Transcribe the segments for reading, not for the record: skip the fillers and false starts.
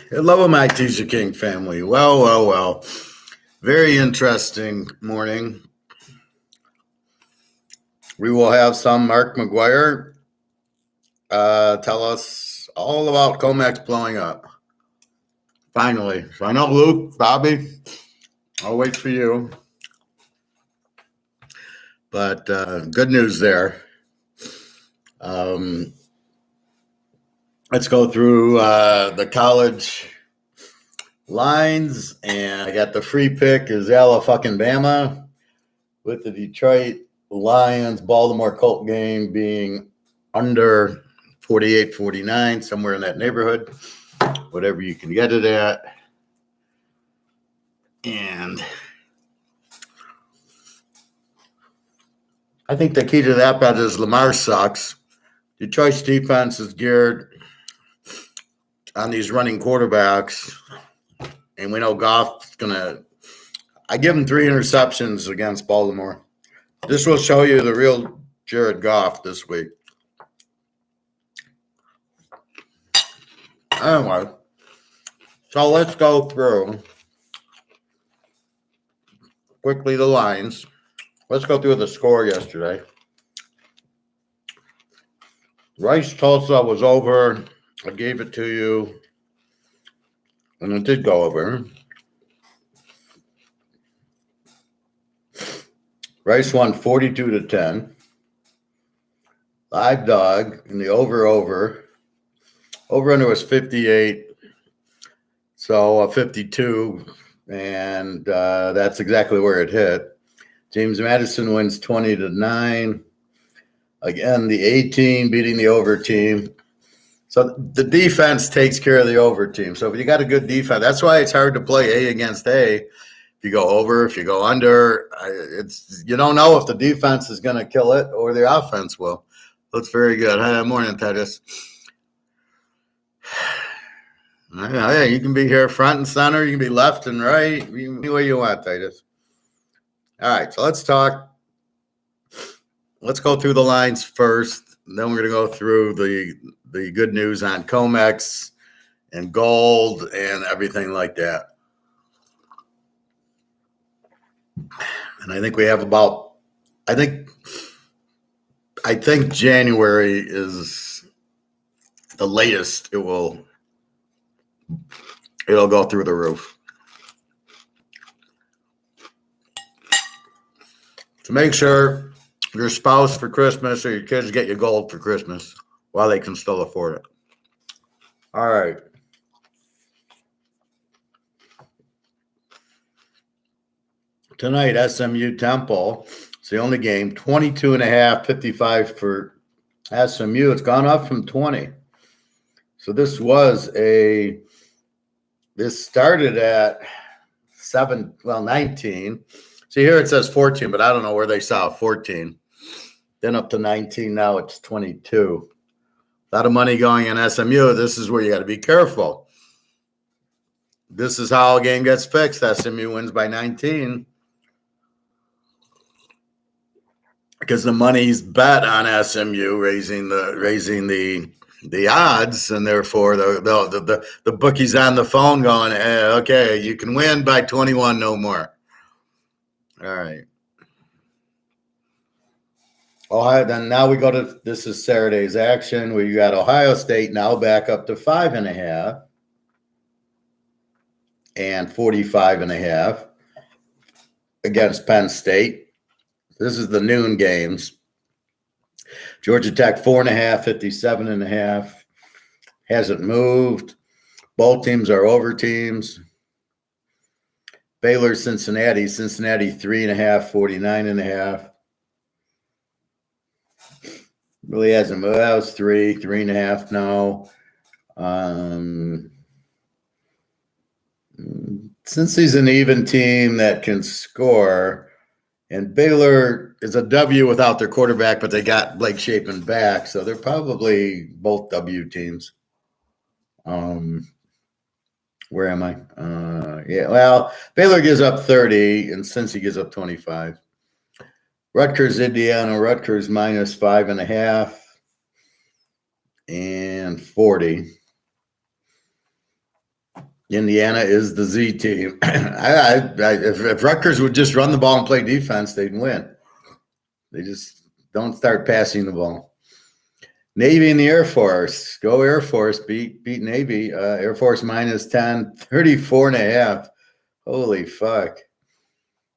Hello, my teaserking family. Well. Very interesting morning. We will have some Mark McGuire tell us all about Comex blowing up. Finally. So I know Luke, Bobby, I'll wait for you. But good news there. Let's go through the college lines, and I got the free pick is Alabama with the Detroit Lions Baltimore Colt game being under 48-49, somewhere in that neighborhood, whatever you can get it at. And I think the key to that bet is Lamar sucks. Detroit's defense is geared on these running quarterbacks, and we know Goff's I give him 3 interceptions against Baltimore. This will show you the real Jared Goff this week. Anyway, so let's go through quickly the lines. Let's go through the score yesterday. Rice Tulsa was over. I gave it to you, and it did go over. Rice won 42-10. Live dog in the over. Over-under was 58, so 52, and that's exactly where it hit. James Madison wins 20-9. Again, the A team beating the over team. So the defense takes care of the over team. So if you got a good defense, that's why it's hard to play A against A. If you go over, if you go under, you don't know if the defense is going to kill it or the offense will. That's very good. Hi, morning, Titus. Hey, you can be here front and center. You can be left and right. Any way you want, Titus. All right, so let's talk. Let's go through the lines first. And then we're going to go through the good news on Comex and gold and everything like that. And I think we have I think January is the latest it'll go through the roof. To make sure your spouse for Christmas or your kids get you gold for Christmas while they can still afford it. All right. Tonight, SMU Temple. It's the only game. 22.5, 55 for SMU. It's gone up from 20. So this started at 19. See, here it says 14, but I don't know where they saw 14. Then up to 19, now it's 22. A lot of money going in SMU. This is where you got to be careful. This is how a game gets fixed. SMU wins by 19. Because the money's bet on SMU raising the odds, and therefore the bookie's on the phone going, okay, you can win by 21, no more. All right. Ohio. Then now we go to this is Saturday's action. We got Ohio State now back up to 5.5 and 45.5 against Penn State. This is the noon games. Georgia Tech 4.5, 57.5. Hasn't moved. Both teams are over teams. Baylor, Cincinnati 3.5, 49.5. Really hasn't moved. That was 3.5 now. Since he's an even team that can score, and Baylor is a W without their quarterback, but they got Blake Shapen back, so they're probably both W teams. Where am I? Baylor gives up 30, and Cincy gives up 25. Rutgers, Indiana. Rutgers minus 5.5 and 40. Indiana is the Z team. If Rutgers would just run the ball and play defense, they'd win. They just don't start passing the ball. Navy and the Air Force. Go Air Force. Beat Navy. Air Force -10, 34.5. Holy fuck.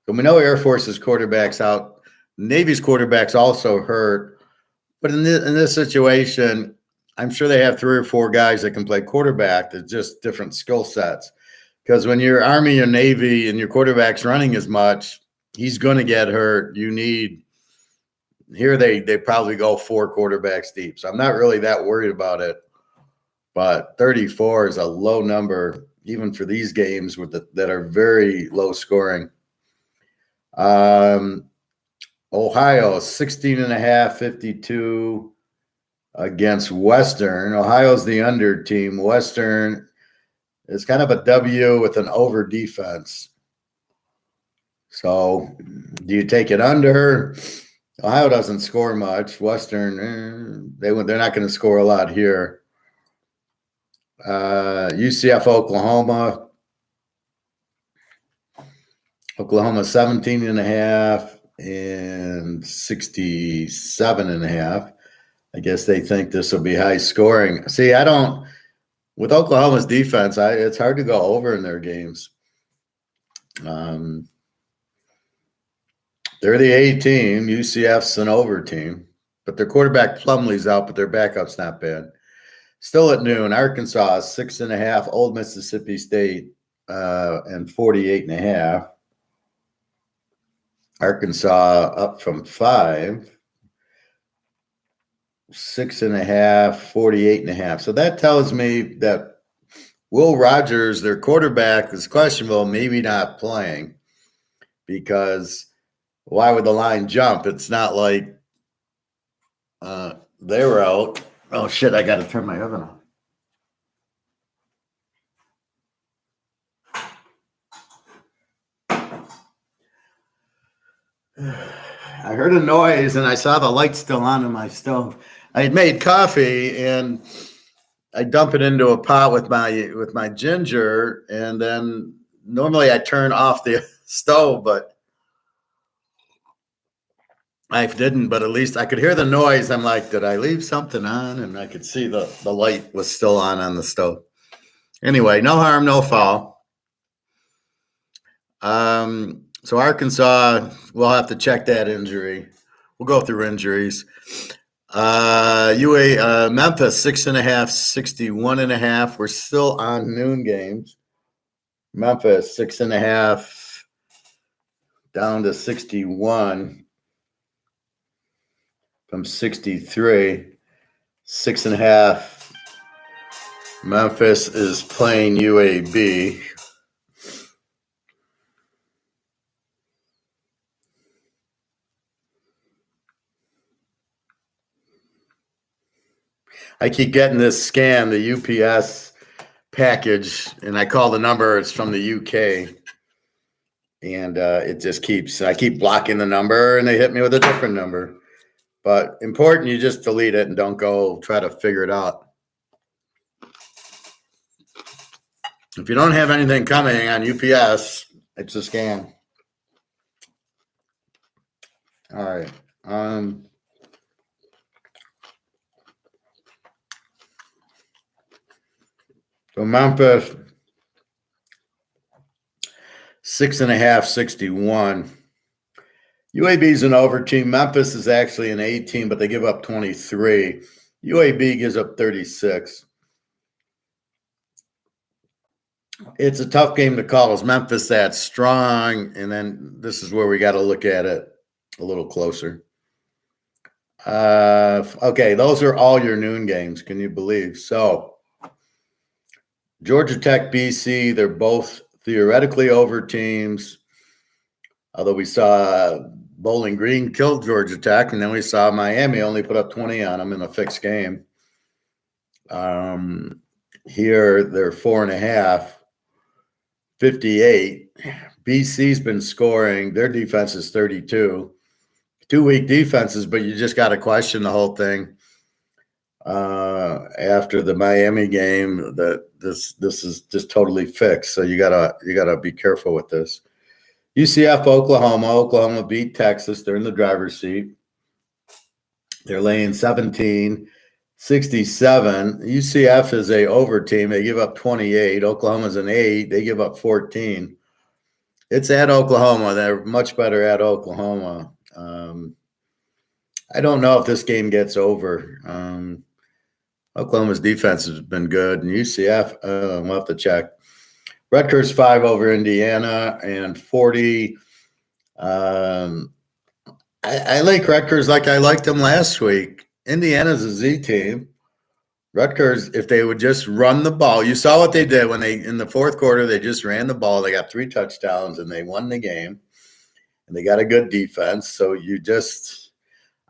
So we know Air Force's quarterback's out. Navy's quarterback's also hurt. But in this situation, I'm sure they have 3 or 4 guys that can play quarterback. They're just different skill sets. Because when you're Army or Navy and your quarterback's running as much, he's going to get hurt. You need – here they probably go 4 quarterbacks deep. So I'm not really that worried about it. But 34 is a low number, even for these games that are very low scoring. Ohio, 16.5, 52 against Western. Ohio's the under team. Western is kind of a W with an over defense. So do you take it under? Ohio doesn't score much. Western, they're not going to score a lot here. UCF, Oklahoma. Oklahoma 17.5 and 67.5. I guess they think this will be high scoring. See, with Oklahoma's defense, it's hard to go over in their games. They're the A team. UCF's an over team, but their quarterback Plumlee's out, but their backup's not bad. Still at noon, Arkansas 6.5, Old Mississippi State and 48.5. Arkansas up from 5, 6.5, 48.5. So that tells me that Will Rogers, their quarterback, is questionable, maybe not playing, because why would the line jump? It's not like they were out. Oh, shit, I got to turn my oven on. I heard a noise and I saw the light still on in my stove. I had made coffee and I dump it into a pot with my ginger, and then normally I turn off the stove, but I didn't. But at least I could hear the noise. I'm like, did I leave something on? And I could see the light was still on the stove. Anyway, no harm, no foul. So Arkansas, we'll have to check that injury. We'll go through injuries. Memphis 6.5, 61.5. We're still on noon games. Memphis 6.5 down to 61 from 63. 6.5. Memphis is playing UAB. I keep getting this scan, the UPS package, and I call the number. It's from the UK, and it just I keep blocking the number, and they hit me with a different number. But important, you just delete it and don't go try to figure it out. If you don't have anything coming on UPS, it's a scam. All right. So Memphis 6.5, 61. UAB is an over team. Memphis is actually an A team, but they give up 23. UAB gives up 36. It's a tough game to call. Is Memphis that strong? And then this is where we got to look at it a little closer. Okay, those are all your noon games. Can you believe? So Georgia Tech, BC, they're both theoretically over teams. Although we saw Bowling Green kill Georgia Tech, and then we saw Miami only put up 20 on them in a fixed game. Here, they're 4.5, 58. BC's been scoring. Their defense is 32. 2 weak defenses, but you just got to question the whole thing. after the Miami game that this is just totally fixed. So you gotta be careful with this. UCF, Oklahoma. Oklahoma beat Texas. They're in the driver's seat. They're laying 17-67. UCF is a over team. They give up 28. Oklahoma's an 8. They give up 14. It's at Oklahoma. They're much better at Oklahoma. I don't know if this game gets over. Oklahoma's defense has been good, and UCF, we'll have to check. Rutgers 5 over Indiana and 40. I like Rutgers like I liked them last week. Indiana's a Z team. Rutgers, if they would just run the ball, you saw what they did when they in the fourth quarter. They just ran the ball. They got 3 touchdowns and they won the game. And they got a good defense. So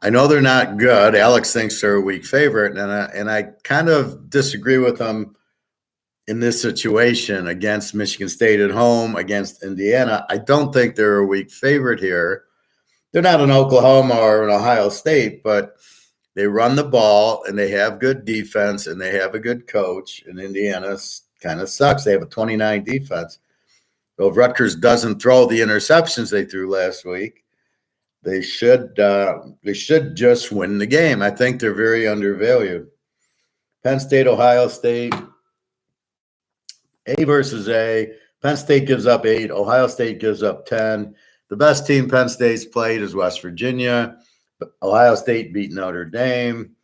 I know they're not good. Alex thinks they're a weak favorite, and I kind of disagree with them in this situation against Michigan State at home, against Indiana. I don't think they're a weak favorite here. They're not an Oklahoma or an Ohio State, but they run the ball and they have good defense and they have a good coach. And Indiana kind of sucks. They have a 29 defense. So if Rutgers doesn't throw the interceptions they threw last week, they should just win the game. I think they're very undervalued. Penn State, Ohio State, A versus A. Penn State gives up 8. Ohio State gives up 10. The best team Penn State's played is West Virginia. Ohio State beat Notre Dame.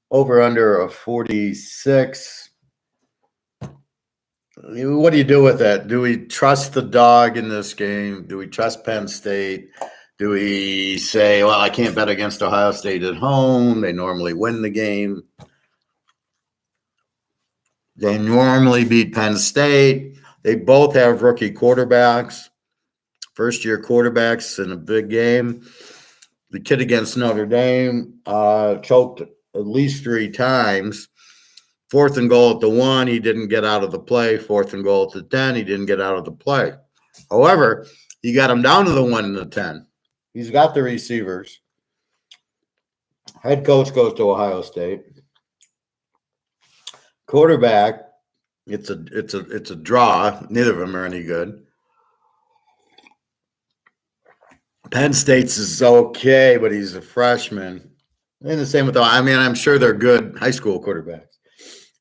Over under a 46. What do you do with that? Do we trust the dog in this game? Do we trust Penn State? Do we say, well, I can't bet against Ohio State at home? They normally win the game. They normally beat Penn State. They both have rookie quarterbacks, first-year quarterbacks in a big game. The kid against Notre Dame choked at least 3 times. 4th and goal at the 1, he didn't get out of the play. 4th and goal at the 10, he didn't get out of the play. However, he got him down to the 1 and the 10. He's got the receivers. Head coach goes to Ohio State. Quarterback, it's a draw. Neither of them are any good. Penn State's is okay, but he's a freshman. And the same with I'm sure they're good high school quarterbacks.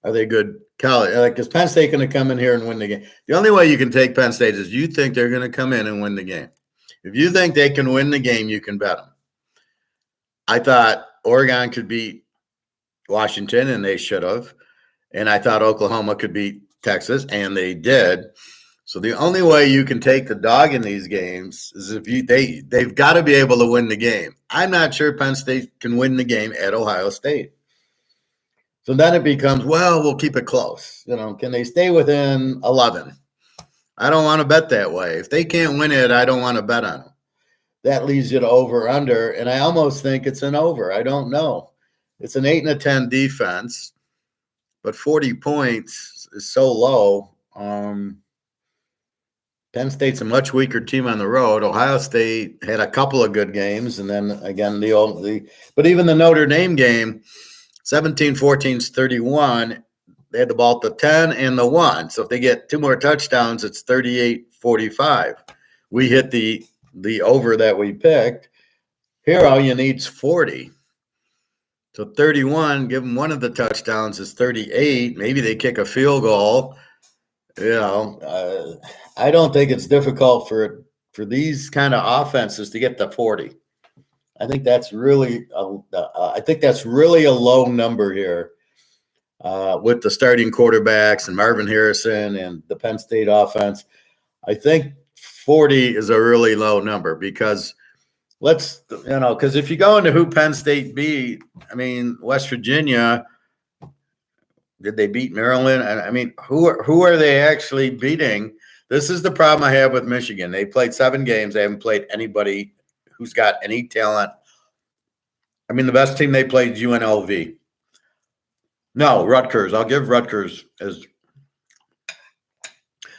Are they good college? Like, is Penn State going to come in here and win the game? The only way you can take Penn State is you think they're going to come in and win the game. If you think they can win the game, you can bet them. I thought Oregon could beat Washington, and they should have. And I thought Oklahoma could beat Texas, and they did. So the only way you can take the dog in these games is if they've got to be able to win the game. I'm not sure Penn State can win the game at Ohio State. So then it becomes, well, we'll keep it close. Can they stay within 11? I don't want to bet that way. If they can't win it, I don't want to bet on them. That leads you to over under, and I almost think it's an over. I don't know. It's an 8 and a 10 defense, but 40 points is so low. Penn State's a much weaker team on the road. Ohio State had a couple of good games, and then again but even the Notre Dame game, 17-14-31. They had the ball at the 10 and the 1. So if they get 2 more touchdowns, it's 38-45. We hit the over that we picked. Here, all you need is 40. So 31, give them one of the touchdowns is 38. Maybe they kick a field goal. I don't think it's difficult for these kind of offenses to get to 40. I think that's really a low number here with the starting quarterbacks and Marvin Harrison and the Penn State offense. I think 40 is a really low number because because if you go into who Penn State beat, West Virginia, did they beat Maryland? Who are they actually beating? This is the problem I have with Michigan. They played 7 games. They haven't played anybody who's got any talent. The best team they played is UNLV. No, Rutgers. I'll give Rutgers as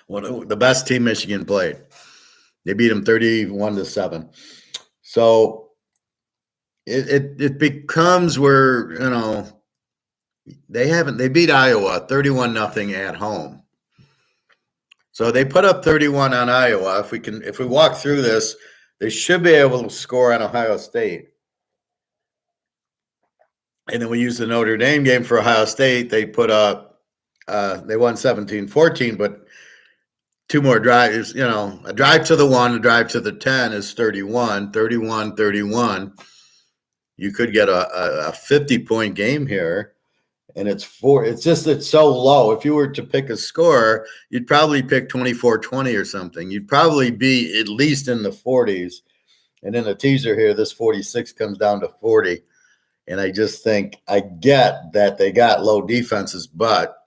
the best team Michigan played. They beat them 31-7. So it becomes where, They beat Iowa 31-0 at home. So they put up 31 on Iowa. If we walk through this, they should be able to score on Ohio State. And then we use the Notre Dame game for Ohio State. They put up, they won 17-14, but two more drives, a drive to the 1, a drive to the 10 is 31, 31, 31. You could get a 50-point game here. And it's so low. If you were to pick a score, you'd probably pick 24-20 or something. You'd probably be at least in the 40s. And in the teaser here, this 46 comes down to 40. And I just think I get that they got low defenses, but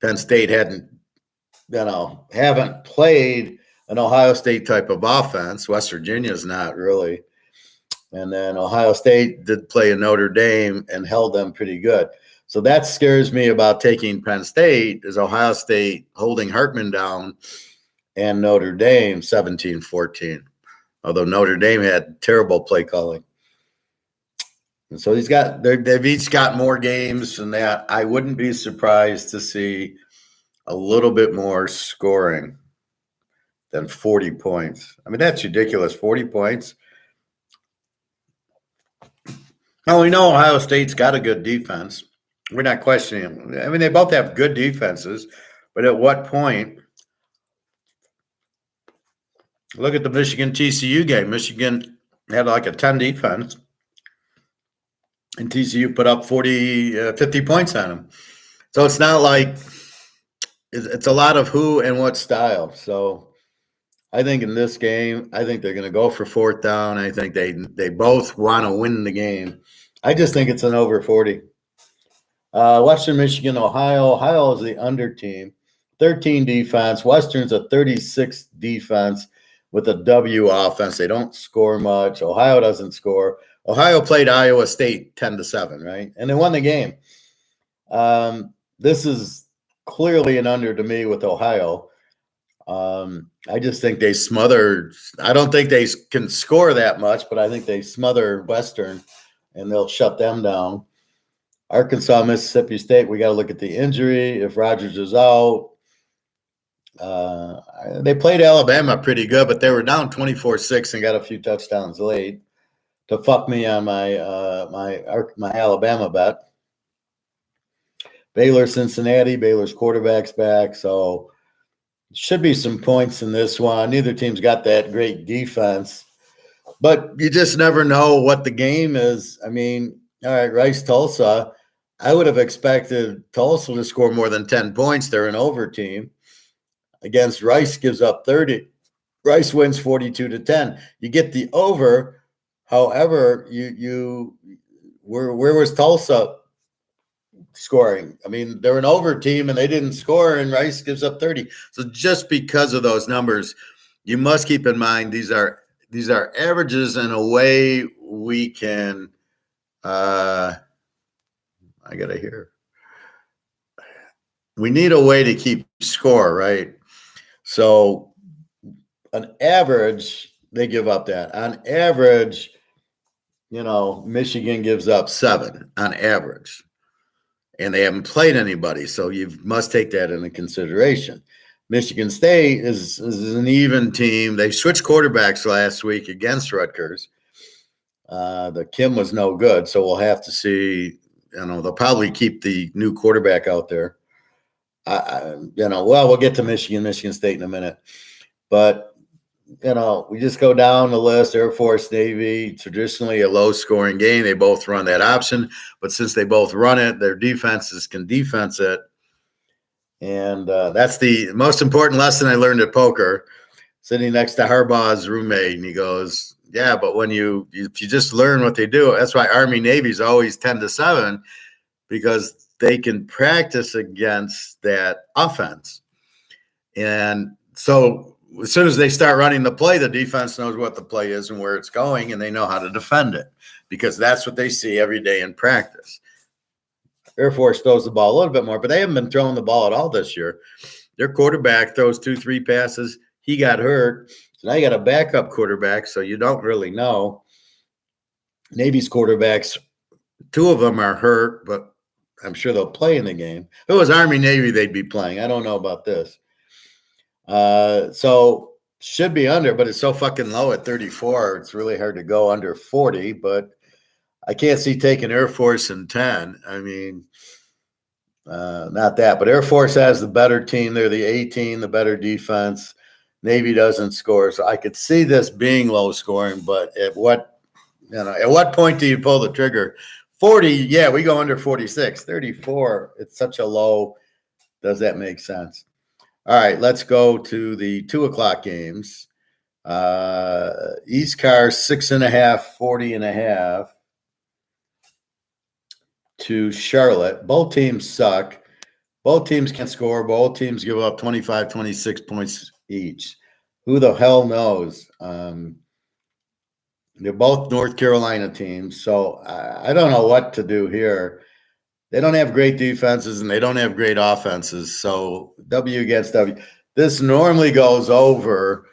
Penn State haven't played an Ohio State type of offense. West Virginia's not really. And then Ohio State did play a Notre Dame and held them pretty good. So that scares me about taking Penn State is Ohio State holding Hartman down and Notre Dame 17-14. Although Notre Dame had terrible play calling. And so they've each got more games than that. I wouldn't be surprised to see a little bit more scoring than 40 points. I mean, that's ridiculous. 40 points. Now, we know Ohio State's got a good defense. We're not questioning them. I mean, they both have good defenses, but at what point? Look at the Michigan TCU game. Michigan had like a 10 defense, and TCU put up 50 points on them. So it's not like it's a lot of who and what style. So I think in this game, I think they're going to go for fourth down. I think they both want to win the game. I just think it's an over 40. Western Michigan, Ohio. Ohio is the under team. 13 defense. Western's a 36 defense with a W offense. They don't score much. Ohio doesn't score. Ohio played Iowa State 10-7, right? And they won the game. This is clearly an under to me with Ohio. I just think they smother. I don't think they can score that much, but I think they smother Western, and they'll shut them down. Arkansas, Mississippi State, we got to look at the injury. If Rodgers is out, they played Alabama pretty good, but they were down 24-6 and got a few touchdowns late to fuck me on my Alabama bet. Baylor, Cincinnati. Baylor's quarterback's back, so should be some points in this one. Neither team's got that great defense, but you just never know what the game is. I mean, all right, Rice-Tulsa. I would have expected Tulsa to score more than 10 points. They're an over team. Against Rice gives up 30. Rice wins 42-10. You get the over. However, where was Tulsa scoring? I mean, they're an over team and they didn't score, and Rice gives up 30. So just because of those numbers, you must keep in mind these are averages in a way we can I got to hear. We need a way to keep score, right? So an average, they give up that. On average, Michigan gives up 7 on average. And they haven't played anybody, so you must take that into consideration. Michigan State is an even team. They switched quarterbacks last week against Rutgers. The Kim was no good, so we'll have to see. They'll probably keep the new quarterback out there. We'll get to Michigan State in a minute. But, we just go down the list. Air Force, Navy, traditionally a low-scoring game. They both run that option. But since they both run it, their defenses can defense it. And that's the most important lesson I learned at poker, sitting next to Harbaugh's roommate. And he goes, yeah, but if you just learn what they do, that's why Army Navy's always 10-7, because they can practice against that offense. And so as soon as they start running the play, the defense knows what the play is and where it's going, and they know how to defend it because that's what they see every day in practice. Air Force throws the ball a little bit more, but they haven't been throwing the ball at all this year. Their quarterback throws 2-3 passes. He got hurt. So now you got a backup quarterback, so you don't really know. Navy's quarterbacks, 2 of them are hurt, but I'm sure they'll play in the game. If it was Army Navy, they'd be playing. I don't know about this. So should be under, but it's so fucking low at 34. It's really hard to go under 40, but I can't see taking Air Force in 10. I mean, not that, but Air Force has the better team. They're the A team, the better defense. Navy doesn't score. So I could see this being low scoring, but at what point do you pull the trigger? 40, yeah, we go under 46. 34, it's such a low. Does that make sense? All right, let's go to the 2:00 games. East Car 6.5, 40.5 to Charlotte. Both teams suck. Both teams can score. Both teams give up 25, 26 points each. Who the hell knows? They're both North Carolina teams, so I don't know what to do here. They don't have great defenses and they don't have great offenses. So W against W. This normally goes over,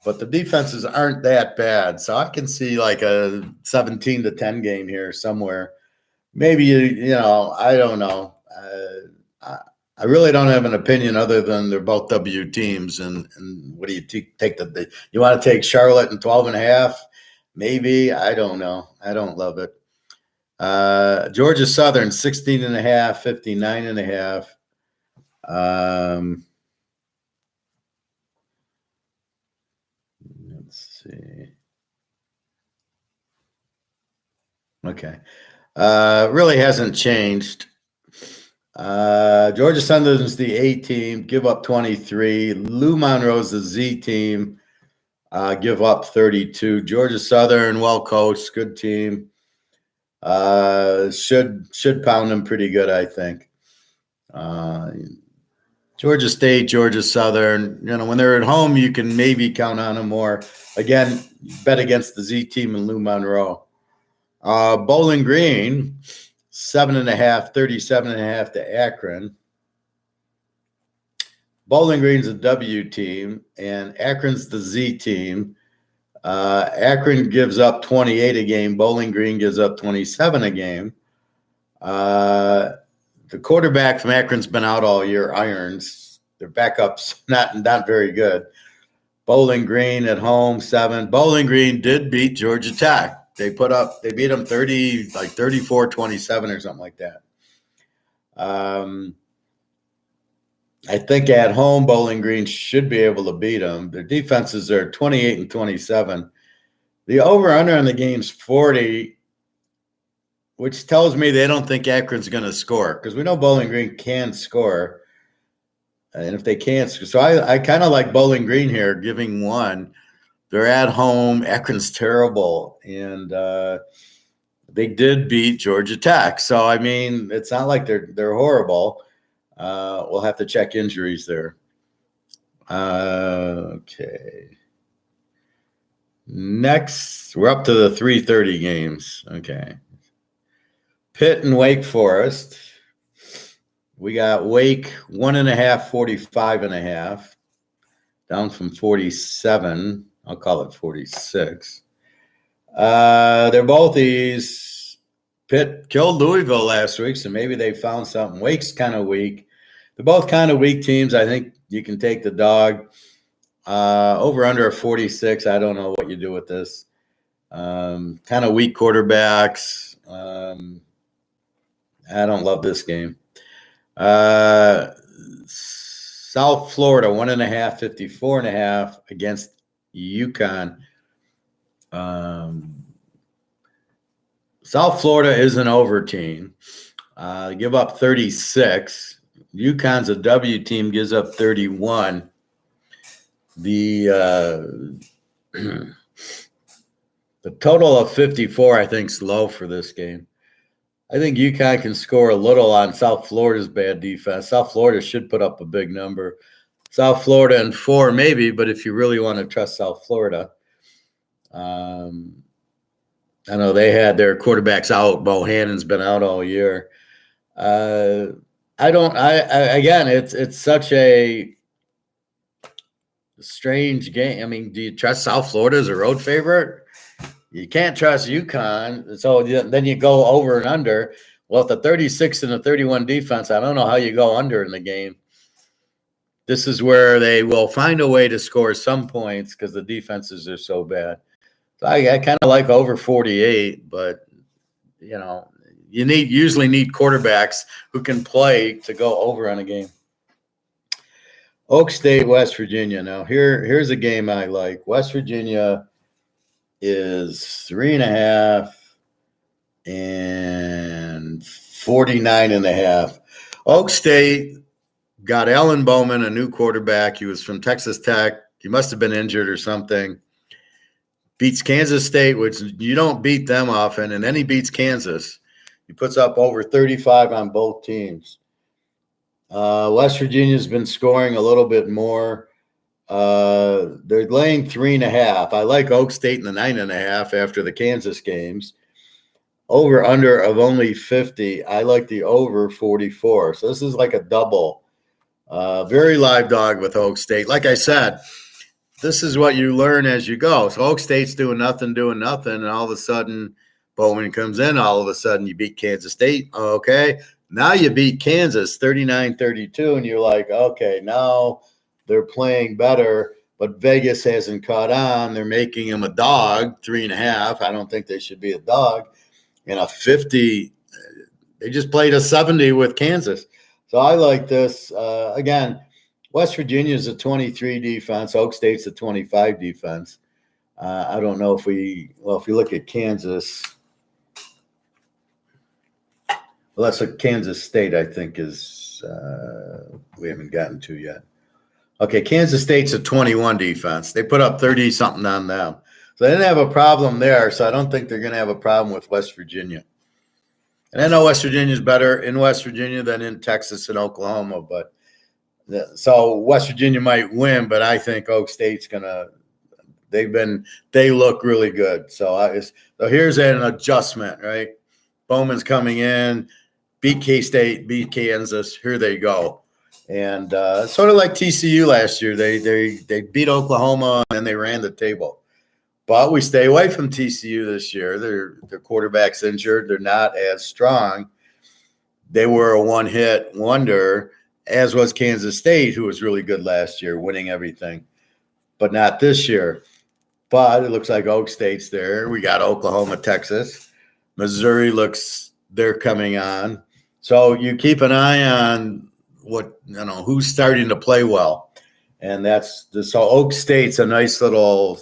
but the defenses aren't that bad. So I can see like a 17-10 game here somewhere. Maybe, I don't know. I really don't have an opinion other than they're both W teams. And what do you take? You want to take Charlotte and 12.5? Maybe. I don't know. I don't love it. Georgia Southern 16.5, 59.5. Let's see. Okay. Really hasn't changed. Georgia Southern's the A team, give up 23. Lou Monroe's the Z team, give up 32. Georgia Southern, well coached, good team. Should pound them pretty good, I think. Georgia State, Georgia Southern, when they're at home, you can maybe count on them more. Again, bet against the Z team and Lou Monroe. Bowling Green, 7.5, 37.5 to Akron. Bowling Green's a W team, and Akron's the Z team. Akron gives up 28 a game. Bowling Green gives up 27 a game. The quarterback from Akron's been out all year, Irons. Their backup's not very good. Bowling Green at home, 7. Bowling Green did beat Georgia Tech. They beat them 34-27 or something like that. I think at home, Bowling Green should be able to beat them. Their defenses are 28 and 27. The over-under on the game's 40, which tells me they don't think Akron's going to score because we know Bowling Green can score. And if they can't, so I kind of like Bowling Green here, giving 1. They're at home. Akron's terrible, and they did beat Georgia Tech. So I mean, it's not like they're horrible. We'll have to check injuries there. Okay. Next, we're up to the 3:30 games. Okay. Pitt and Wake Forest. We got Wake 1.5, 45.5, down from 47. I'll call it 46. They're both these. Pitt killed Louisville last week, so maybe they found something. Wake's kind of weak. They're both kind of weak teams. I think you can take the dog. Over under 46. I don't know what you do with this. Kind of weak quarterbacks. I don't love this game. South Florida 1.5, 54.5 against UConn. South Florida is an over team. Give up 36. UConn's a W team, gives up 31. The total of 54, I think, is low for this game. I think UConn can score a little on South Florida's bad defense. South Florida should put up a big number. South Florida and 4 maybe, but if you really want to trust South Florida, I know they had their quarterbacks out. Bohannon's been out all year. Again, it's such a strange game. I mean, do you trust South Florida as a road favorite? You can't trust UConn. So then you go over and under. Well, with the 36 and the 31 defense, I don't know how you go under in the game. This is where they will find a way to score some points because the defenses are so bad. So I kind of like over 48, but you know, you usually need quarterbacks who can play to go over on a game. Oak State, West Virginia. Now here's a game I like. West Virginia is 3.5 and 49.5. Oak State got Alan Bowman, a new quarterback. He was from Texas Tech. He must have been injured or something. Beats Kansas State, which you don't beat them often, and then he beats Kansas. He puts up over 35 on both teams. West Virginia's been scoring a little bit more. They're laying 3.5. I like Oak State in the 9.5 after the Kansas games. Over under of only 50. I like the over 44. So this is like a double. Very live dog with Oak State. Like I said, this is what you learn as you go. So Oak State's doing nothing, and all of a sudden Bowman comes in. All of a sudden you beat Kansas State. Okay. Now you beat Kansas 39-32, and you're like, okay, now they're playing better, but Vegas hasn't caught on. They're making him a dog, 3.5. I don't think they should be a dog. And a 50, they just played a 70 with Kansas. So I like this. Again, West Virginia's a 23 defense. Oak State's a 25 defense. I don't know if you look at Kansas. Well, that's what Kansas State, I think, is we haven't gotten to yet. Okay, Kansas State's a 21 defense. They put up 30-something on them. So they didn't have a problem there, so I don't think they're going to have a problem with West Virginia. And I know West Virginia's better in West Virginia than in Texas and Oklahoma, but so West Virginia might win, but I think Oak State's going to – they look really good. So here's an adjustment, right? Bowman's coming in. Beat K-State, beat Kansas. Here they go. And sort of like TCU last year. They beat Oklahoma, and then they ran the table. But we stay away from TCU this year. Their quarterback's injured. They're not as strong. They were a one-hit wonder, as was Kansas State, who was really good last year, winning everything. But not this year. But it looks like Oak State's there. We got Oklahoma, Texas. Missouri they're coming on. So you keep an eye on who's starting to play well. And so Oak State's a nice little,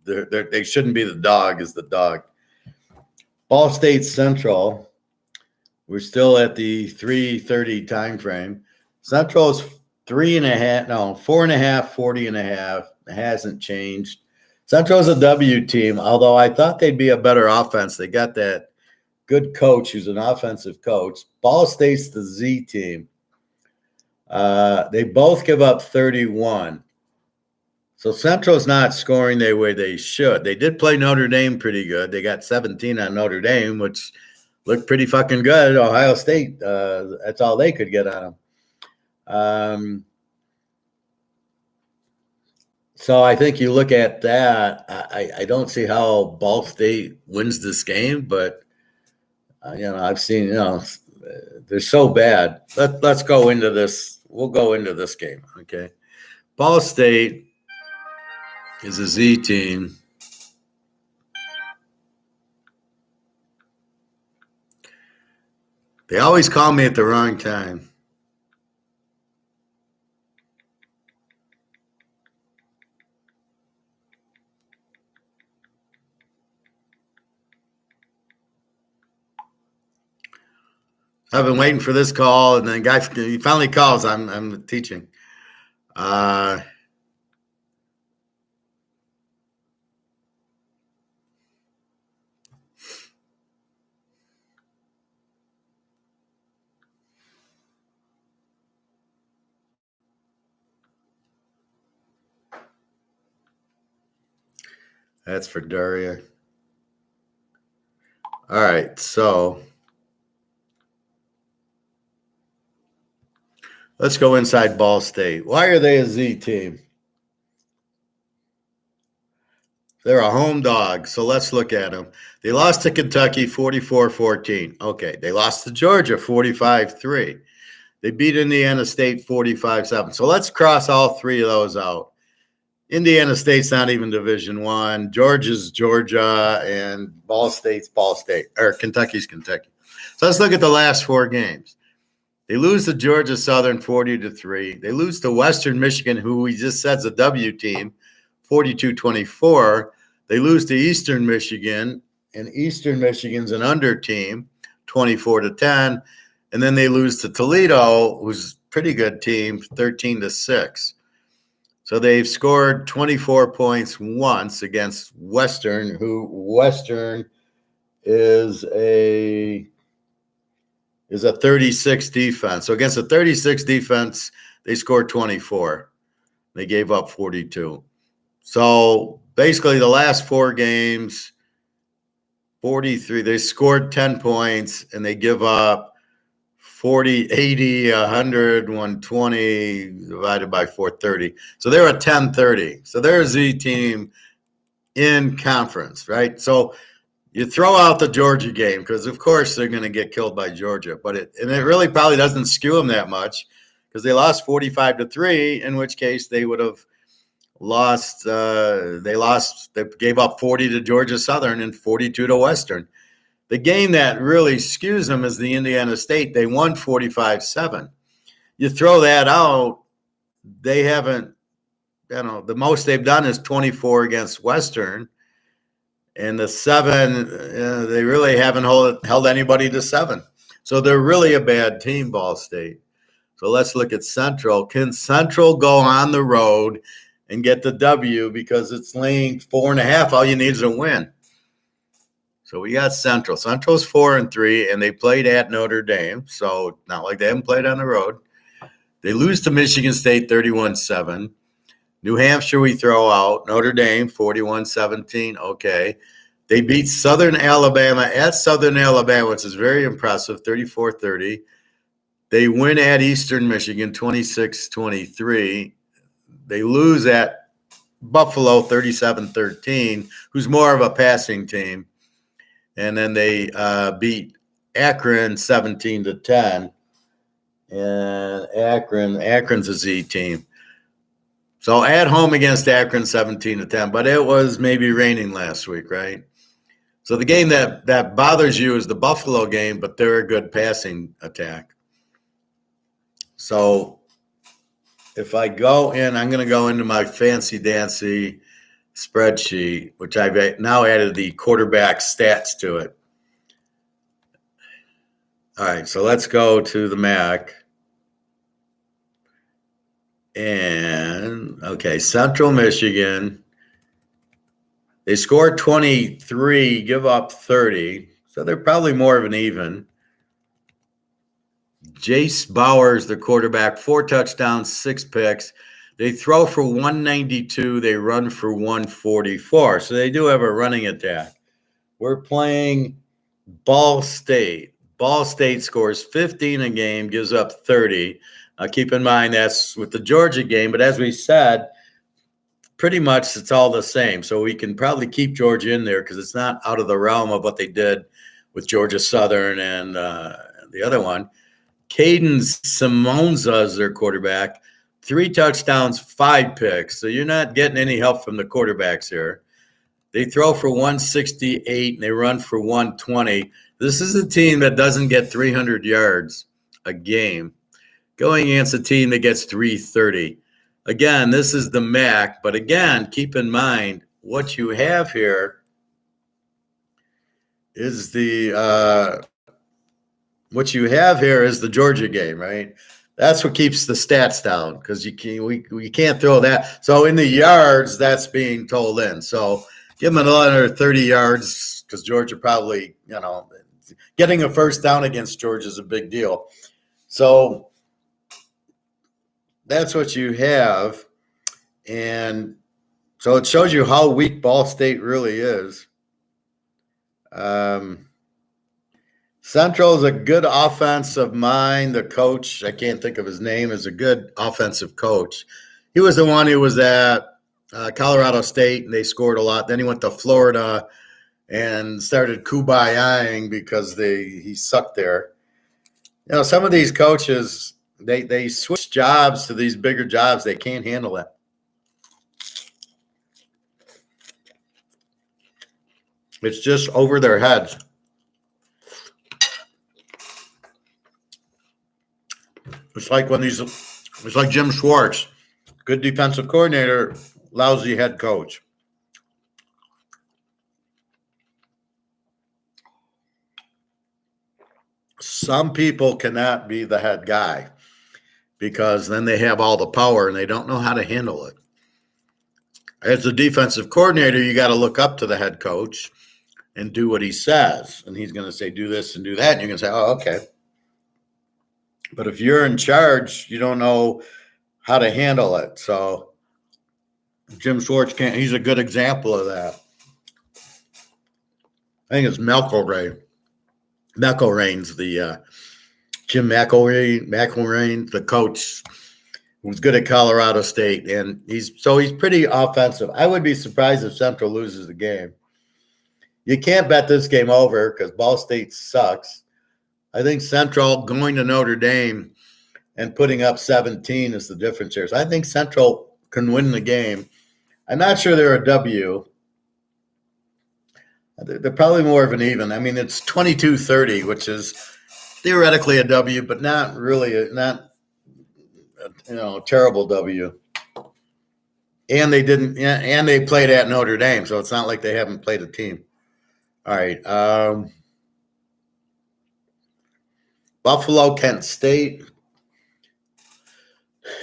they shouldn't be the dog, is the dog. Ball State Central, we're still at the 3:30 time frame. Central's 4.5, 40.5. It hasn't changed. Central's a W team, although I thought they'd be a better offense. They got that good coach who's an offensive coach. Ball State's the Z team. They both give up 31. So Central's not scoring the way they should. They did play Notre Dame pretty good. They got 17 on Notre Dame, which looked pretty fucking good. Ohio State, that's all they could get on them. So I think you look at that. I don't see how Ball State wins this game, but I've seen they're so bad. Let's go into this. We'll go into this game, okay? Ball State is a Z team. They always call me at the wrong time. I've been waiting for this call, and then guy he finally calls. I'm teaching. That's for Daria. All right, so let's go inside Ball State. Why are they a Z team? They're a home dog, so let's look at them. They lost to Kentucky 44-14. Okay, they lost to Georgia 45-3. They beat Indiana State 45-7. So let's cross all three of those out. Indiana State's not even Division I. Georgia's Georgia, and Ball State's Ball State, or Kentucky's Kentucky. So let's look at the last four games. They lose to Georgia Southern 40-3. They lose to Western Michigan, who we just said is a W team, 42-24. They lose to Eastern Michigan, and Eastern Michigan's an under team, 24-10. And then they lose to Toledo, who's a pretty good team, 13-6. So they've scored 24 points once against Western, who Western is a 36 defense. So against a 36 defense, they scored 24. They gave up 42. So basically the last four games, 43, they scored 10 points and they give up 40, 80, 100, 120 divided by 430. So they're a 10-30. So they're a Z team in conference, right? So you throw out the Georgia game because, of course, they're going to get killed by Georgia. But it really probably doesn't skew them that much because they lost 45-3, in which case they would have lost. They gave up 40 to Georgia Southern and 42 to Western. The game that really skews them is the Indiana State. They won 45-7. You throw that out, they haven't, the most they've done is 24 against Western. And the 7, they really haven't held anybody to 7. So they're really a bad team, Ball State. So let's look at Central. Can Central go on the road and get the W because it's laying 4.5? All you need is a win. So we got Central. Central's 4-3, and they played at Notre Dame. So not like they haven't played on the road. They lose to Michigan State 31-7. New Hampshire we throw out. Notre Dame 41-17. Okay. They beat Southern Alabama at Southern Alabama, which is very impressive, 34-30. They win at Eastern Michigan 26-23. They lose at Buffalo 37-13, who's more of a passing team. And then they beat Akron 17-10. And Akron's a Z team. So at home against Akron 17-10, but it was maybe raining last week, right? So the game that bothers you is the Buffalo game, but they're a good passing attack. So if I go in, I'm going to go into my fancy-dancy spreadsheet, which I've now added the quarterback stats to it. All right, so let's go to the MAC. And, okay, Central Michigan. They scored 23, give up 30. So they're probably more of an even. Jace Bowers, the quarterback, 4 touchdowns, 6 picks. They throw for 192. They run for 144. So they do have a running attack. We're playing Ball State. Ball State scores 15 a game, gives up 30. Keep in mind that's with the Georgia game. But as we said, pretty much it's all the same. So we can probably keep Georgia in there because it's not out of the realm of what they did with Georgia Southern and the other one. Caden Simonza is their quarterback. 3 touchdowns, 5 picks. So you're not getting any help from the quarterbacks here. They throw for 168 and they run for 120. This is a team that doesn't get 300 yards a game, going against a team that gets 330. Again, this is the MAC, but again, keep in mind what you have here is the Georgia game, right? That's what keeps the stats down because we can't throw that. So in the yards, that's being told in. So give them another 30 yards because Georgia probably, getting a first down against Georgia is a big deal. So that's what you have. And so it shows you how weak Ball State really is. Central is a good offensive mind. The coach, I can't think of his name, is a good offensive coach. He was the one who was at Colorado State, and they scored a lot. Then he went to Florida and started kubayaing because he sucked there. Some of these coaches, they switch jobs to these bigger jobs. They can't handle it. It's just over their heads. It's like Jim Schwartz, good defensive coordinator, lousy head coach. Some people cannot be the head guy because then they have all the power and they don't know how to handle it. As a defensive coordinator, you got to look up to the head coach and do what he says. And he's going to say, do this and do that. And you're going to say, oh, okay. But if you're in charge, you don't know how to handle it. So Jim Schwartz can't. He's a good example of that. I think it's McElrain. McElrain's the Jim McElrain, the coach who's good at Colorado State, and he's pretty offensive. I would be surprised if Central loses the game. You can't bet this game over because Ball State sucks. I think Central going to Notre Dame and putting up 17 is the difference here. So I think Central can win the game. I'm not sure they're a W. They're probably more of an even. I mean, it's 22-30, which is theoretically a W, but not really a terrible W. And they played at Notre Dame, so it's not like they haven't played a team. All right. Buffalo, Kent State.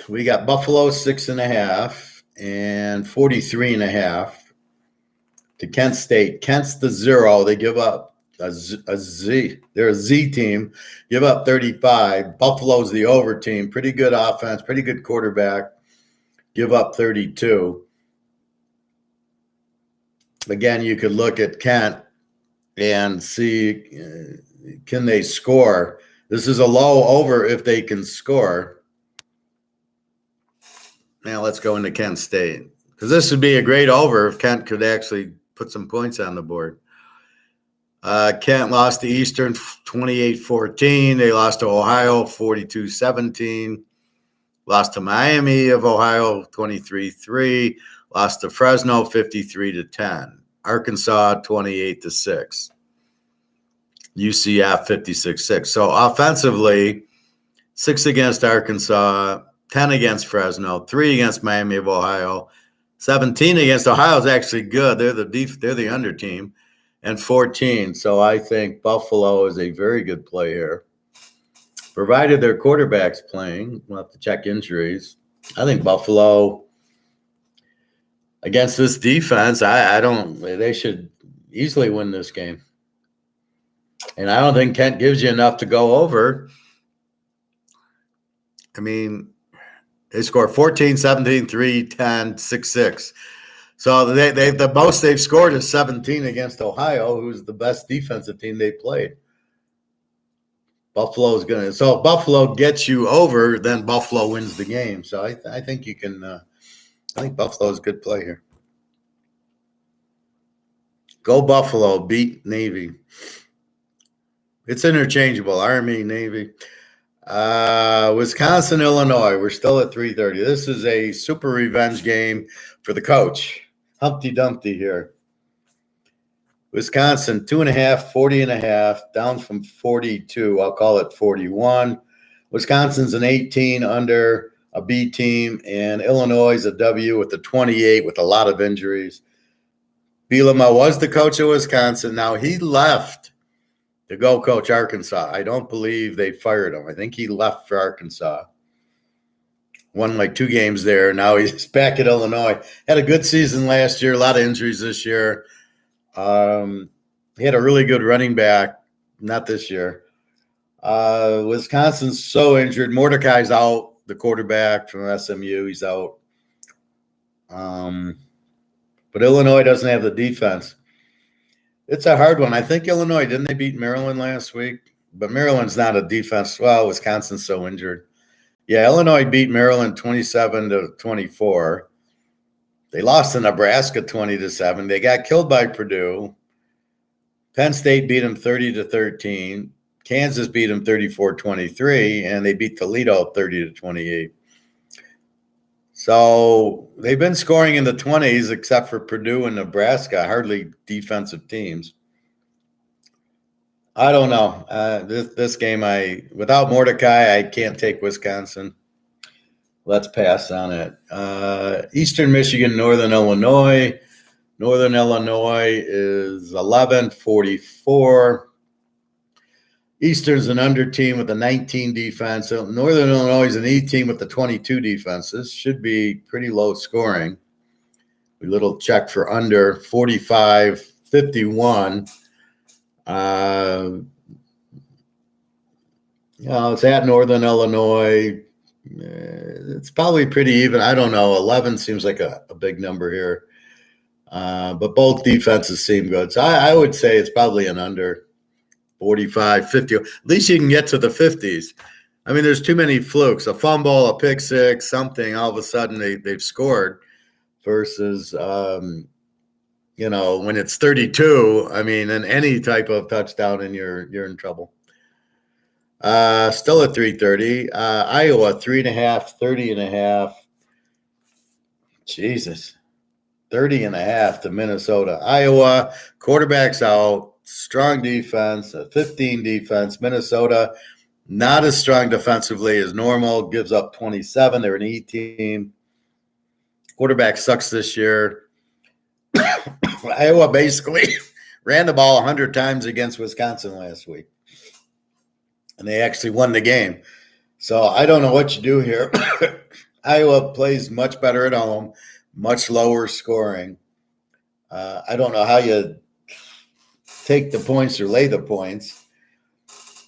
We got Buffalo 6.5 and 43.5 to Kent State. Kent's the 0. They give up a Z. They're a Z team. Give up 35. Buffalo's the over team. Pretty good offense. Pretty good quarterback. Give up 32. Again, you could look at Kent and see, can they score? This is a low over if they can score. Now let's go into Kent State, because this would be a great over if Kent could actually put some points on the board. Kent lost to Eastern 28-14. They lost to Ohio 42-17. Lost to Miami of Ohio 23-3. Lost to Fresno 53-10. Arkansas 28-6. UCF 56-6. So offensively, 6 against Arkansas, 10 against Fresno, 3 against Miami of Ohio, 17 against Ohio is actually good. They're the under team, and 14. So I think Buffalo is a very good play here, provided their quarterback's playing. We'll have to check injuries. I think Buffalo against this defense, they should easily win this game. And I don't think Kent gives you enough to go over. I mean, they score 14, 17, 3, 10, 6, 6. So the most they've scored is 17 against Ohio, who's the best defensive team they played. So if Buffalo gets you over, then Buffalo wins the game. So I think you can. I think Buffalo is a good play here. Go Buffalo, beat Navy. It's interchangeable, Army, Navy. Wisconsin, Illinois. We're still at 3:30. This is a super revenge game for the coach. Humpty Dumpty here. Wisconsin, 2.5, 40.5, down from 42. I'll call it 41. Wisconsin's an 18 under a B team, and Illinois is a W with a 28 with a lot of injuries. Bielema was the coach of Wisconsin. Now he left to go coach Arkansas. I don't believe they fired him. I think he left for Arkansas. Won like 2 games there. Now he's back at Illinois. Had a good season last year. A lot of injuries this year. He had a really good running back. Not this year. Wisconsin's so injured. Mordecai's out, the quarterback from SMU. He's out. But Illinois doesn't have the defense. It's a hard one. I think Illinois, didn't they beat Maryland last week? But Maryland's not a defense. Well, Wisconsin's so injured. Yeah, Illinois beat Maryland 27-24. They lost to Nebraska 20-7. They got killed by Purdue. Penn State beat them 30-13. Kansas beat them 34-23, and they beat Toledo 30-28. So they've been scoring in the 20s, except for Purdue and Nebraska, hardly defensive teams. I don't know. This game, without Mordecai, I can't take Wisconsin. Let's pass on it. Eastern Michigan, Northern Illinois. Northern Illinois is 11-44. Eastern's an under team with a 19 defense. So Northern Illinois is an E team with the 22 defenses. Should be pretty low scoring. A little check for under 45-51. It's at Northern Illinois. It's probably pretty even. I don't know. 11 seems like a big number here. But both defenses seem good. So I would say it's probably an under 45, 50. At least you can get to the 50s. I mean, there's too many flukes. A fumble, a pick six, something. All of a sudden they've scored versus, when it's 32, I mean, in any type of touchdown and you're in trouble. Still at 3:30. Iowa, 3.5, 30.5. Jesus. 30.5 to Minnesota. Iowa, quarterback's out, strong defense, a 15 defense. Minnesota, not as strong defensively as normal, gives up 27. They're an E team. Quarterback sucks this year. Iowa basically ran the ball 100 times against Wisconsin last week, and they actually won the game. So I don't know what you do here. Iowa plays much better at home, much lower scoring. I don't know how you take the points or lay the points.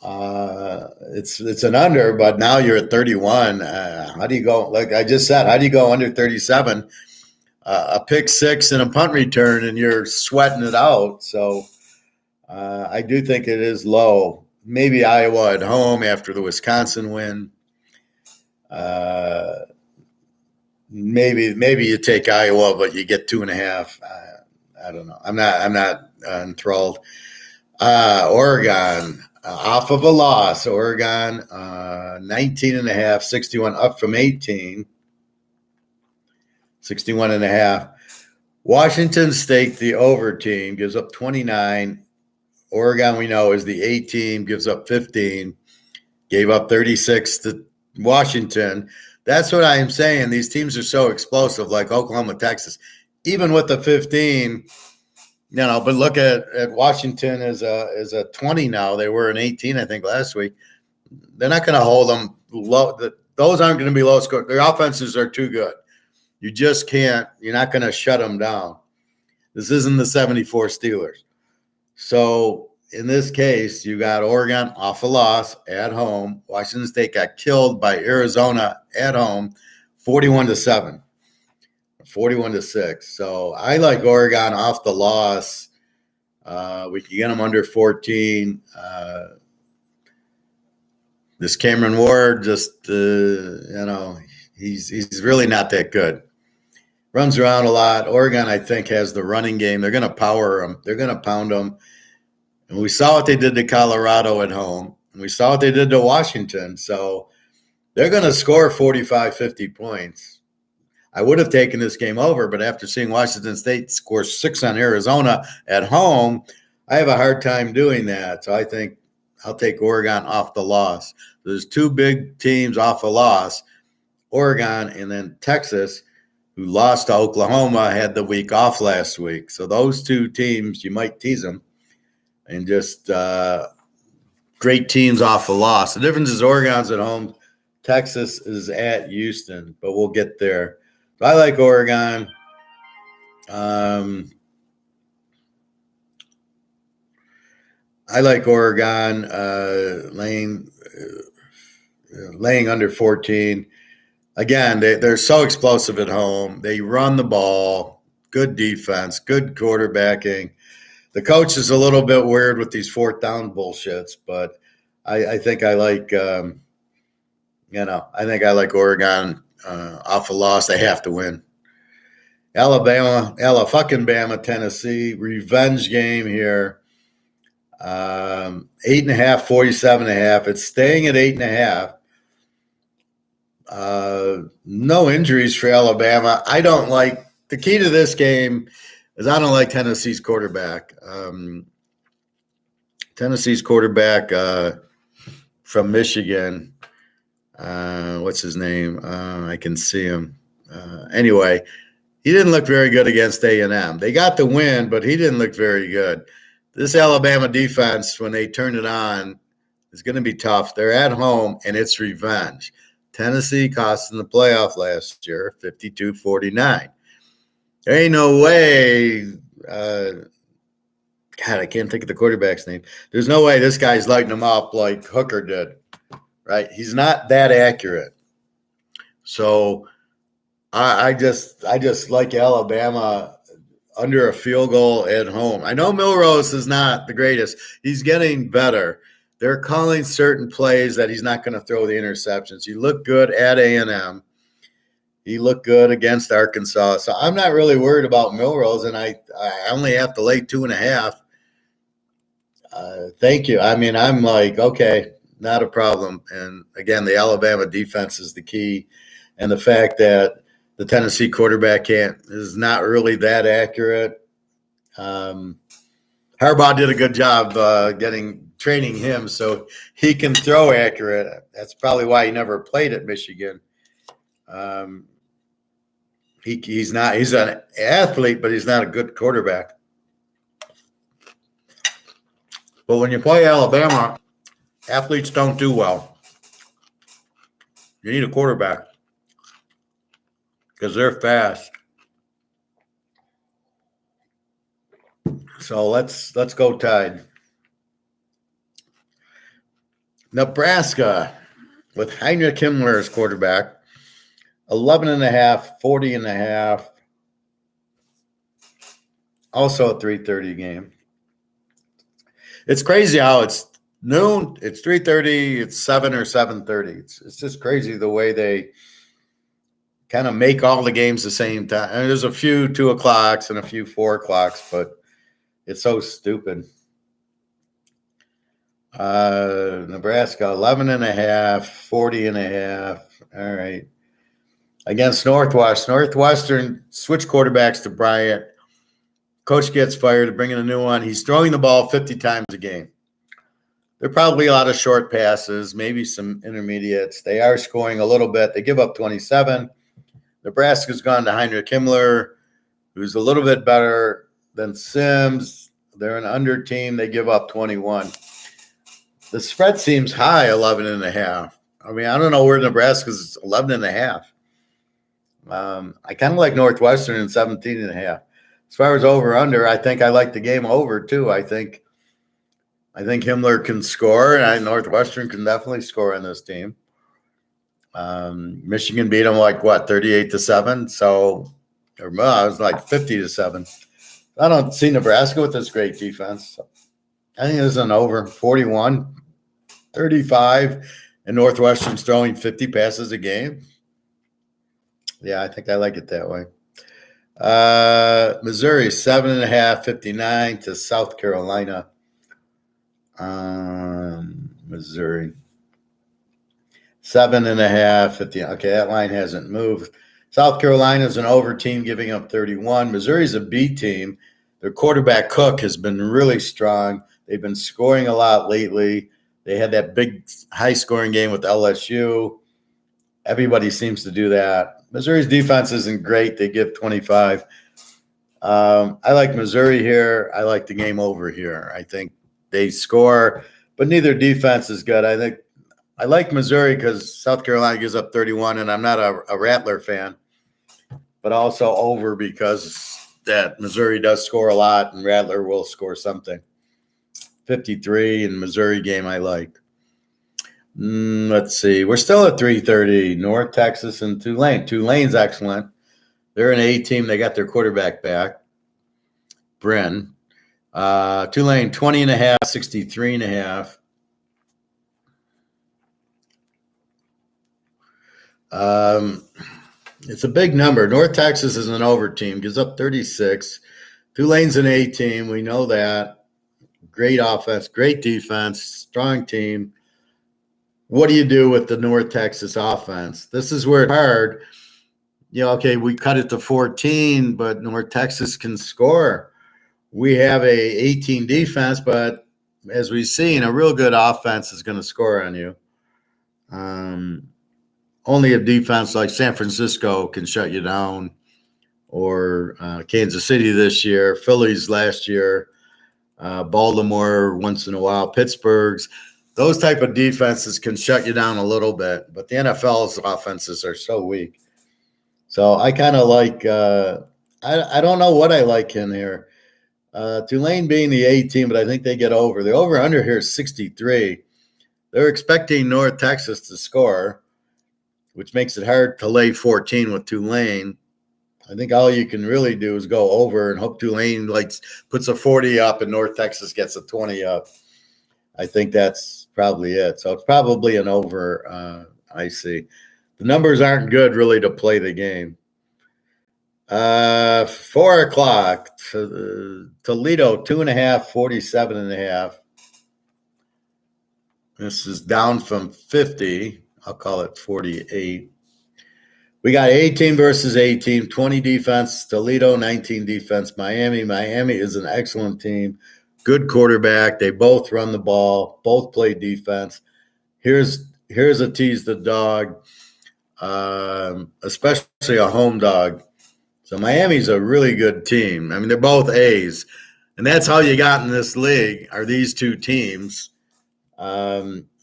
It's an under, but now you're at 31. How do you go? Like I just said, how do you go under 37? A pick six and a punt return, and you're sweating it out. So I do think it is low. Maybe Iowa at home after the Wisconsin win. Maybe you take Iowa, but you get 2.5. I don't know. I'm not enthralled. Oregon off of a loss. Oregon 19.5, 61 up from 18. 61.5. Washington State, the over team, gives up 29. Oregon, we know, is the A team, gives up 15. Gave up 36 to Washington. That's what I am saying. These teams are so explosive, like Oklahoma, Texas. Even with the 15, but look at Washington as a 20 now. They were an 18, I think, last week. They're not going to hold them low. Those aren't going to be low score. Their offenses are too good. You just can't. You're not going to shut them down. This isn't the 74 Steelers. So in this case, you got Oregon off a loss at home. Washington State got killed by Arizona at home, 41-7, 41-6. So I like Oregon off the loss. We can get them under 14. This Cameron Ward just, he's really not that good. Runs around a lot. Oregon, I think, has the running game. They're going to power them. They're going to pound them. And we saw what they did to Colorado at home. And we saw what they did to Washington. So they're going to score 45, 50 points. I would have taken this game over, but after seeing Washington State score 6 on Arizona at home, I have a hard time doing that. So I think I'll take Oregon off the loss. There's two big teams off a loss, Oregon and then Texas, who lost to Oklahoma, had the week off last week. So those two teams, you might tease them. And just great teams off a loss. The difference is Oregon's at home. Texas is at Houston, but we'll get there. So I like Oregon. Laying under 14. Again, they're so explosive at home. They run the ball, good defense, good quarterbacking. The coach is a little bit weird with these fourth down bullshits, but I think I like, I think I like Oregon off a loss. They have to win. Bama, Tennessee, revenge game here. 8.5, 47.5. It's staying at 8.5. No injuries for Alabama. I don't like the key to this game is I don't like Tennessee's quarterback. Tennessee's quarterback from Michigan. What's his name? I can see him. Anyway, he didn't look very good against A&M. They got the win, but he didn't look very good. This Alabama defense, when they turn it on, is going to be tough. They're at home, and it's revenge. Tennessee cost them the playoff last year, 52-49. There ain't no way God, I can't think of the quarterback's name. There's no way this guy's lighting them up like Hooker did, right? He's not that accurate. So I just like Alabama under a field goal at home. I know Milrose is not the greatest. He's getting better. They're calling certain plays that he's not going to throw the interceptions. He looked good at A&M. He looked good against Arkansas. So I'm not really worried about Milrose, and I only have to lay 2.5. Thank you. I mean, I'm like, okay, not a problem. And again, the Alabama defense is the key. And the fact that the Tennessee quarterback is not really that accurate. Harbaugh did a good job training him so he can throw accurate. That's probably why he never played at Michigan. He's an athlete, but he's not a good quarterback. But when you play Alabama, athletes don't do well. You need a quarterback because they're fast. So let's go Tide. Nebraska with Heinrich Himmler as quarterback. 11.5, 40.5. Also a 3:30 game. It's crazy how it's noon, it's 3:30, it's 7 or 7:30. It's just crazy the way they kind of make all the games the same time. And there's a few 2 o'clocks and a few 4 o'clocks, but it's so stupid. Nebraska, 11.5, 40.5. All right. Against Northwestern switch quarterbacks to Bryant. Coach gets fired, bringing a new one. He's throwing the ball 50 times a game. There are probably a lot of short passes, maybe some intermediates. They are scoring a little bit. They give up 27. Nebraska's gone to Heinrich Himmler, who's a little bit better than Sims. They're an under team. They give up 21. The spread seems high, 11.5. I mean, I don't know where Nebraska's 11.5. I kind of like Northwestern in 17.5. As far as over under, I think I like the game over too. I think Himmler can score, and Northwestern can definitely score on this team. Michigan beat them 38-7. So, it was like 50-7. I don't see Nebraska with this great defense. So I think this is an over 41, 35, and Northwestern's throwing 50 passes a game. Yeah, I think I like it that way. Missouri, 7.5, 59 to South Carolina. Missouri, 7.5, 50. Okay, that line hasn't moved. South Carolina's an over team giving up 31. Missouri's a B team. Their quarterback Cook has been really strong. They've been scoring a lot lately. They had that big high-scoring game with LSU. Everybody seems to do that. Missouri's defense isn't great. They give 25. I like Missouri here. I like the game over here. I think they score, but neither defense is good. I like Missouri because South Carolina gives up 31, and I'm not a Rattler fan, but also over because that Missouri does score a lot, and Rattler will score something. 53 in Missouri game I like. Let's see. We're still at 3:30. North Texas and Tulane. Tulane's excellent. They're an A team. They got their quarterback back, Bryn. Tulane 20.5, 63.5. It's a big number. North Texas is an over team, gives up 36. Tulane's an A team. We know that. Great offense, great defense, strong team. What do you do with the North Texas offense? This is where it's hard. Okay, we cut it to 14, but North Texas can score. We have a 18 defense, but as we've seen, a real good offense is going to score on you. Only a defense like San Francisco can shut you down, or Kansas City this year, Phillies last year, Baltimore once in a while, Pittsburgh's. Those type of defenses can shut you down a little bit, but the NFL's offenses are so weak. So I kind of like I don't know what I like in here. Tulane being the A team, but I think they get over. The over-under here is 63. They're expecting North Texas to score, which makes it hard to lay 14 with Tulane. I think all you can really do is go over and hope Tulane puts a 40 up and North Texas gets a 20 up. I think that's probably it. So it's probably an over, I see. The numbers aren't good really to play the game. 4 o'clock, Toledo, 2.5, 47.5. This is down from 50. I'll call it 48. We got 18 versus 18, 20 defense, Toledo, 19 defense, Miami. Miami is an excellent team, good quarterback. They both run the ball, both play defense. Here's a tease the dog, especially a home dog. So Miami's a really good team. I mean, they're both A's, and that's how you got in this league are these two teams.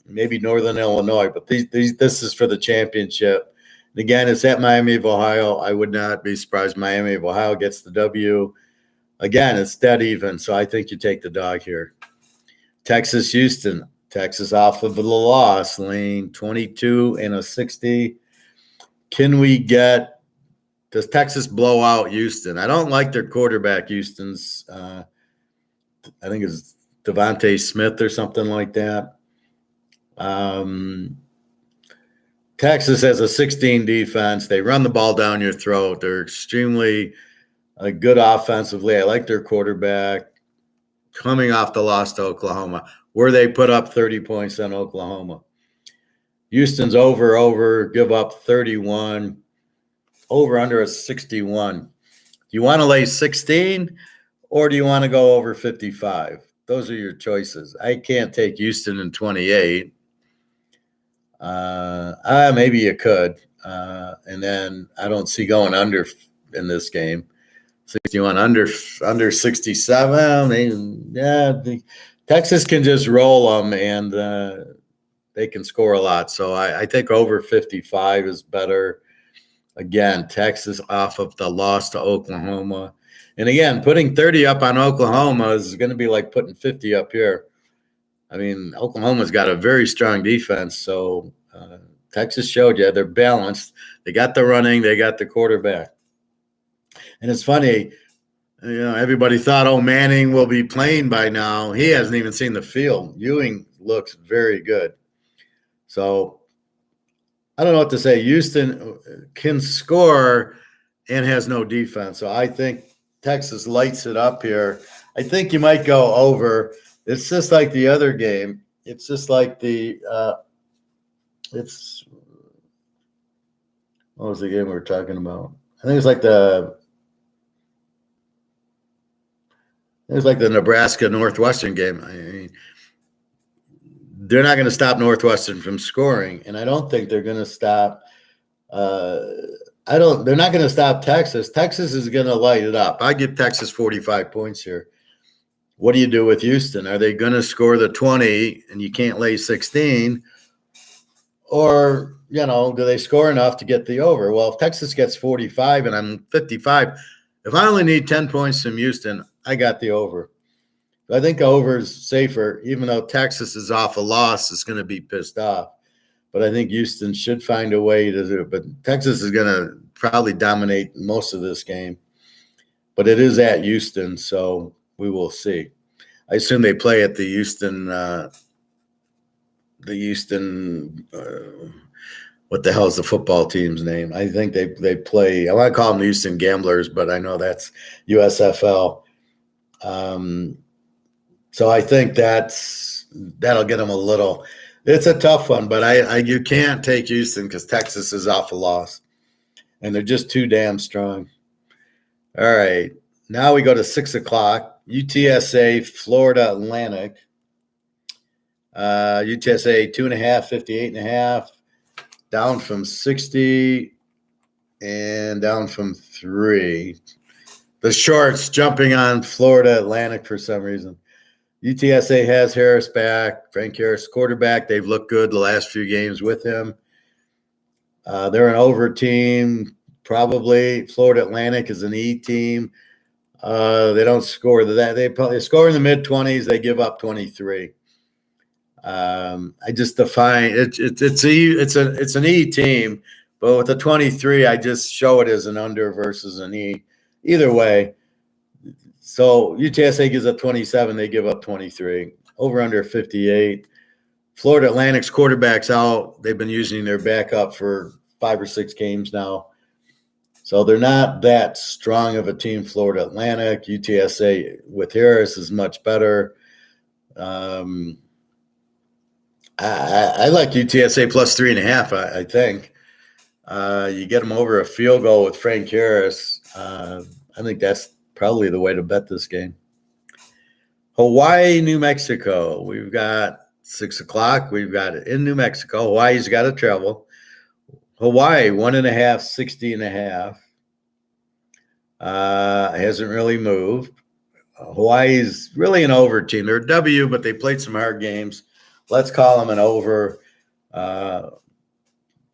Maybe Northern Illinois, but this is for the championship. And again, it's at Miami of Ohio. I would not be surprised Miami of Ohio gets the W. Again, it's dead even, so I think you take the dog here. Texas, Houston. Texas off of the loss, lane 22 and a 60. Does Texas blow out Houston? I don't like their quarterback, Houston's. I think it's Devontae Smith or something like that. Texas has a 16 defense. They run the ball down your throat. They're extremely good offensively. I like their quarterback. Coming off the loss to Oklahoma, where they put up 30 points on Oklahoma. Houston's over, give up 31. Over under a 61. Do you want to lay 16 or do you want to go over 55? Those are your choices. I can't take Houston in 28. Maybe you could. And then I don't see going under in this game. 61 under 67. Texas can just roll them and they can score a lot. So I think over 55 is better. Again, Texas off of the loss to Oklahoma. And again, putting 30 up on Oklahoma is going to be like putting 50 up here. I mean, Oklahoma's got a very strong defense. So Texas showed you they're balanced. They got the running. They got the quarterback. And it's funny, everybody thought, Manning will be playing by now. He hasn't even seen the field. Ewing looks very good. So I don't know what to say. Houston can score and has no defense. So I think Texas lights it up here. I think you might go over. It's just like the other game. It's just like what was the game we were talking about? I think it's like the Nebraska Northwestern game. I mean, they're not going to stop Northwestern from scoring, and I don't think they're going to stop. They're not going to stop Texas. Texas is going to light it up. I give Texas 45 points here. What do you do with Houston? Are they going to score the 20 and you can't lay 16? Or, do they score enough to get the over? Well, if Texas gets 45 and I'm 55, if I only need 10 points from Houston, I got the over. I think over is safer, even though Texas is off a loss, it's going to be pissed off. But I think Houston should find a way to do it. But Texas is going to probably dominate most of this game. But it is at Houston, so we will see. I assume they play at the Houston, what the hell is the football team's name? I think they play. I want to call them the Houston Gamblers, but I know that's USFL. So I think that'll get them a little. It's a tough one, but you can't take Houston because Texas is off a loss, and they're just too damn strong. All right, now we go to 6 o'clock. UTSA, Florida Atlantic. UTSA 2.5, 58.5, down from 60 and down from 3. The shorts jumping on Florida Atlantic for some reason. UTSA has Harris back, Frank Harris, quarterback. They've looked good the last few games with him. They're an over team, probably. Florida Atlantic is an E team. They don't score that. They score in the mid-20s. They give up 23. I just define it. It's an E team, but with the 23, I just show it as an under versus an E. Either way. So UTSA gives up 27, they give up 23. Over under 58. Florida Atlantic's quarterback's out. They've been using their backup for 5 or 6 games now. So they're not that strong of a team, Florida Atlantic. UTSA with Harris is much better. I like UTSA plus 3.5, I think. You get them over a field goal with Frank Harris. I think that's probably the way to bet this game. Hawaii, New Mexico. We've got 6 o'clock. We've got it in New Mexico. Hawaii's got to travel. Hawaii, 1.5, 60.5. Hasn't really moved. Hawaii's really an over team. They're a W, but they played some hard games. Let's call them an over.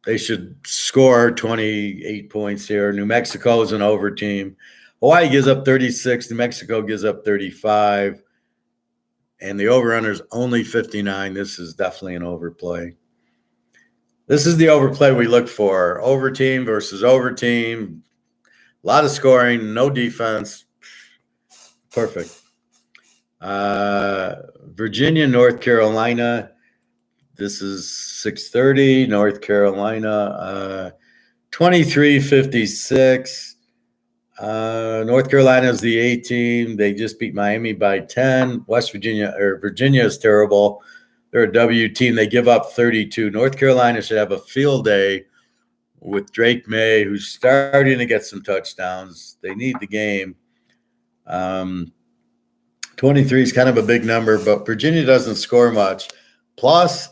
They should score 28 points here. New Mexico is an over team. Hawaii gives up 36. New Mexico gives up 35. And the over-under is only 59. This is definitely an overplay. This is the overplay we look for. Over team versus over team. A lot of scoring, no defense. Perfect. Virginia, North Carolina. This is 6:30. North Carolina, 23-56. North Carolina is the A team. They just beat Miami by 10. Virginia is terrible. They're a W team. They give up 32. North Carolina should have a field day with Drake May, who's starting to get some touchdowns. They need the game. 23 is kind of a big number, but Virginia doesn't score much. Plus,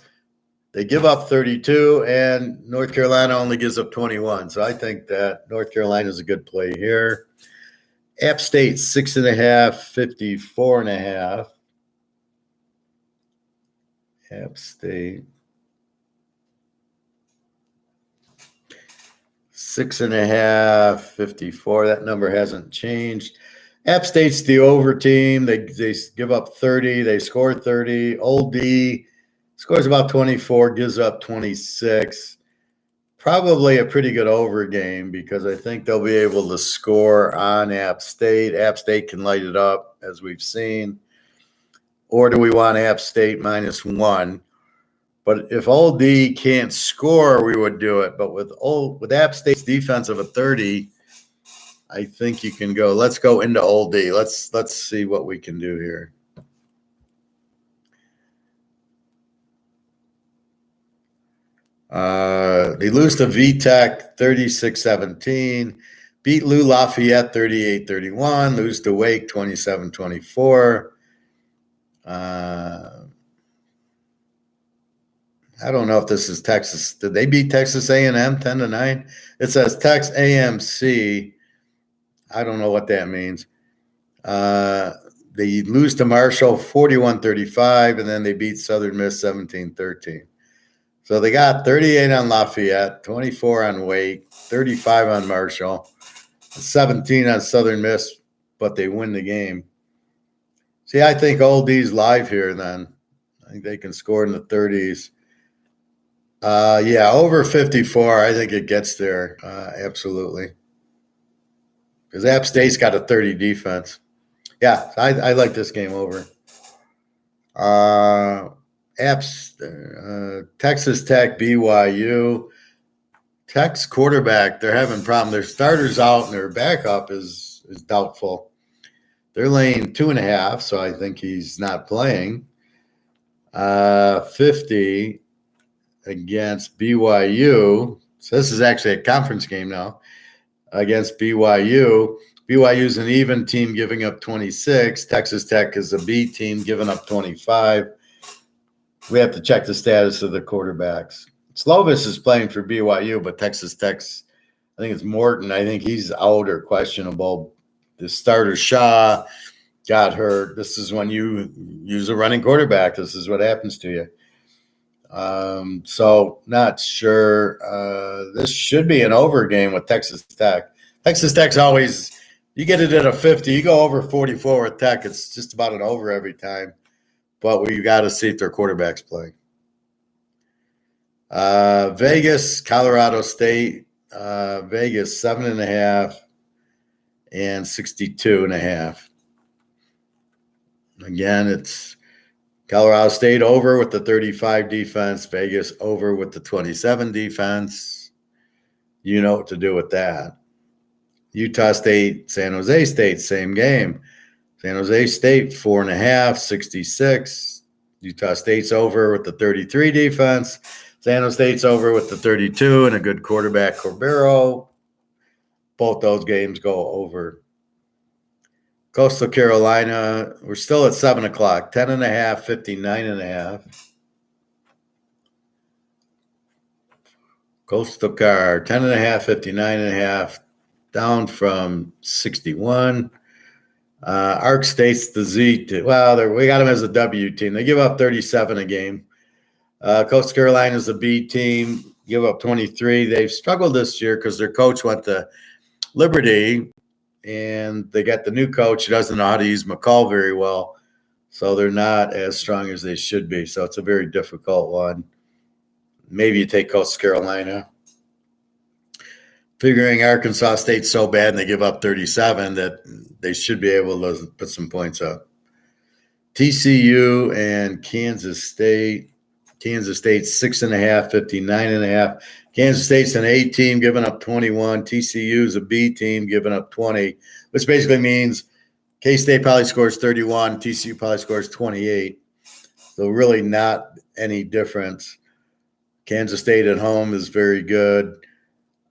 they give up 32, and North Carolina only gives up 21. So I think that North Carolina is a good play here. App State, 6.5, 54.5. App State. 6.5, 54. That number hasn't changed. App State's the over team. They give up 30. They score 30. Old D scores about 24, gives up 26. Probably a pretty good over game because I think they'll be able to score on App State. App State can light it up, as we've seen. Or do we want App State -1? But if Old D can't score, we would do it. But with App State's defense of a 30, I think you can go. Let's go into Old D. Let's see what we can do here. They lose to VTech 36-17. Beat Lou Lafayette 38-31. Lose to Wake 27-24. I don't know if this is Texas. Did they beat Texas A&M 10-9? It says Tex AMC. I don't know what that means. They lose to Marshall 41-35, and then they beat Southern Miss 17-13. So they got 38 on Lafayette, 24 on Wake, 35 on Marshall, 17 on Southern Miss, but they win the game. See, I think Old D's live here then. I think they can score in the 30s. Yeah, over 54, I think it gets there, absolutely. Because App State's got a 30 defense. Yeah, I like this game over. Texas Tech, BYU. Tech's quarterback, they're having problem. Their starter's out and their backup is doubtful. They're laying 2.5, so I think he's not playing. 50 against BYU. So this is actually a conference game now against BYU. BYU's an even team giving up 26. Texas Tech is a B team giving up 25. We have to check the status of the quarterbacks. Slovis is playing for BYU, but Texas Tech's, I think it's Morton. I think he's out or questionable. The starter Shaw got hurt. This is when you use a running quarterback. This is what happens to you. So not sure. This should be an over game with Texas Tech. Texas Tech's always, you get it at a 50, you go over 44 with Tech. It's just about an over every time. But we got to see if their quarterback's playing. Vegas, Colorado State. Vegas 7.5 and 62.5. Again, it's Colorado State over with the 35 defense, Vegas over with the 27 defense. You know what to do with that. Utah State, San Jose State, same game. San Jose State 4.5, 66. Utah State's over with the 33 defense. San Jose State's over with the 32 and a good quarterback, Corbero. Both those games go over. Coastal Carolina, we're still at 7 o'clock, 10.5, 59.5. Coastal Car, 10.5, 59.5, down from 61. Arc State's the Z. Well, we got them as a W team. They give up 37 a game. Coastal Carolina's a B team, give up 23. They've struggled this year because their coach went to Liberty, and they got the new coach who doesn't know how to use McCall very well. So they're not as strong as they should be. So it's a very difficult one. Maybe you take Coastal Carolina. Figuring Arkansas State's so bad and they give up 37 that they should be able to put some points up. TCU and Kansas State. Kansas State's 6.5, 59.5. Kansas State's an A team giving up 21. TCU's a B team giving up 20, which basically means K-State probably scores 31. TCU probably scores 28. So really not any difference. Kansas State at home is very good.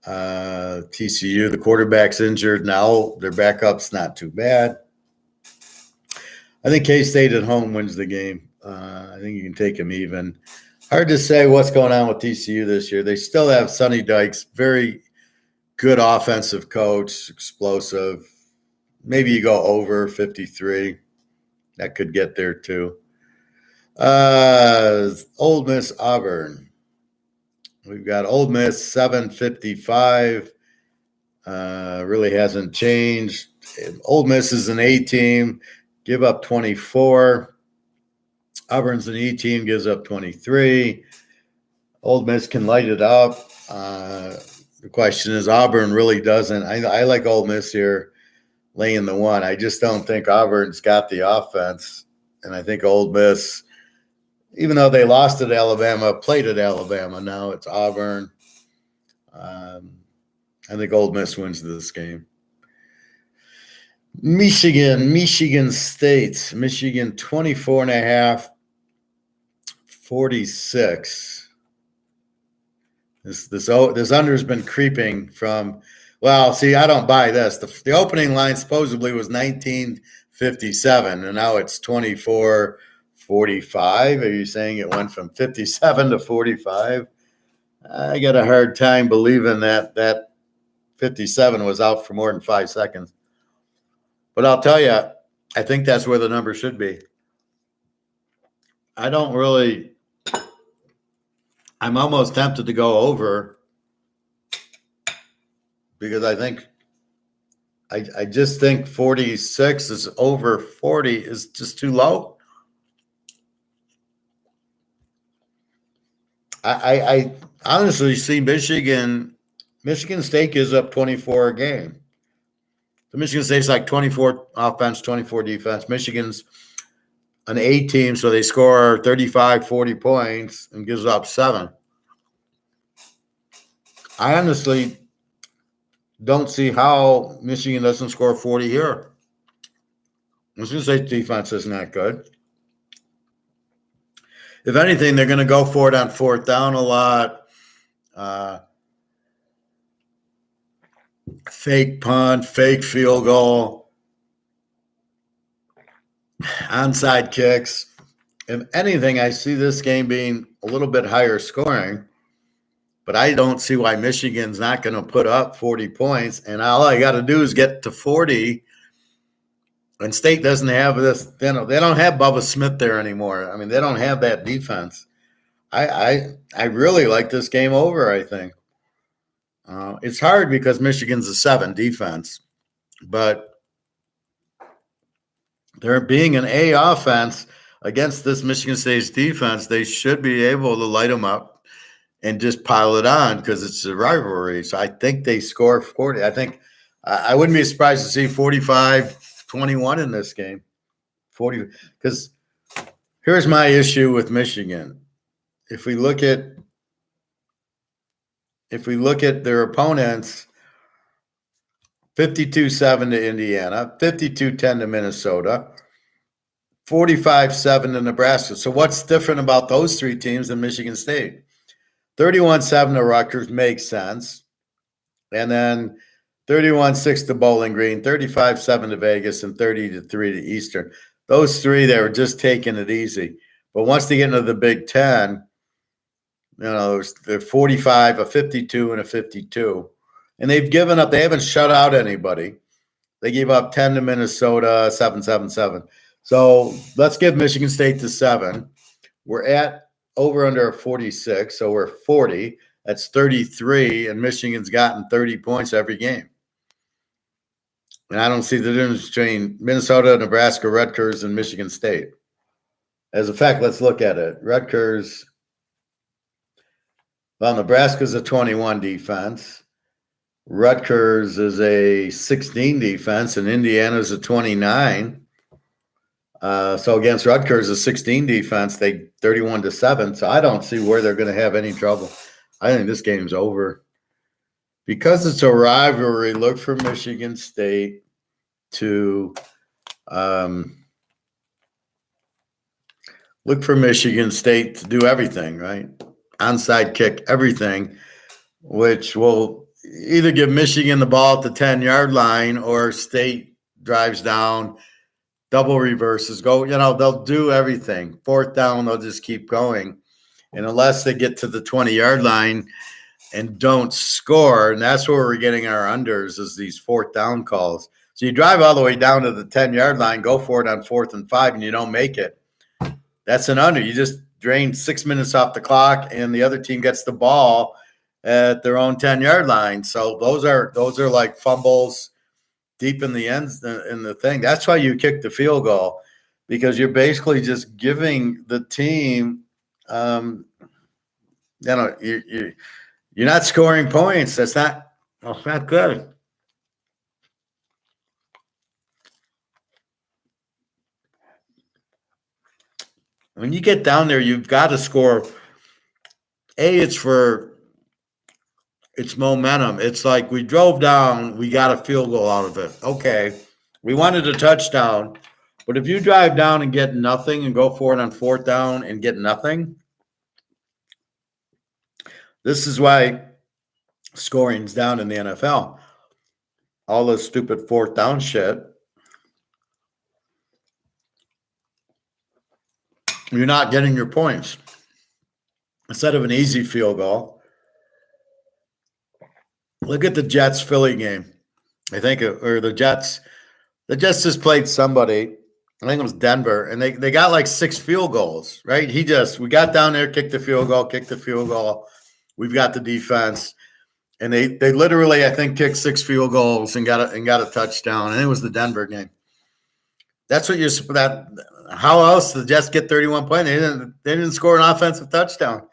TCU, the quarterback's injured now. Their backup's not too bad. I think K-State at home wins the game. I think you can take them even. Hard to say what's going on with TCU this year. They still have Sonny Dykes, very good offensive coach, explosive. Maybe you go over 53. That could get there too. Ole Miss Auburn. We've got Ole Miss 755. Really hasn't changed. Ole Miss is an A team, give up 24. Auburn's an E team, gives up 23. Ole Miss can light it up. The question is, Auburn really doesn't. I like Ole Miss here laying the 1. I just don't think Auburn's got the offense. And I think Ole Miss, even though they lost at Alabama, played at Alabama. Now it's Auburn. I think Ole Miss wins this game. Michigan State. Michigan 24.5, 46. This under has been creeping from, well, see, I don't buy this. The opening line supposedly was 1957, and now it's 24.45. Are you saying it went from 57 to 45? I got a hard time believing that 57 was out for more than 5 seconds. But I'll tell you, I think that's where the number should be. I'm almost tempted to go over because I just think 46 is over 40 is just too low. I honestly see Michigan State gives up 24 a game. So Michigan State's like 24 offense, 24 defense. Michigan's an A team, so they score 35, 40 points and gives up 7. I honestly don't see how Michigan doesn't score 40 here. Michigan State's defense isn't that good. If anything, they're going to go for it on fourth down a lot. Fake punt, fake field goal, onside kicks. If anything, I see this game being a little bit higher scoring, but I don't see why Michigan's not going to put up 40 points. And all I got to do is get to 40. And State doesn't have this. They don't have Bubba Smith there anymore. I mean, they don't have that defense. I really like this game over, I think. It's hard because Michigan's a 7 defense, but they're being an A offense against this Michigan State's defense. They should be able to light them up and just pile it on because it's a rivalry. So I think they score 40. I wouldn't be surprised to see 45-21 in this game. 40, because here's my issue with Michigan. If we look at their opponents, 52-7 to Indiana, 52-10 to Minnesota, 45-7 to Nebraska. So what's different about those three teams than Michigan State? 31-7 to Rutgers makes sense. And then 31-6 to Bowling Green, 35-7 to Vegas, and 30-3 to Eastern. Those three, they were just taking it easy. But once they get into the Big Ten, they're 45, a 52, and a 52. And they've given up. They haven't shut out anybody. They gave up 10 to Minnesota, 7-7-7. So let's give Michigan State to 7. We're at over under 46, so we're 40. That's 33, and Michigan's gotten 30 points every game. And I don't see the difference between Minnesota, Nebraska, Rutgers, and Michigan State. As a fact, let's look at it. Rutgers, Nebraska's a 21 defense. Rutgers is a 16 defense, and Indiana's a 29. So against Rutgers, a 16 defense, they 31-7. So I don't see where they're going to have any trouble. I think this game's over. Because it's a rivalry, look for Michigan State to do everything, right? Onside kick, everything, which will either give Michigan the ball at the 10-yard line or State drives down, double reverses, they'll do everything. Fourth down, they'll just keep going. And unless they get to the 20-yard line and don't score, and that's where we're getting our unders is these fourth down calls. So you drive all the way down to the 10-yard line, go for it on 4th and 5, and you don't make it. That's an under. You just drain 6 minutes off the clock, and the other team gets the ball at their own 10-yard line. So those are like fumbles deep in the end in the thing. That's why you kick the field goal, because you're basically just giving the team you're not scoring points. That's not good. When you get down there, you've got to score. It's momentum. It's like we drove down, we got a field goal out of it. Okay, we wanted a touchdown, but if you drive down and get nothing and go for it on 4th down and get nothing, this is why scoring's down in the NFL. All this stupid 4th down shit. You're not getting your points. Instead of an easy field goal, look at the Jets-Philly game. The Jets just played somebody. I think it was Denver, and they got like 6 field goals, right? We got down there, kicked the field goal. We've got the defense, and they literally, I think, kicked 6 field goals and got a touchdown, and it was the Denver game. That's what how else did the Jets get 31 points? They didn't score an offensive touchdown.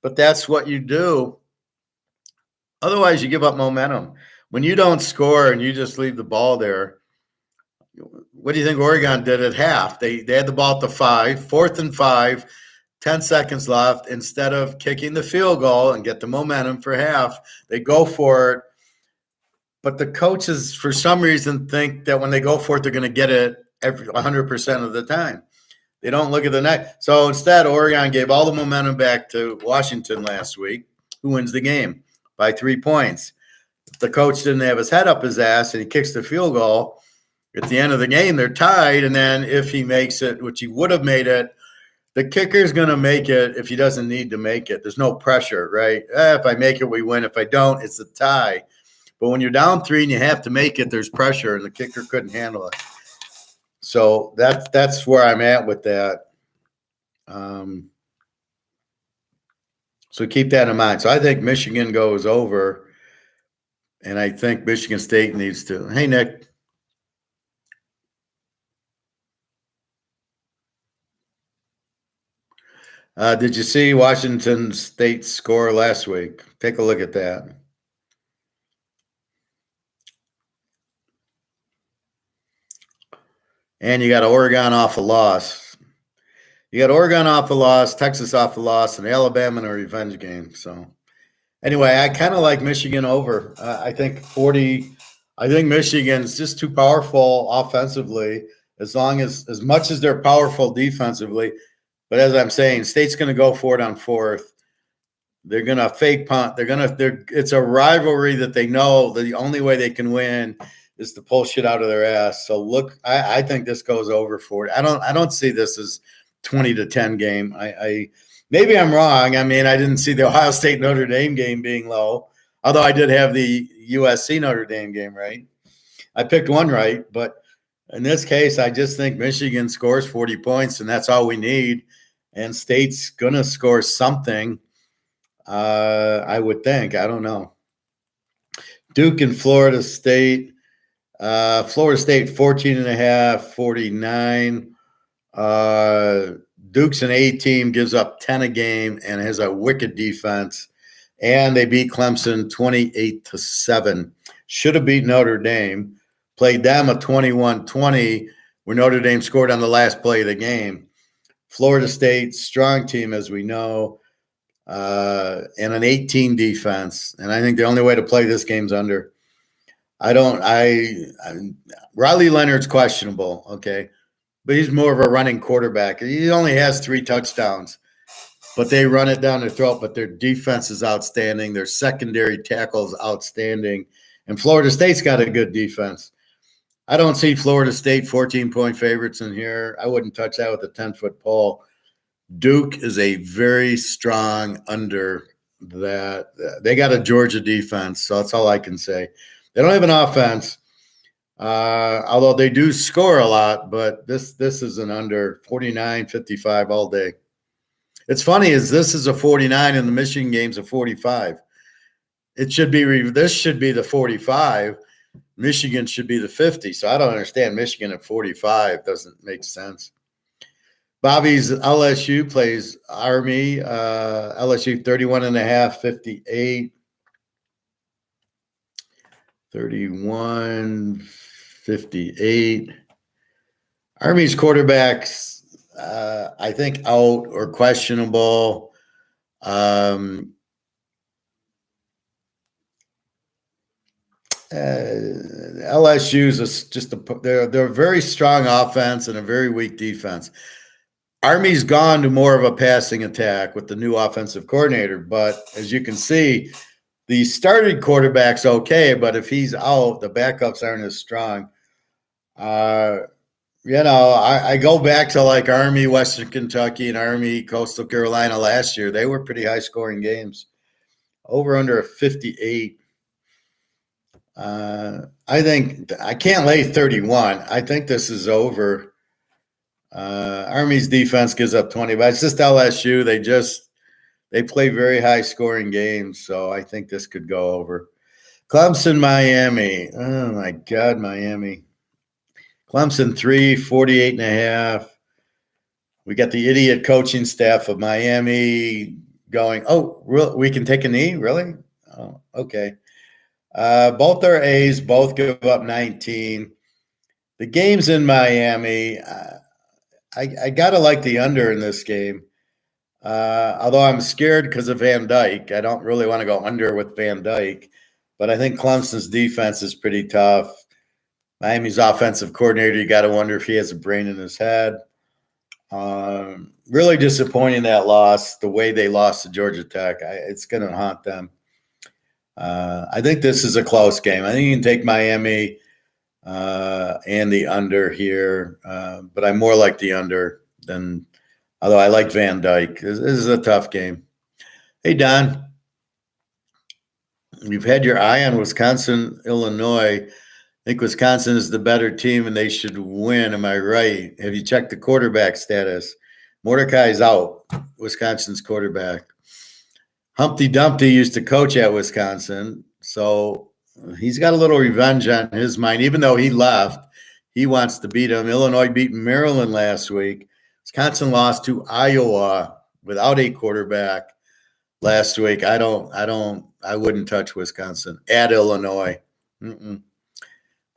But that's what you do. Otherwise, you give up momentum. When you don't score and you just leave the ball there, what do you think Oregon did at half? They had the ball at the 5, 4th and 5. 10 seconds left. Instead of kicking the field goal and get the momentum for half, they go for it. But the coaches, for some reason, think that when they go for it, they're going to get it 100% of the time. They don't look at the net. So instead, Oregon gave all the momentum back to Washington last week, who wins the game by 3 points. The coach didn't have his head up his ass and he kicks the field goal. At the end of the game, they're tied. And then if he makes it, which he would have made it, the kicker's going to make it if he doesn't need to make it. There's no pressure, right? If I make it, we win. If I don't, it's a tie. But when you're down 3 and you have to make it, there's pressure, and the kicker couldn't handle it. So that's where I'm at with that. So keep that in mind. So I think Michigan goes over, and I think Michigan State needs to. Hey, Nick. Did you see Washington State's score last week? Take a look at that. And you got Oregon off a loss. You got Oregon off a loss, Texas off a loss, and Alabama in a revenge game. So anyway, I kind of like Michigan over. I think Michigan's just too powerful offensively, as much as they're powerful defensively. But as I'm saying, State's going to go for it on fourth. They're going to fake punt. It's a rivalry that they know that the only way they can win is to pull shit out of their ass. So look, I think this goes over for it. I don't see this as 20-10 game. Maybe I'm wrong. I mean, I didn't see the Ohio State Notre Dame game being low, although I did have the USC Notre Dame game right. I picked one right, but in this case, I just think Michigan scores 40 points, and that's all we need. And State's going to score something, I would think. I don't know. Duke and Florida State. Florida State 14.5, 49. Duke's an A team, gives up 10 a game, and has a wicked defense. And they beat Clemson 28-7. Should have beat Notre Dame. Played them a 21-20, where Notre Dame scored on the last play of the game. Florida State, strong team, as we know, and an 18 defense. And I think the only way to play this game's under. Riley Leonard's questionable, okay? But he's more of a running quarterback. He only has 3 touchdowns, but they run it down their throat. But their defense is outstanding. Their secondary tackle is outstanding. And Florida State's got a good defense. I don't see Florida State 14-point favorites in here. I wouldn't touch that with a 10-foot pole. Duke is a very strong under that. They got a Georgia defense, so that's all I can say. They don't have an offense, although they do score a lot, but this is an under 49-55 all day. It's funny is this is a 49 and the Michigan game's a 45. This should be the 45. Michigan should be the 50. So I don't understand Michigan at 45. Doesn't make sense. Bobby's LSU plays Army. LSU 31.5, 58. 31, 58. Army's quarterbacks, I think, out or questionable. LSU's they're a very strong offense and a very weak defense. Army's gone to more of a passing attack with the new offensive coordinator, but as you can see, the starting quarterback's okay, but if he's out, the backups aren't as strong. I go back to like Army, Western Kentucky, and Army, Coastal Carolina last year. They were pretty high-scoring games. Over under a 58. I think I can't lay 31. I think this is over. Army's defense gives up 20, but it's just LSU. They play very high-scoring games, so I think this could go over. Clemson, Miami. Oh, my God, Miami. Clemson 3, 48.5. We got the idiot coaching staff of Miami going, we can take a knee? Really? Oh, okay. Both are A's, both give up 19. The game's in Miami. I got to like the under in this game. Although I'm scared because of Van Dyke. I don't really want to go under with Van Dyke, but I think Clemson's defense is pretty tough. Miami's offensive coordinator, you got to wonder if he has a brain in his head. Really disappointing that loss, the way they lost to Georgia Tech. It's going to haunt them. I think this is a close game. I think you can take Miami and the under here, but I more like the under than, although I like Van Dyke. This is a tough game. Hey, Don, you've had your eye on Wisconsin, Illinois. I think Wisconsin is the better team and they should win. Am I right? Have you checked the quarterback status? Mordecai's out, Wisconsin's quarterback. Humpty Dumpty used to coach at Wisconsin, so he's got a little revenge on his mind. Even though he left, he wants to beat him. Illinois beat Maryland last week. Wisconsin lost to Iowa without a quarterback last week. I wouldn't touch Wisconsin at Illinois.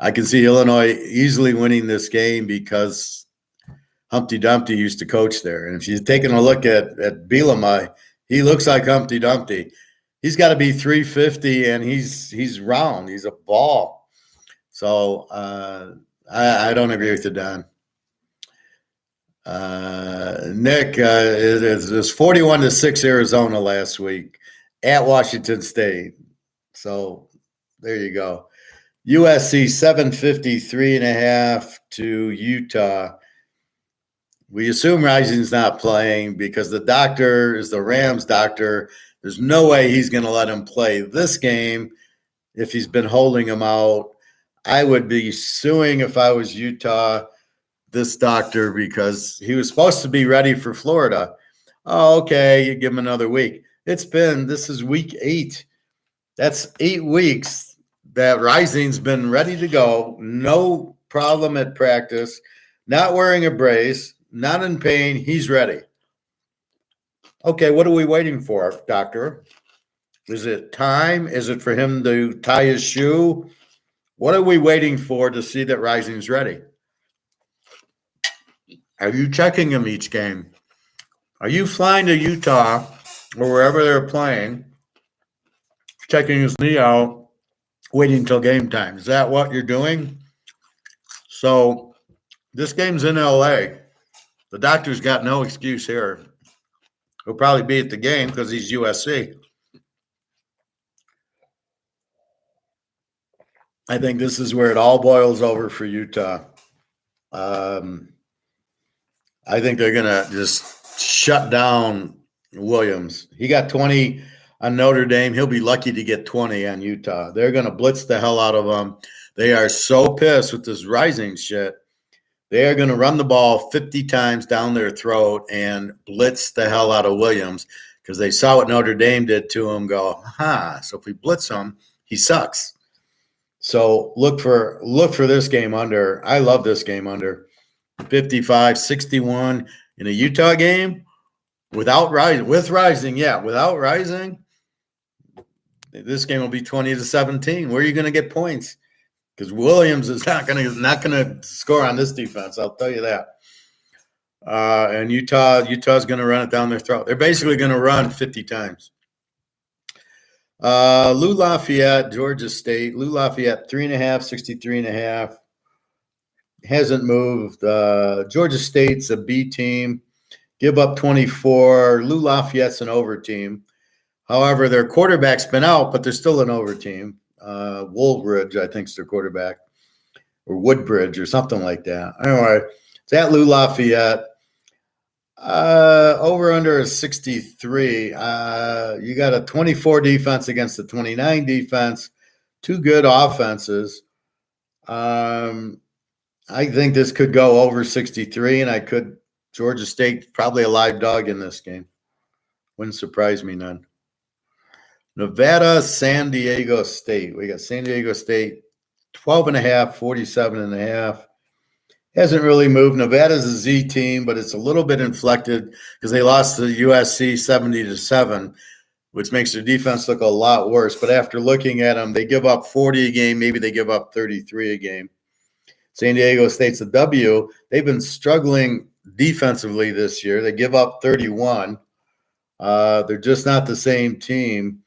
I can see Illinois easily winning this game because Humpty Dumpty used to coach there. And if you're taking a look at Bielema, he looks like Humpty Dumpty. He's got to be 350, and he's round. He's a ball. So I don't agree with you, Don. Nick, it was 41-6 Arizona last week at Washington State. So there you go. USC 753.5 to Utah. We assume Rising's not playing because the doctor is the Rams doctor. There's no way he's going to let him play this game if he's been holding him out. I would be suing if I was Utah, this doctor, because he was supposed to be ready for Florida. Oh, okay, you give him another week. This is week 8. That's 8 weeks that Rising's been ready to go. No problem at practice, not wearing a brace, not in pain. He's ready. Okay, what are we waiting for, doctor? Is it time? Is it for him to tie his shoe? What are we waiting for to see that Rising's ready? Are you checking him each game? Are you flying to Utah or wherever they're playing, checking his knee out, waiting until game time? Is that what you're doing? So this game's in LA. The doctor's got no excuse here. He'll probably be at the game because he's USC. I think this is where it all boils over for Utah. I think they're going to just shut down Williams. He got 20 on Notre Dame. He'll be lucky to get 20 on Utah. They're going to blitz the hell out of them. They are so pissed with this Rising shit. They are going to run the ball 50 times down their throat and blitz the hell out of Williams because they saw what Notre Dame did to him. Go, so if we blitz him, he sucks. So look for this game under. I love this game under 55-61 in a Utah game without Rising. With Rising, without Rising, this game will be 20-17. Where are you going to get points? Because Williams is not going to score on this defense. I'll tell you that. And Utah's going to run it down their throat. They're basically going to run 50 times. Lou Lafayette, Georgia State. Lou Lafayette 3.5, 63.5. Hasn't moved. Georgia State's a B team. Give up 24. Lou Lafayette's an over team. However, their quarterback's been out, but they're still an over team. Woolbridge, I think, is their quarterback, or Woodbridge, or something like that. Anyway, it's at Lou Lafayette. Over under is 63. You got a 24 defense against the 29 defense. Two good offenses. I think this could go over 63, and Georgia State probably a live dog in this game. Wouldn't surprise me none. Nevada, San Diego State. We got San Diego State 12.5, 47.5. Hasn't really moved. Nevada's a Z team, but it's a little bit inflected because they lost to USC 70-7, which makes their defense look a lot worse. But after looking at them, they give up 40 a game. Maybe they give up 33 a game. San Diego State's a W. They've been struggling defensively this year. They give up 31. They're just not the same team.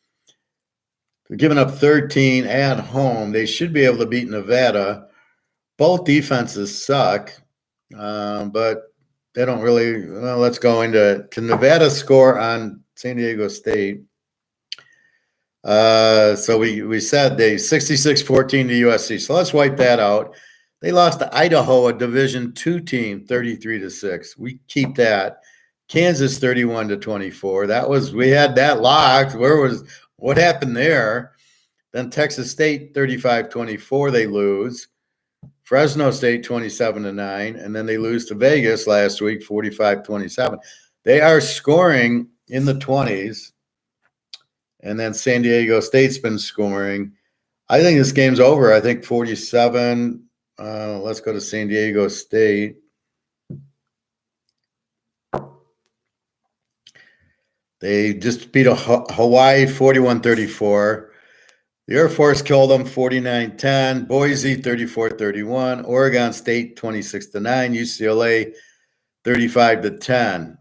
They're giving up 13 at home. They should be able to beat Nevada. Both defenses suck, but they don't really. Well, let's go into can Nevada score on San Diego State. So we said they 66-14 to USC. So let's wipe that out. They lost to Idaho, a Division II team, 33-6. We keep that. Kansas 31-24. That was we had that locked. What happened there? Then Texas State 35-24. They lose. Fresno State 27-9, and then they lose to Vegas last week 45-27. They are scoring in the 20s. And then San Diego State's been scoring. I think this game's over. I think 47. Let's go to San Diego State. They just beat Hawaii 41-34. The Air Force killed them 49-10. Boise 34-31. Oregon State 26-9. UCLA 35-10.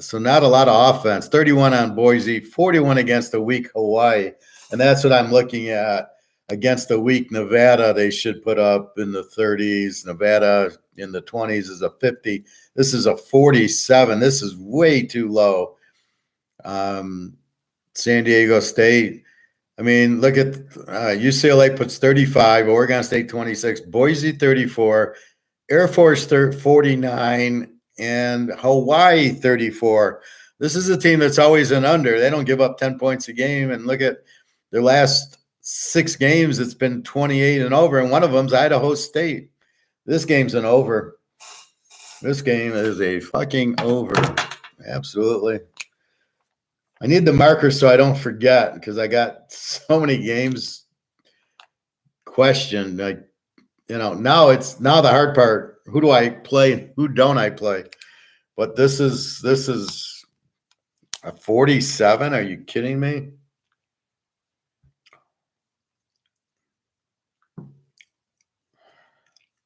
So not a lot of offense. 31 on Boise, 41 against a weak Hawaii. And that's what I'm looking at. Against a weak Nevada, they should put up in the 30s. Nevada in the 20s is a 50. This is a 47. This is way too low. San Diego State. I mean, look at UCLA puts 35, Oregon State 26, Boise 34, Air Force 49, and Hawaii 34. This is a team that's always an under. They don't give up 10 points a game. And look at their last 6 games. It's been 28 and over, and one of them's Idaho State. This game's an over. This game is a fucking over. Absolutely. I need the marker so I don't forget because I got so many games questioned. Now the hard part. Who do I play? Who don't I play? But this is a 47. Are you kidding me?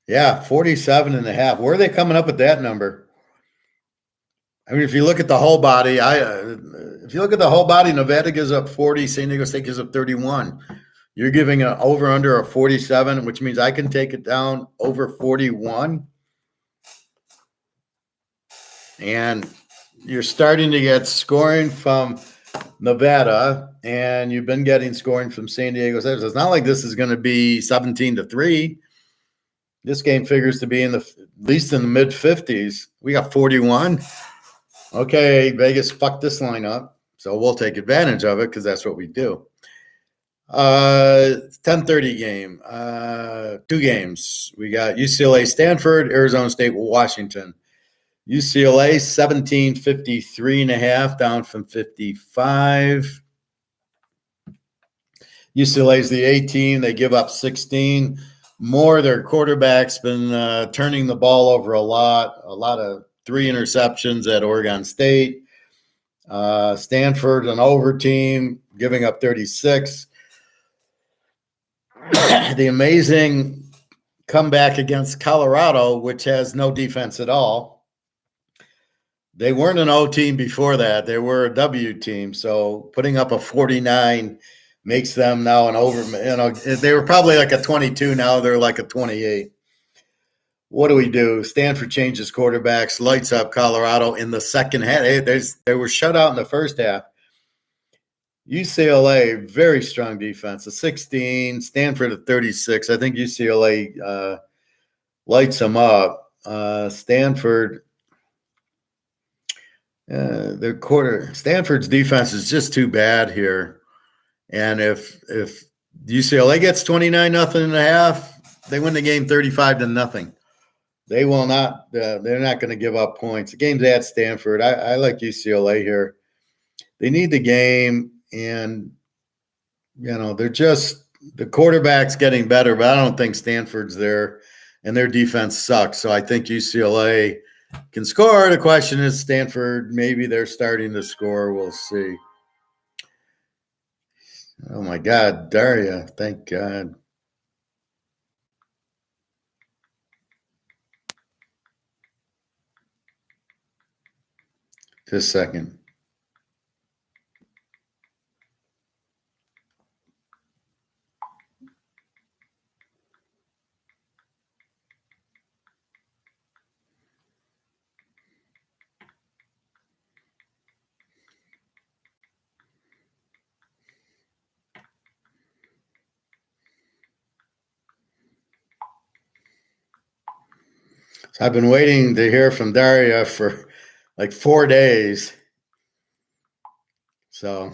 Yeah, 47.5. Where are they coming up with that number? I mean, if you look at the whole body, Nevada gives up 40, San Diego State gives up 31. You're giving an over under a 47, which means I can take it down over 41. And you're starting to get scoring from Nevada, and you've been getting scoring from San Diego State. So it's not like this is going to be 17-3. This game figures to be at least in the mid 50s. We got 41. Okay, Vegas fucked this line up, so we'll take advantage of it because that's what we do. 10:30 game. 2 games. We got UCLA, Stanford, Arizona State, Washington. UCLA 17, 53.5, down from 55. UCLA's the A team. They give up 16. Their quarterback's been turning the ball over a lot of 3 interceptions at Oregon State. Stanford, an over team, giving up 36. The amazing comeback against Colorado, which has no defense at all. They weren't an O team before that. They were a W team. So putting up a 49 makes them now an over. They were probably like a 22. Now they're like a 28. What do we do? Stanford changes quarterbacks, lights up Colorado in the second half. They were shut out in the first half. UCLA, very strong defense, a 16. Stanford at 36. I think UCLA lights them up. Stanford's defense is just too bad here. And if UCLA gets 29-0.5, they win the game 35-0. They will not. They're not going to give up points. The game's at Stanford. I like UCLA here. They need the game, and they're just the quarterback's getting better, but I don't think Stanford's there, and their defense sucks. So I think UCLA can score. The question is Stanford. Maybe they're starting to score. We'll see. Oh my God, Daria! Thank God. Just a second. So I've been waiting to hear from Daria for like 4 days. So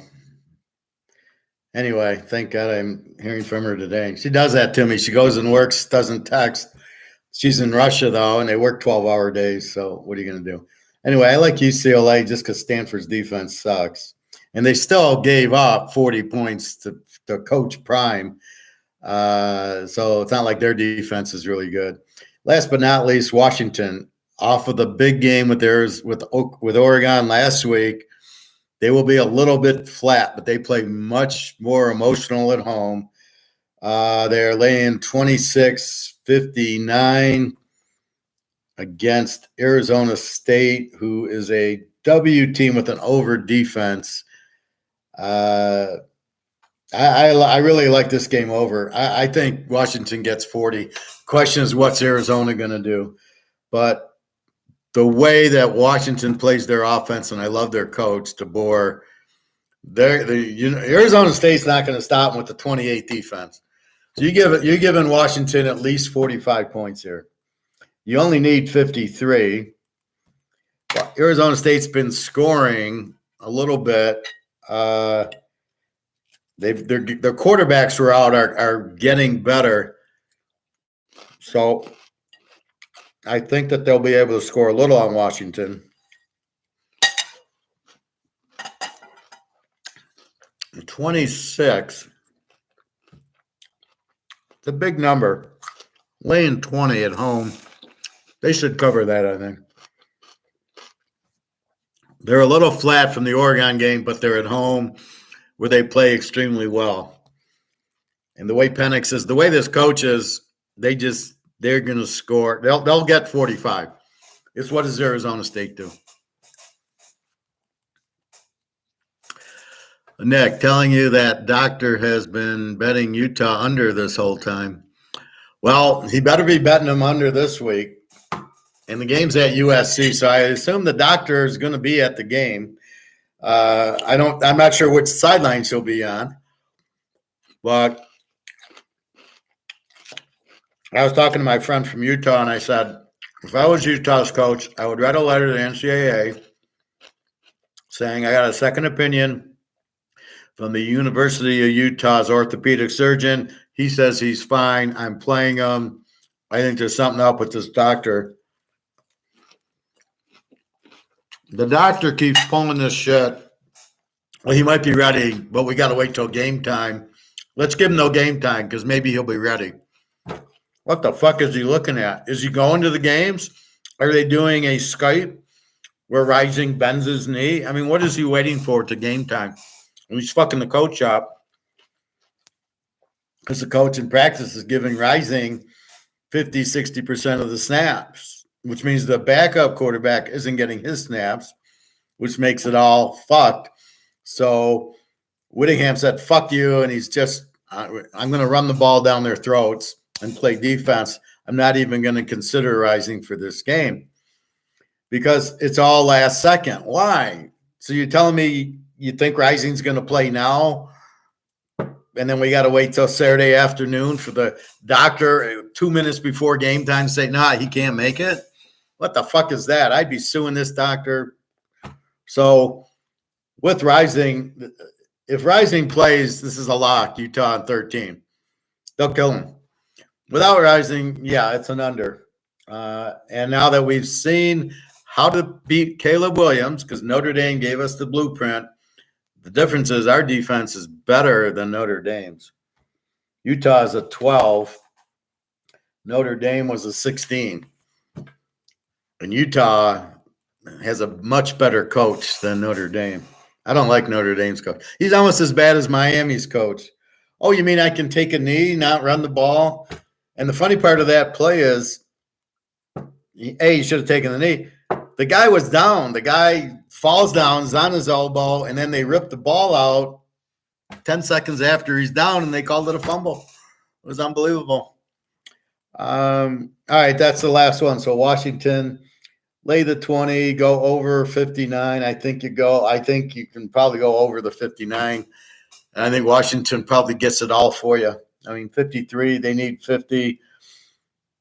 anyway, thank God I'm hearing from her today. She does that to me. She goes and works, doesn't text. She's in Russia, though, and they work 12-hour days. So what are you going to do? Anyway, I like UCLA just because Stanford's defense sucks. And they still gave up 40 points to Coach Prime. So it's not like their defense is really good. Last but not least, Washington, off of the big game with Oregon last week. They will be a little bit flat, but they play much more emotional at home. They're laying 26-59 against Arizona State, who is a W team with an over defense. I really like this game over. I think Washington gets 40. Question is, what's Arizona going to do? But the way that Washington plays their offense, and I love their coach, DeBoer, Arizona State's not going to stop them with the 28 defense. So you're giving Washington at least 45 points here. You only need 53. Arizona State's been scoring a little bit. Their quarterbacks who are out are getting better. So I think that they'll be able to score a little on Washington. 26. It's a big number. Laying 20 at home. They should cover that, I think. They're a little flat from the Oregon game, but they're at home where they play extremely well. And the way Penix is, the way this coach is, they're going to score. They'll get 45. It's what does Arizona State do? Nick, telling you that doctor has been betting Utah under this whole time. Well, he better be betting them under this week. And the game's at USC, so I assume the doctor is going to be at the game. I'm not sure which sideline she'll be on, but I was talking to my friend from Utah, and I said, if I was Utah's coach, I would write a letter to the NCAA saying I got a second opinion from the University of Utah's orthopedic surgeon. He says he's fine. I'm playing him. I think there's something up with this doctor. The doctor keeps pulling this shit. Well, he might be ready, but we got to wait till game time. Let's give him no game time because maybe he'll be ready. What the fuck is he looking at? Is he going to the games? Are they doing a Skype where Rising bends his knee? I mean, what is he waiting for to game time? He's fucking the coach up because the coach in practice is giving Rising 50, 60% of the snaps, which means the backup quarterback isn't getting his snaps, which makes it all fucked. So Whittingham said, fuck you, and he's just, I'm going to run the ball down their throats and play defense. I'm not even going to consider Rising for this game because it's all last second. Why? So you're telling me you think Rising's going to play now, and then we got to wait till Saturday afternoon for the doctor 2 minutes before game time to say, nah, he can't make it? What the fuck is that? I'd be suing this doctor. So with Rising, if Rising plays, this is a lock, Utah in 13. They'll kill him. Without Rising, yeah, it's an under. And now that we've seen how to beat Caleb Williams, because Notre Dame gave us the blueprint, the difference is our defense is better than Notre Dame's. Utah is a 12. Notre Dame was a 16. And Utah has a much better coach than Notre Dame. I don't like Notre Dame's coach. He's almost as bad as Miami's coach. Oh, you mean I can take a knee, not run the ball? And the funny part of that play is, he should have taken the knee. The guy was down. The guy falls down, is on his elbow, and then they rip the ball out 10 seconds after he's down, and they called it a fumble. It was unbelievable. All right, that's the last one. So Washington, lay the 20, go over 59. I think you can probably go over the 59. And I think Washington probably gets it all for you. I mean, 53, they need 50.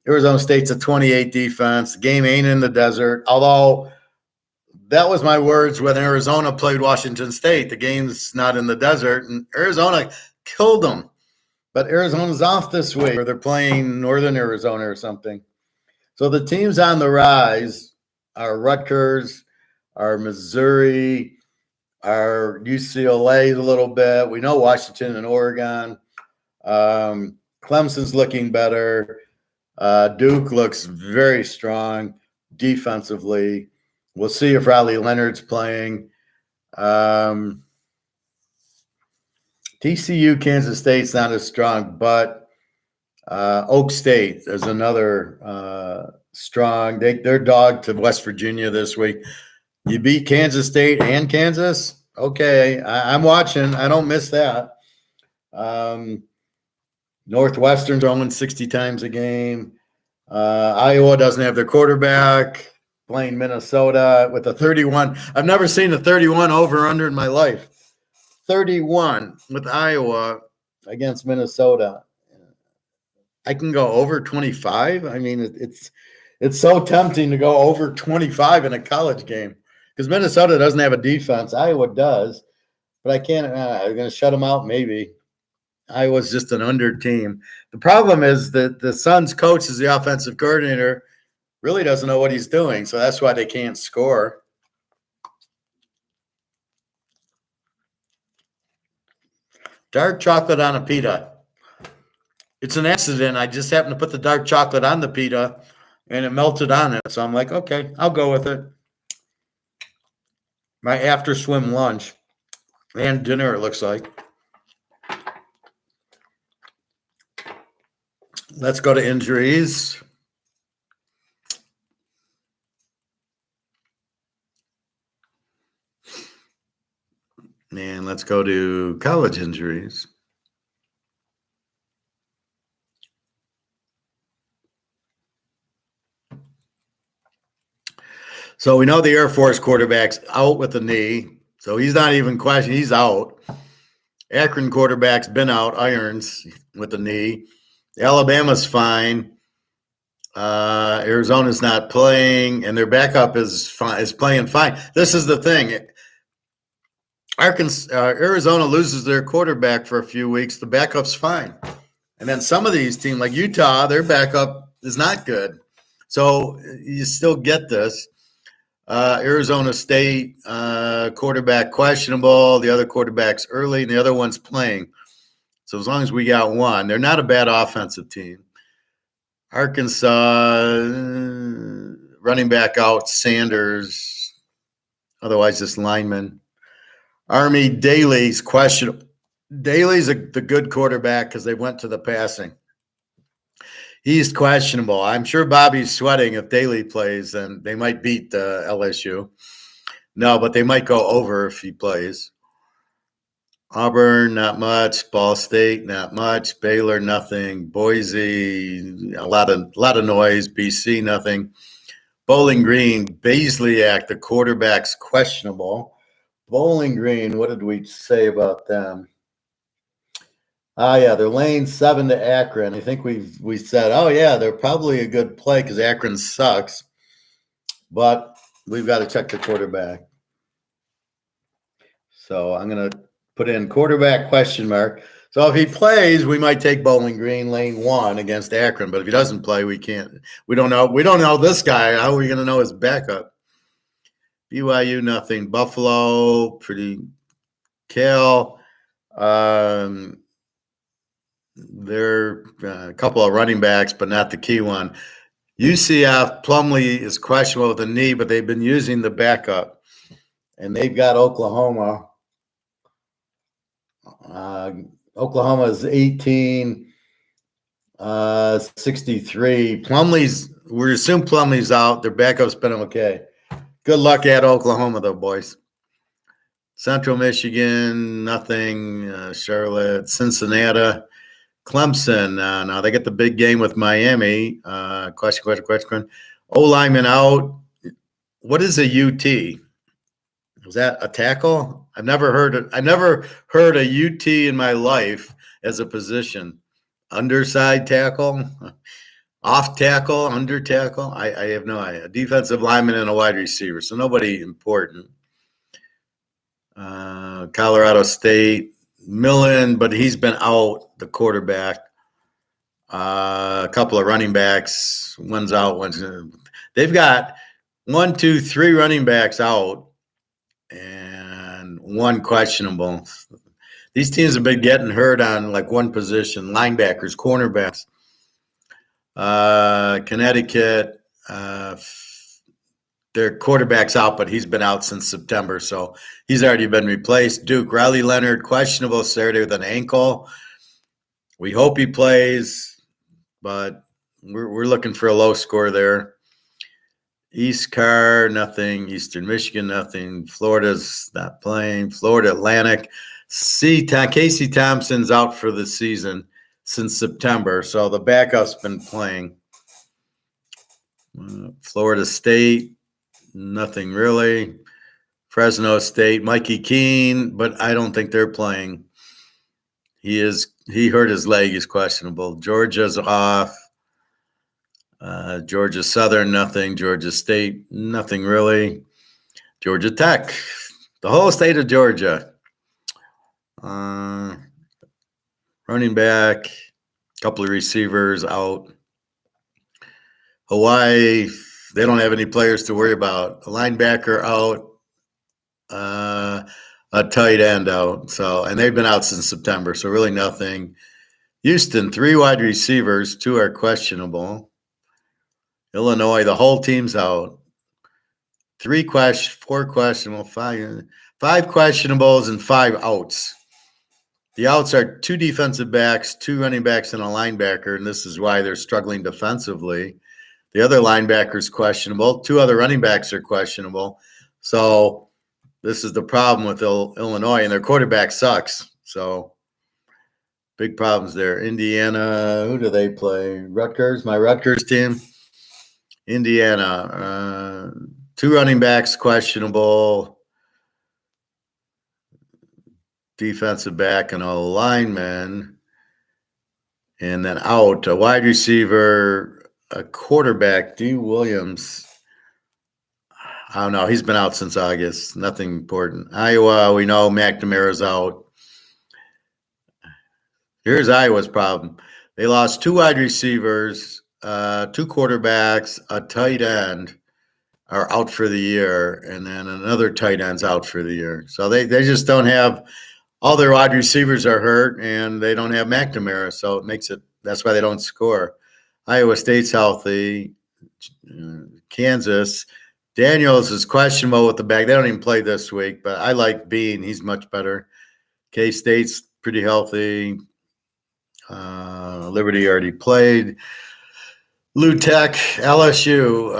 Arizona State's a 28 defense. The game ain't in the desert, although that was my words when Arizona played Washington State. The game's not in the desert, and Arizona killed them. But Arizona's off this week, or they're playing Northern Arizona or something. So the teams on the rise are Rutgers, are Missouri, are UCLA a little bit. We know Washington and Oregon. Clemson's looking better. Duke looks very strong defensively. We'll see if Riley Leonard's playing. TCU, Kansas State's not as strong, but Oak State is another strong. They're dog to West Virginia this week. You beat Kansas State and Kansas? Okay, I'm watching. I don't miss that. Northwestern's only 60 times a game. Iowa doesn't have their quarterback. Playing Minnesota with a 31. I've never seen a 31 over-under in my life. 31 with Iowa against Minnesota. I can go over 25. I mean, it's so tempting to go over 25 in a college game because Minnesota doesn't have a defense. Iowa does, but I can't. I'm going to shut them out maybe. Iowa's just an under team. The problem is that the Suns' coach is the offensive coordinator, really doesn't know what he's doing, so that's why they can't score. Dark chocolate on a pita. It's an accident. I just happened to put the dark chocolate on the pita, and it melted on it. So I'm like, okay, I'll go with it. My after-swim lunch and dinner, it looks like. Let's go to injuries. And let's go to college injuries. So we know the Air Force quarterback's out with the knee. So he's not even questioning. He's out. Akron quarterback's been out, Irons, with the knee. Alabama's fine. Arizona's not playing, and their backup is playing fine. This is the thing. Arizona loses their quarterback for a few weeks. The backup's fine. And then some of these teams, like Utah, their backup is not good. So you still get this. Arizona State quarterback questionable. The other quarterback's early, and the other one's playing. So as long as we got one, they're not a bad offensive team. Arkansas, running back out, Sanders, otherwise just lineman. Army, Daly's questionable. Daly's the good quarterback because they went to the passing. He's questionable. I'm sure Bobby's sweating if Daly plays, and they might beat LSU. No, but they might go over if he plays. Auburn, not much. Ball State, not much. Baylor, nothing. Boise, a lot of noise. BC, nothing. Bowling Green, Baslyak, the quarterback's questionable. Bowling Green, what did we say about them? Yeah, they're laying 7 to Akron. I think we said, oh yeah, they're probably a good play because Akron sucks, but we've got to check the quarterback. So I'm gonna put in quarterback question mark. So if he plays, we might take Bowling Green lane 1 against Akron, but if he doesn't play, we can't. We don't know. We don't know this guy. How are we going to know his backup? BYU, nothing. Buffalo, pretty kill. They're a couple of running backs, but not the key one. UCF, Plumlee is questionable with a knee, but they've been using the backup. And they've got Oklahoma. Oklahoma is 18, 63. We assume Plumlee's out. Their backup's been okay. Good luck at Oklahoma, though, boys. Central Michigan, nothing. Charlotte, Cincinnati, Clemson. Now they get the big game with Miami. Question. O-lineman out. What is a UT? Was that a tackle? I've never heard a UT in my life as a position. Underside tackle. Off tackle, under tackle, I have no idea. Defensive lineman and a wide receiver, so nobody important. Colorado State, Millen, but he's been out, the quarterback. A couple of running backs, one's out, one's in. They've got 1, 2, 3 running backs out and one questionable. These teams have been getting hurt on like one position, linebackers, cornerbacks. Connecticut, their quarterback's out, but he's been out since September, so he's already been replaced. Duke, Riley Leonard, questionable Saturday with an ankle. We hope he plays, but we're looking for a low score there. East Car, nothing. Eastern Michigan, nothing. Florida's not playing. Florida Atlantic. Casey Thompson's out for the season since September, so the backup's been playing. Florida State, nothing really. Fresno State, Mikey Keene, but I don't think they're playing. He hurt his leg. He's questionable. Georgia's off. Georgia Southern, nothing. Georgia State, nothing really. Georgia Tech, the whole state of Georgia. Running back, a couple of receivers out. Hawaii, they don't have any players to worry about. A linebacker out. A tight end out. So, and they've been out since September, so really nothing. Houston, 3 wide receivers, 2 are questionable. Illinois, the whole team's out. 4 questionable, 5 questionables, and 5 outs. The outs are 2 defensive backs, 2 running backs, and a linebacker, and this is why they're struggling defensively. The other linebacker's questionable. 2 other running backs are questionable. So this is the problem with Illinois, and their quarterback sucks. So big problems there. Indiana, who do they play? Rutgers, my Rutgers team. Indiana, 2 running backs questionable. Defensive back and a lineman. And then out, a wide receiver, a quarterback, D. Williams. I don't know. He's been out since August. Nothing important. Iowa, we know McNamara's out. Here's Iowa's problem. They lost 2 wide receivers, 2 quarterbacks, a tight end are out for the year, and then another tight end's out for the year. So they just don't have – all their wide receivers are hurt, and they don't have McNamara, so it makes it – that's why they don't score. Iowa State's healthy. Kansas – Daniels is questionable with the back. They don't even play this week, but I like Bean. He's much better. K-State's pretty healthy. Liberty already played. Lou Tech, LSU.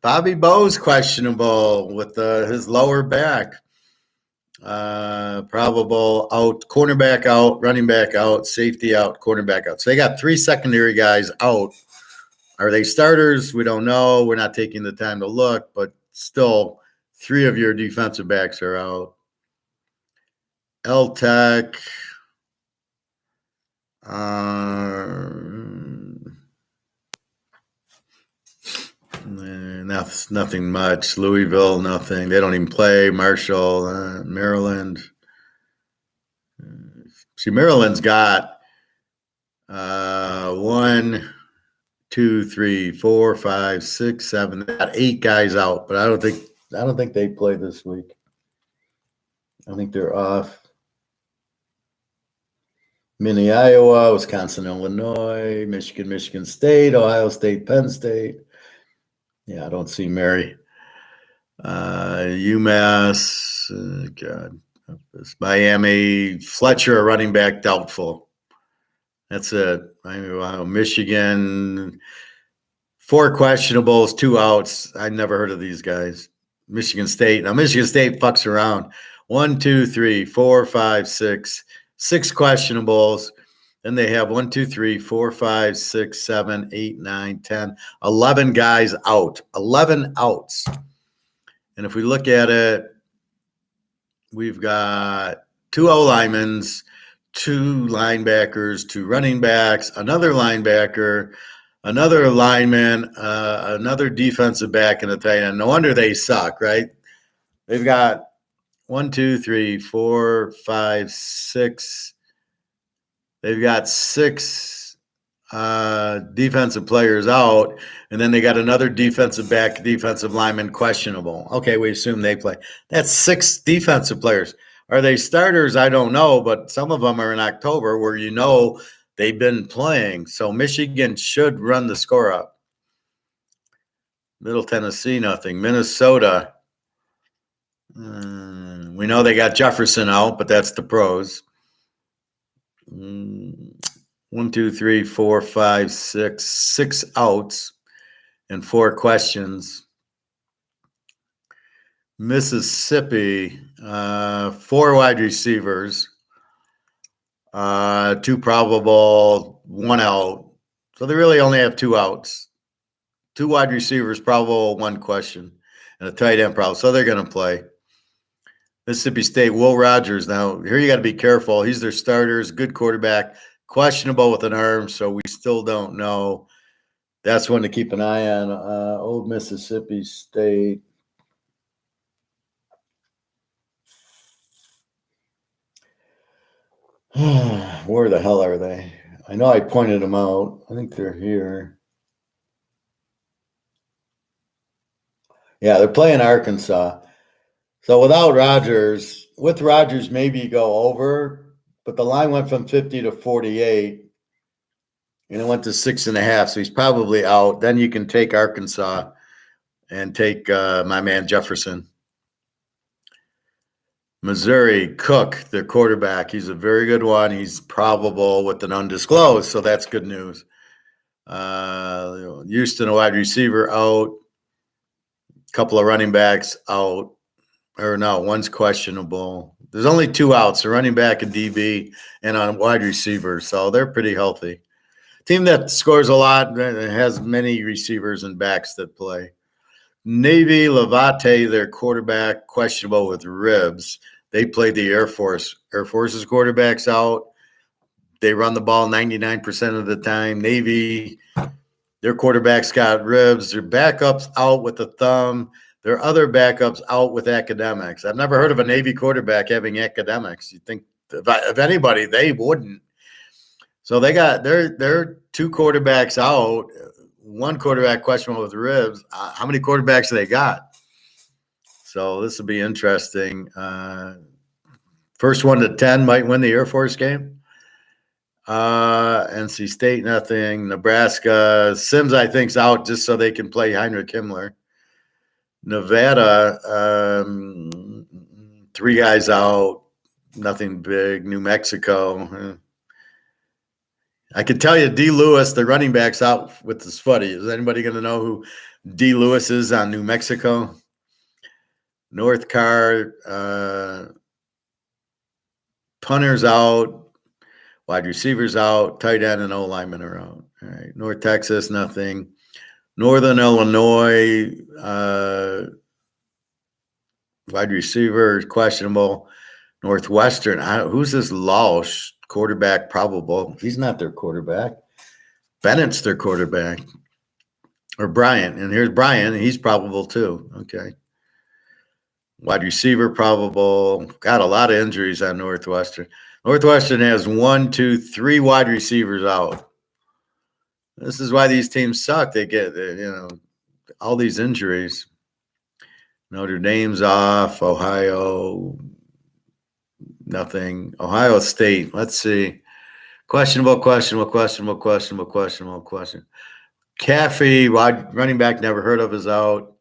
Bobby Bowe's questionable with his lower back. Probable out. Cornerback out. Running back out. Safety out. Cornerback out. So they got 3 secondary guys out. Are they starters? We don't know. We're not taking the time to look, but still 3 of your defensive backs are out. L-Tech. Nothing much. Louisville, nothing. They don't even play. Marshall, Maryland. See, Maryland's got 1, 2, 3, 4, 5, 6, 7. They got 8 guys out, but I don't think they play this week. I think they're off. Mini, Iowa, Wisconsin, Illinois, Michigan State, Ohio State, Penn State. Yeah, I don't see Mary. UMass, Miami, Fletcher, a running back, doubtful. That's it. Michigan, 4 questionables, 2 outs. I never heard of these guys. Michigan State. Now, Michigan State fucks around. 1, 2, 3, 4, 5, 6. 6 questionables. Then they have 1, 2, 3, 4, 5, 6, 7, 8, 9, 10, 11 guys out. 11 outs. And if we look at it, we've got 2 O-linemans, 2 linebackers, 2 running backs, another linebacker, another lineman, another defensive back, and a tight end. No wonder they suck, right? They've got 1, 2, 3, 4, 5, 6. They've got 6 defensive players out, and then they got another defensive back, defensive lineman questionable. Okay, we assume they play. That's 6 defensive players. Are they starters? I don't know, but some of them are in October where they've been playing. So Michigan should run the score up. Middle Tennessee, nothing. Minnesota, we know they got Jefferson out, but that's the pros. 1, 2, 3, 4, 5, 6. 6 outs and 4 questions. Mississippi, 4 wide receivers, 2 probable, 1 out. So they really only have 2 outs. 2 wide receivers, probable, 1 question, and a tight end probable. So they're going to play. Mississippi State, Will Rogers. Now, here you got to be careful. He's their starters, good quarterback, questionable with an arm, so we still don't know. That's one to keep an eye on. Old Mississippi State. Where the hell are they? I know I pointed them out. I think they're here. Yeah, they're playing Arkansas. So without Rodgers, with Rodgers, maybe you go over, but the line went from 50 to 48, and it went to 6.5. So he's probably out. Then you can take Arkansas and take my man Jefferson. Missouri, Cook, their quarterback. He's a very good one. He's probable with an undisclosed, so that's good news. Houston, a wide receiver out. A couple of running backs out. Or no, one's questionable. There's only 2 outs, a running back, a DB, and a wide receiver, so they're pretty healthy. Team that scores a lot has many receivers and backs that play. Navy, Lavate, their quarterback, questionable with ribs. They played the Air Force. Air Force's quarterback's out. They run the ball 99% of the time. Navy, their quarterback's got ribs. Their backup's out with a thumb. Their other backups out with academics. I've never heard of a Navy quarterback having academics. You'd think if anybody, they wouldn't. So they got their 2 quarterbacks out. 1 quarterback questionable with ribs. How many quarterbacks they got? So this will be interesting. First 1 to 10 might win the Air Force game. NC State, nothing. Nebraska, Sims, I think, is out just so they can play Heinrich Himmler. Nevada, 3 guys out, nothing big. New Mexico. I can tell you D. Lewis, the running back's out with his foot. Is anybody going to know who D. Lewis is on New Mexico? North Car, punter's out, wide receivers out, tight end and O-linemen are out. All right, North Texas, nothing. Northern Illinois, wide receiver, questionable. Northwestern, who's this Lausch? Quarterback, probable. He's not their quarterback. Bennett's their quarterback. Or Bryant. And here's Bryant. He's probable too. Okay. Wide receiver, probable. Got a lot of injuries on Northwestern. Northwestern has 1, 2, 3 wide receivers out. This is why these teams suck. They get, all these injuries. Notre Dame's off. Ohio, nothing. Ohio State, let's see. Questionable. Caffey, running back, never heard of, is out.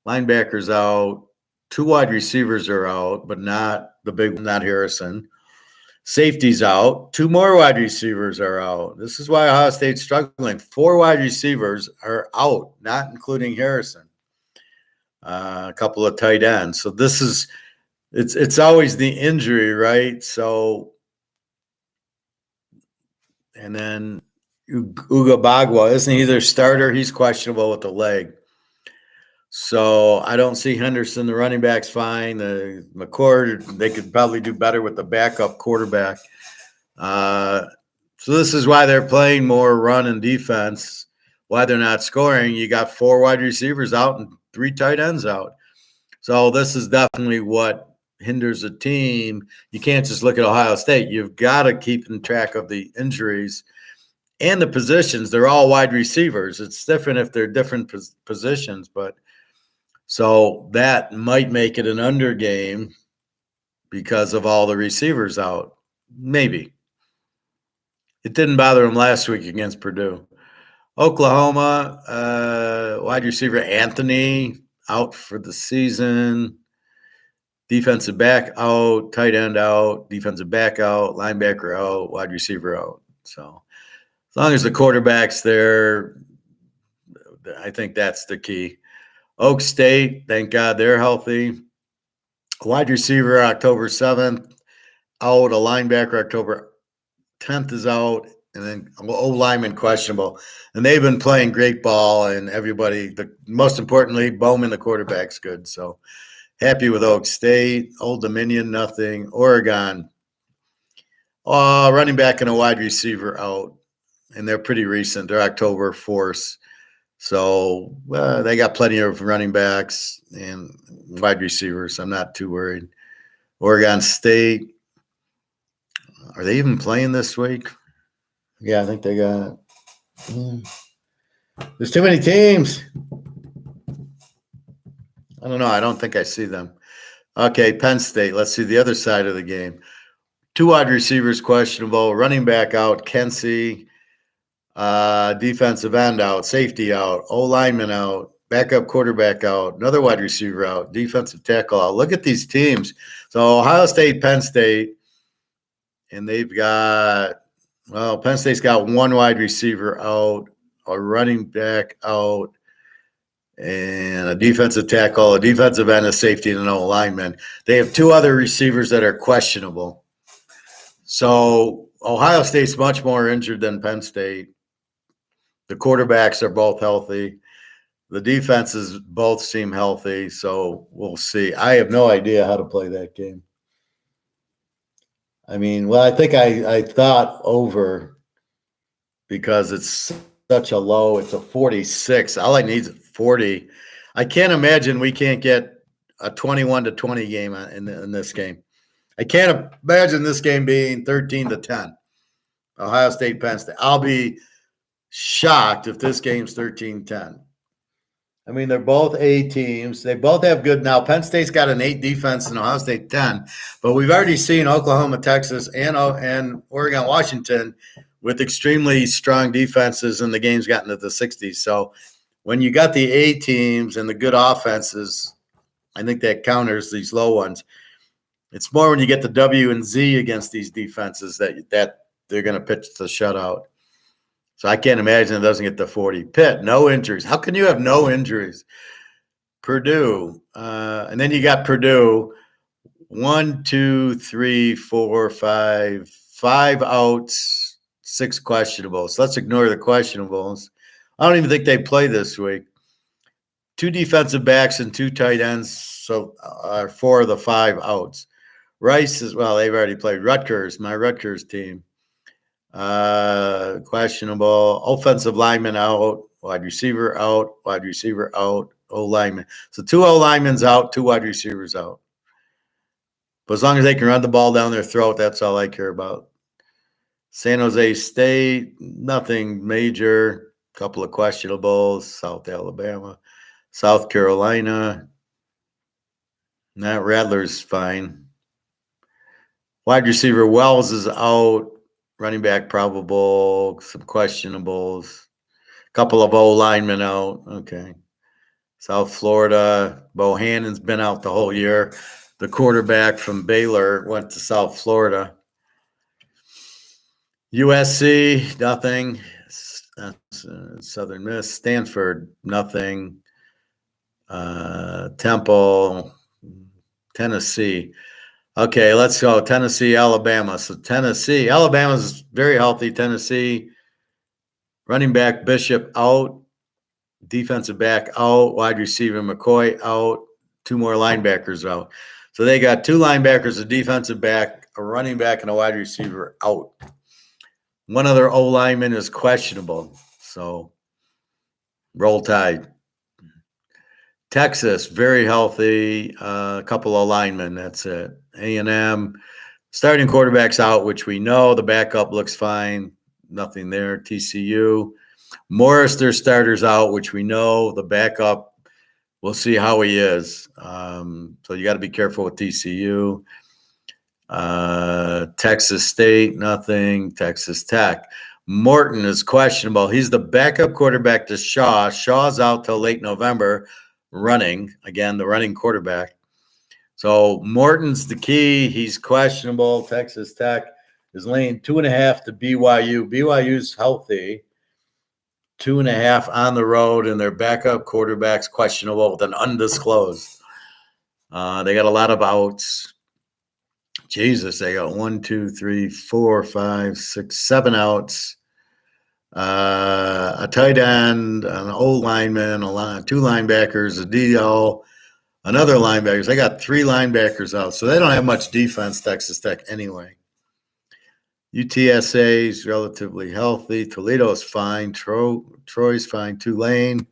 Linebacker's out. 2 wide receivers are out, but not the big one, not Harrison. Safety's out. 2 more wide receivers are out. This is why Ohio State's struggling. 4 wide receivers are out, not including Harrison. A couple of tight ends. So this is it's always the injury, right? So, and then Ugabagwa, isn't he their starter? He's questionable with the leg. So I don't see Henderson. The running back's fine. The McCord, they could probably do better with the backup quarterback. So this is why they're playing more run and defense. why they're not scoring. You got 4 wide receivers out and 3 tight ends out. So this is definitely what hinders a team. You can't just look at Ohio State. You've got to keep in track of the injuries and the positions. They're all wide receivers. It's different if they're different positions, but so that might make it an under game because of all the receivers out. Maybe. It didn't bother them last week against Purdue. Oklahoma, wide receiver Anthony out for the season. Defensive back out, tight end out, defensive back out, linebacker out, wide receiver out. So as long as the quarterback's there, I think that's the key. Oak State, thank God they're healthy. Wide receiver October 7th out, a linebacker October 10th is out, and then O-lineman questionable. And they've been playing great ball, and everybody, most importantly, Bowman, the quarterback's good. So happy with Oak State. Old Dominion, nothing. Oregon, running back and a wide receiver out, and they're pretty recent. They're October 4th. So they got plenty of running backs and wide receivers. I'm not too worried. Oregon State, are they even playing this week? Yeah, I think they got it. There's too many teams. I don't know. I don't think I see them. Okay, Penn State. Let's see the other side of the game. 2 wide receivers questionable. Running back out, Kensey. Defensive end out, safety out, O-lineman out, backup quarterback out, another wide receiver out, defensive tackle out. Look at these teams. So Ohio State, Penn State, and they've got, Penn State's got 1 wide receiver out, a running back out, and a defensive tackle, a defensive end, a safety, and an O-lineman. They have 2 other receivers that are questionable. So Ohio State's much more injured than Penn State. The quarterbacks are both healthy. The defenses both seem healthy, so we'll see. I have no idea how to play that game. I mean, I think I thought over because it's such a low. It's a 46. All I need is 40. I can't imagine we can't get a 21-20 game in this game. I can't imagine this game being 13-10. Ohio State, Penn State. I'll be shocked if this game's 13-10. I mean, they're both A teams. They both have good now. Penn State's got an 8 defense and Ohio State 10. But we've already seen Oklahoma, Texas, and Oregon, Washington with extremely strong defenses, and the game's gotten to the 60s. So when you got the A teams and the good offenses, I think that counters these low ones. It's more when you get the W and Z against these defenses that they're going to pitch the shutout. So I can't imagine it doesn't get to 40. Pitt, no injuries. How can you have no injuries? Purdue. And then you got Purdue. 1, 2, 3, 4, 5. 5 outs, 6 questionables. So let's ignore the questionables. I don't even think they play this week. 2 defensive backs and 2 tight ends. So 4 of the 5 outs. Rice they've already played. Rutgers, my Rutgers team. Questionable. Offensive lineman out, wide receiver out, O-lineman. So 2 O-linemen's out, 2 wide receivers out. But as long as they can run the ball down their throat, that's all I care about. San Jose State, nothing major. Couple of questionables. South Alabama. South Carolina. That Rattler's fine. Wide receiver Wells is out. Running back probable, some questionables, a couple of O-linemen out. Okay. South Florida, Bohannon's been out the whole year. The quarterback from Baylor went to South Florida. USC, nothing. Southern Miss. Stanford, nothing. Temple, Tennessee. Okay, let's go. Tennessee, Alabama. So Tennessee, Alabama's very healthy. Tennessee, running back Bishop out, defensive back out, wide receiver McCoy out, 2 more linebackers out. So they got 2 linebackers, a defensive back, a running back, and a wide receiver out. 1 other O-lineman is questionable. So Roll Tide. Texas, very healthy. A couple of linemen, that's it. A&M, starting quarterbacks out, which we know. The backup looks fine. Nothing there. TCU. Morris, their starters out, which we know. The backup, we'll see how he is. So you got to be careful with TCU. Texas State, nothing. Texas Tech. Morton is questionable. He's the backup quarterback to Shaw. Shaw's out till late November running. Again, the running quarterback. So Morton's the key. He's questionable. Texas Tech is laying 2.5 to BYU. BYU's healthy. 2.5 on the road, and their backup quarterback's questionable with an undisclosed. They got a lot of outs. Jesus, they got 1, 2, 3, 4, 5, 6, 7 outs. A tight end, an old lineman, two linebackers, a DL, another linebacker. They got 3 linebackers out, so they don't have much defense, Texas Tech, anyway. UTSA is relatively healthy. Toledo's fine. Troy's fine. Tulane,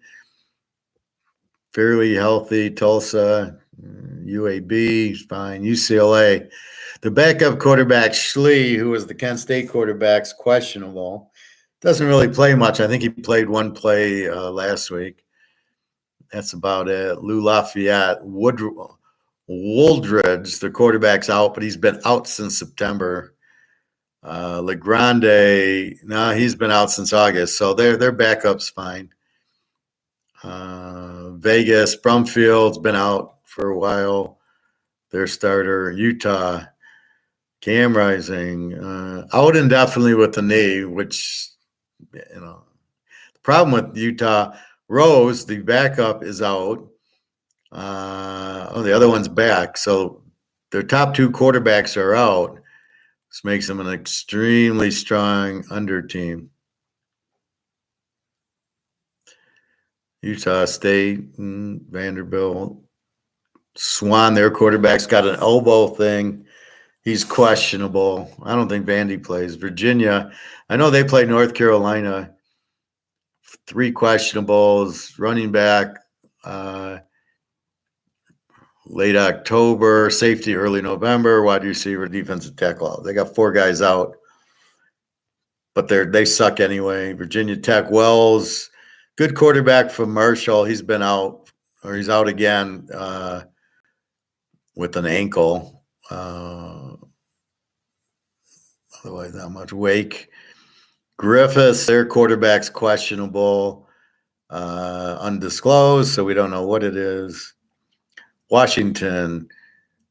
fairly healthy. Tulsa, UAB is fine. UCLA. The backup quarterback, Schlee, who was the Kent State quarterback, is questionable. Doesn't really play much. I think he played one play last week. That's about it. Lou Lafayette. Wooldridge, the quarterback's out, but he's been out since September. Legrande, no, he's been out since August, so their backup's fine. Vegas, Brumfield's been out for a while. Their starter. Utah, Cam Rising, out indefinitely with the knee, which, the problem with Utah, Rose, the backup, is out. The other one's back. So their top 2 quarterbacks are out. This makes them an extremely strong under team. Utah State, Vanderbilt. Swan, their quarterback's got an elbow thing. He's questionable. I don't think Vandy plays. Virginia, I know they played North Carolina. 3 questionables. Running back, late October, safety early November, wide receiver, defensive tackle. They got 4 guys out, but they suck anyway. Virginia Tech, Wells, good quarterback from Marshall. He's been out, or he's out again with an ankle. Otherwise, not much. Wake, Griffiths, their quarterback's questionable, undisclosed, so we don't know what it is. Washington,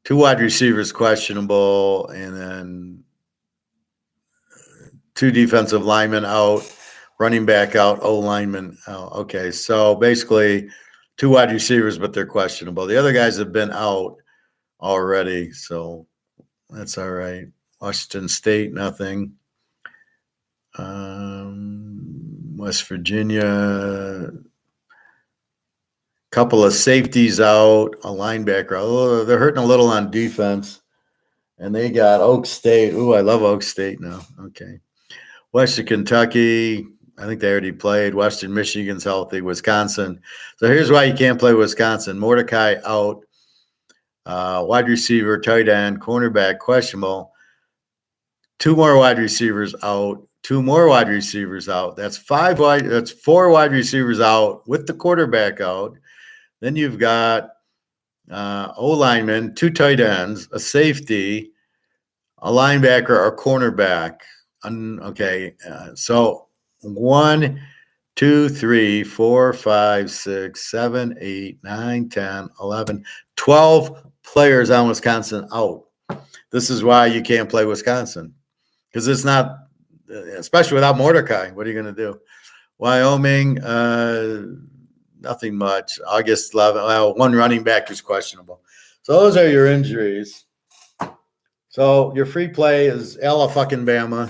2 wide receivers questionable, and then 2 defensive linemen out, running back out, lineman out. Okay, so basically 2 wide receivers, but they're questionable. The other guys have been out already, so that's all right. Washington State, nothing. West Virginia, couple of safeties out, a linebacker. Oh, they're hurting a little on defense. And they got Oak State. Ooh, I love Oak State now. Okay. Western Kentucky, I think they already played. Western Michigan's healthy. Wisconsin. So here's why you can't play Wisconsin. Mordecai out. Wide receiver, tight end, cornerback, questionable. 2 more wide receivers out. 2 more wide receivers out. That's 4 wide receivers out with the quarterback out. Then you've got O-lineman, 2 tight ends, a safety, a linebacker, or cornerback. So 1, 2, 3, 4, 5, 6, 7, 8, 9, 10, 11, 12 players on Wisconsin out. This is why you can't play Wisconsin, because it's not, especially without Mordecai. What are you going to do? Wyoming, nothing much. August 11, 1 running back is questionable. So those are your injuries. So your free play is Alabama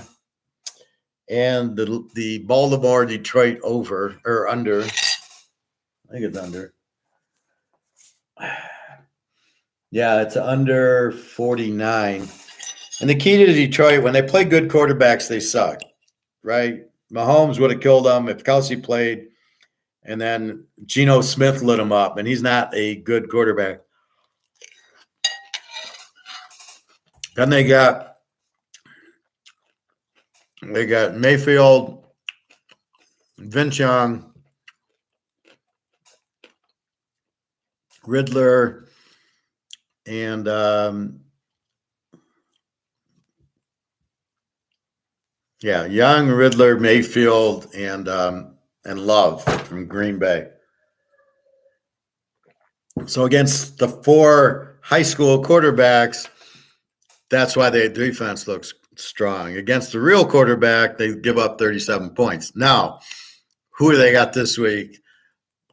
and the Baltimore Detroit over or under. I think it's under. Yeah, it's under 49. And the key to Detroit, when they play good quarterbacks, they suck, right? Mahomes would have killed them if Kelsey played. And then Geno Smith lit him up, and he's not a good quarterback. Then they got Mayfield, Vince Young, Riddler, and Young, Riddler, Mayfield, and Love from Green Bay. So against the 4 high school quarterbacks, that's why their defense looks strong. Against the real quarterback, they give up 37 points. Now, who do they got this week?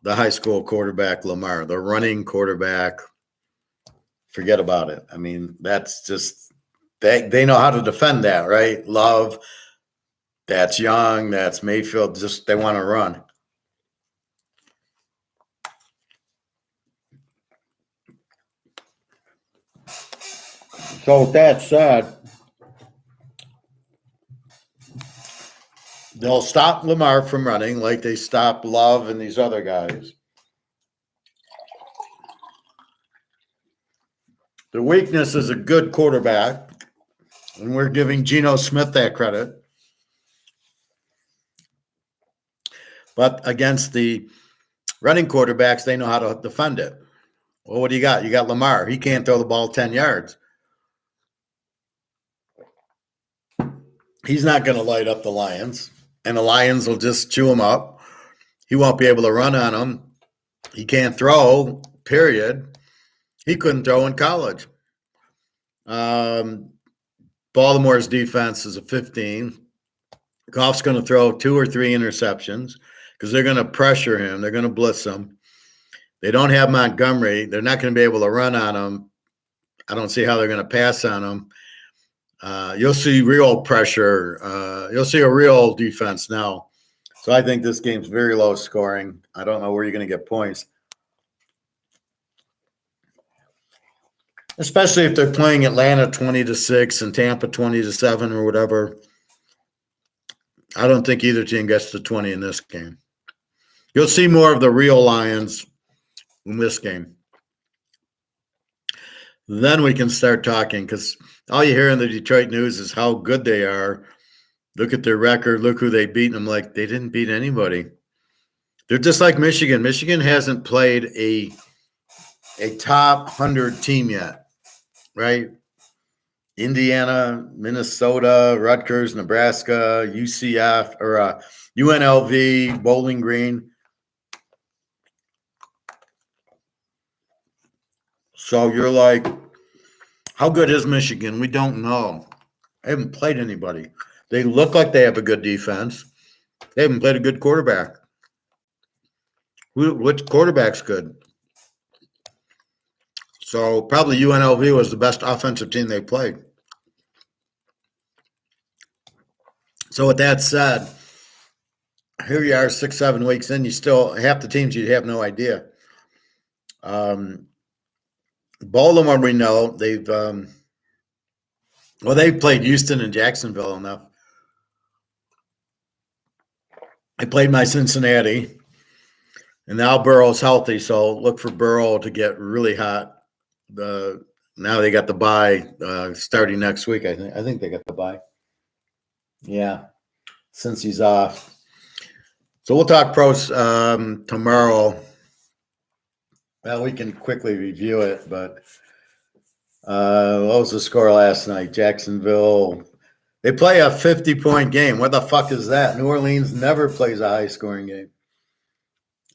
The high school quarterback, Lamar, the running quarterback. Forget about it. I mean, that's just they know how to defend that, right? Love, that's Young, that's Mayfield. Just they want to run. So with that said, they'll stop Lamar from running like they stop Love and these other guys. The weakness is a good quarterback, and we're giving Geno Smith that credit. But against the running quarterbacks, they know how to defend it. Well, what do you got? You got Lamar. He can't throw the ball 10 yards. He's not going to light up the Lions, and the Lions will just chew him up. He won't be able to run on them. He can't throw, period. He couldn't throw in college. Baltimore's defense is a 15. Goff's going to throw 2 or 3 interceptions because they're going to pressure him. They're going to blitz him. They don't have Montgomery. They're not going to be able to run on him. I don't see how they're going to pass on him. You'll see real pressure. You'll see a real defense now. So I think this game's very low scoring. I don't know where you're going to get points. Especially if they're playing Atlanta 20-6 and Tampa 20-7 or whatever. I don't think either team gets to 20 in this game. You'll see more of the real Lions in this game. Then we can start talking because all you hear in the Detroit news is how good they are. Look at their record. Look who they beat. And I'm like, they didn't beat anybody. They're just like Michigan. Michigan hasn't played a top 100 team yet, right? Indiana, Minnesota, Rutgers, Nebraska, UCF, or UNLV, Bowling Green. So you're like, how good is Michigan? We don't know. They haven't played anybody. They look like they have a good defense. They haven't played a good quarterback. Which quarterback's good? So probably UNLV was the best offensive team they played. So with that said, here you are 6-7 weeks in, you still, half the teams you have no idea. Baltimore, we know they've played Houston and Jacksonville enough. I played my Cincinnati, and now Burrow's healthy, so look for Burrow to get really hot. Now they got the bye starting next week. I think they got the bye. Yeah, since he's off. So we'll talk pros tomorrow. Well, we can quickly review it, but what was the score last night? Jacksonville. They play a 50-point game. What the fuck is that? New Orleans never plays a high-scoring game.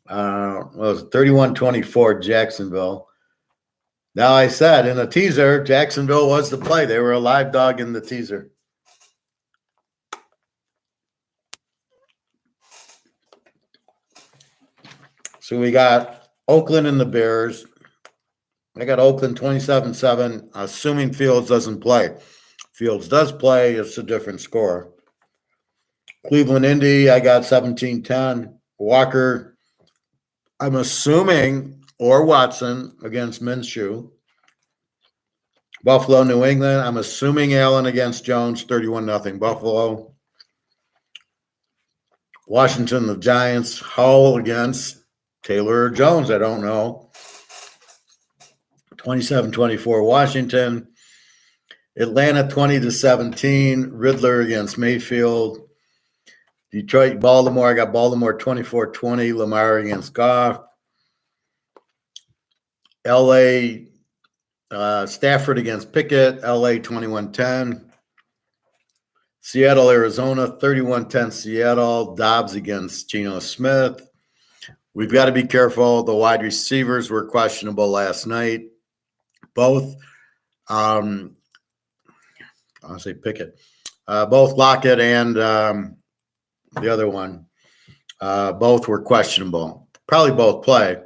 It was 31-24 Jacksonville. Now I said in the teaser, Jacksonville was the play. They were a live dog in the teaser. So we got Oakland and the Bears. I got Oakland 27-7, assuming Fields doesn't play. Fields does play, it's a different score. Cleveland, Indy, I got 17-10. Walker, I'm assuming, or Watson against Minshew. Buffalo, New England, I'm assuming Allen against Jones, 31-0 Buffalo. Washington, the Giants. Hull against Taylor or Jones, I don't know. 27-24 Washington. Atlanta 20-17. Riddler against Mayfield. Detroit, Baltimore. I got Baltimore 24-20. Lamar against Goff. LA, Stafford against Pickett. LA 21-10. Seattle, Arizona 31-10. Seattle. Dobbs against Geno Smith. We've got to be careful. The wide receivers were questionable last night. Both, I'll say Pickett. Both Lockett and the other one, both were questionable. Probably both play,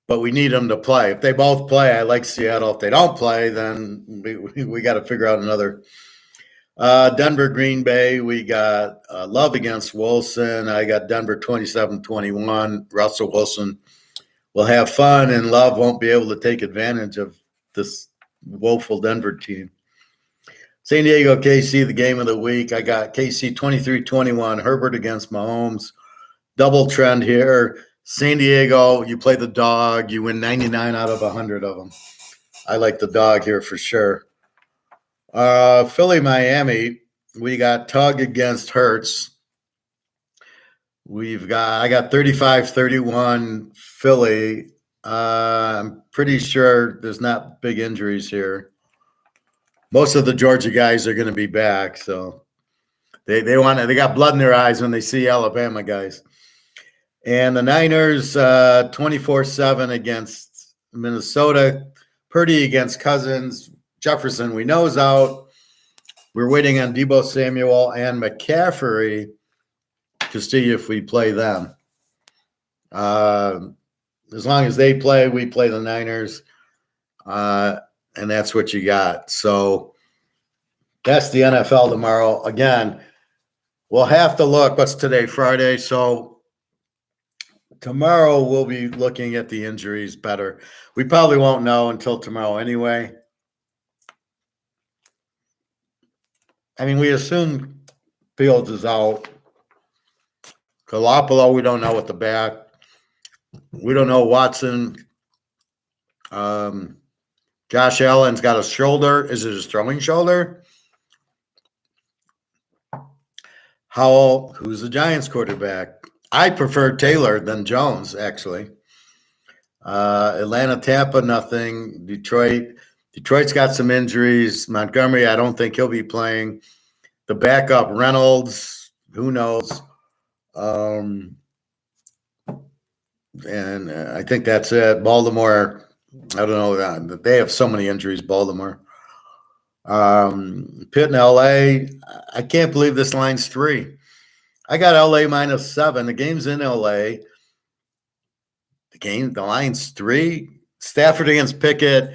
but we need them to play. If they both play, I like Seattle. If they don't play, then we got to figure out another. Denver, Green Bay, we got Love against Wilson. I got Denver 27-21. Russell Wilson will have fun, and Love won't be able to take advantage of this woeful Denver team. San Diego, KC, the game of the week. I got KC 23-21. Herbert against Mahomes. Double trend here. San Diego, you play the dog. You win 99 out of 100 of them. I like the dog here for sure. Philly, Miami, we got Tug against Hurts. I got 35-31 Philly. I'm pretty sure there's not big injuries here. Most of the Georgia guys are going to be back, so they got blood in their eyes when they see Alabama guys. And the Niners 24-7 against Minnesota. Purdy against Cousins. Jefferson, we know, is out. We're waiting on Deebo Samuel and McCaffrey to see if we play them. As long as they play, we play the Niners. And that's what you got. So that's the NFL tomorrow. Again, we'll have to look. What's today? Friday. So tomorrow we'll be looking at the injuries better. We probably won't know until tomorrow anyway. I mean, we assume Fields is out. Garoppolo, we don't know what the back. We don't know Watson. Josh Allen's got a shoulder. Is it his throwing shoulder? Howell, who's the Giants quarterback? I prefer Taylor than Jones, actually. Atlanta, Tampa, nothing. Detroit's got some injuries. Montgomery, I don't think he'll be playing. The backup, Reynolds, who knows? And I think that's it. Baltimore, I don't know. They have so many injuries, Baltimore. Pitt and LA, I can't believe this line's 3. I got LA -7. The game's in LA. The line's 3. Stafford against Pickett.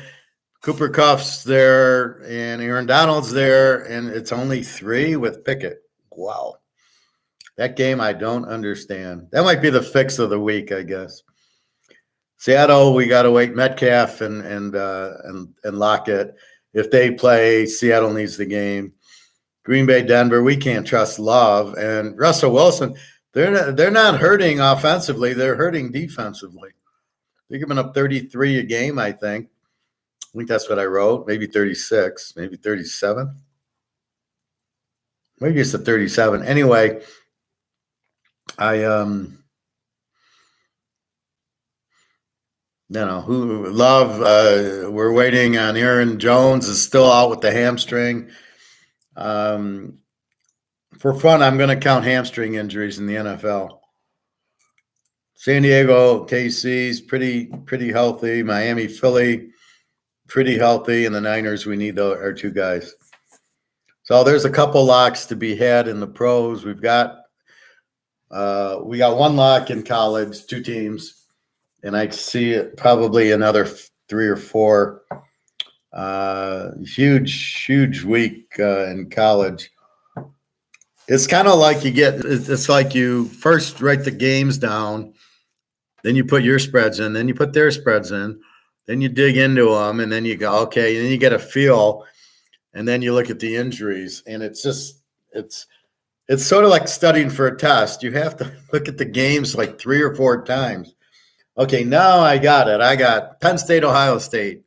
Cooper Kupp's there, and Aaron Donald's there, and it's only 3 with Pickett. Wow. That game I don't understand. That might be the fix of the week, I guess. Seattle, we got to wait. Metcalf and Lockett. If they play, Seattle needs the game. Green Bay, Denver, we can't trust Love. And Russell Wilson, they're not hurting offensively. They're hurting defensively. They're giving up 33 a game, I think. I think that's what I wrote. Maybe 36, maybe 37. Maybe it's a 37. Anyway, Love, we're waiting on Aaron Jones is still out with the hamstring. For fun, I'm going to count hamstring injuries in the NFL. San Diego, KC's pretty healthy. Miami, Philly, pretty healthy. And the Niners, we need our 2 guys. So there's a couple locks to be had in the pros. We got 1 lock in college, 2 teams. And I see it probably another 3 or 4. Huge week in college. It's kind of like it's like you first write the games down, then you put your spreads in, then you put their spreads in, then you dig into them, and then you go, okay, and then you get a feel, and then you look at the injuries, and it's It's sort of like studying for a test. You have to look at the games like 3 or 4 times. Okay, now I got it. I got Penn State, Ohio State.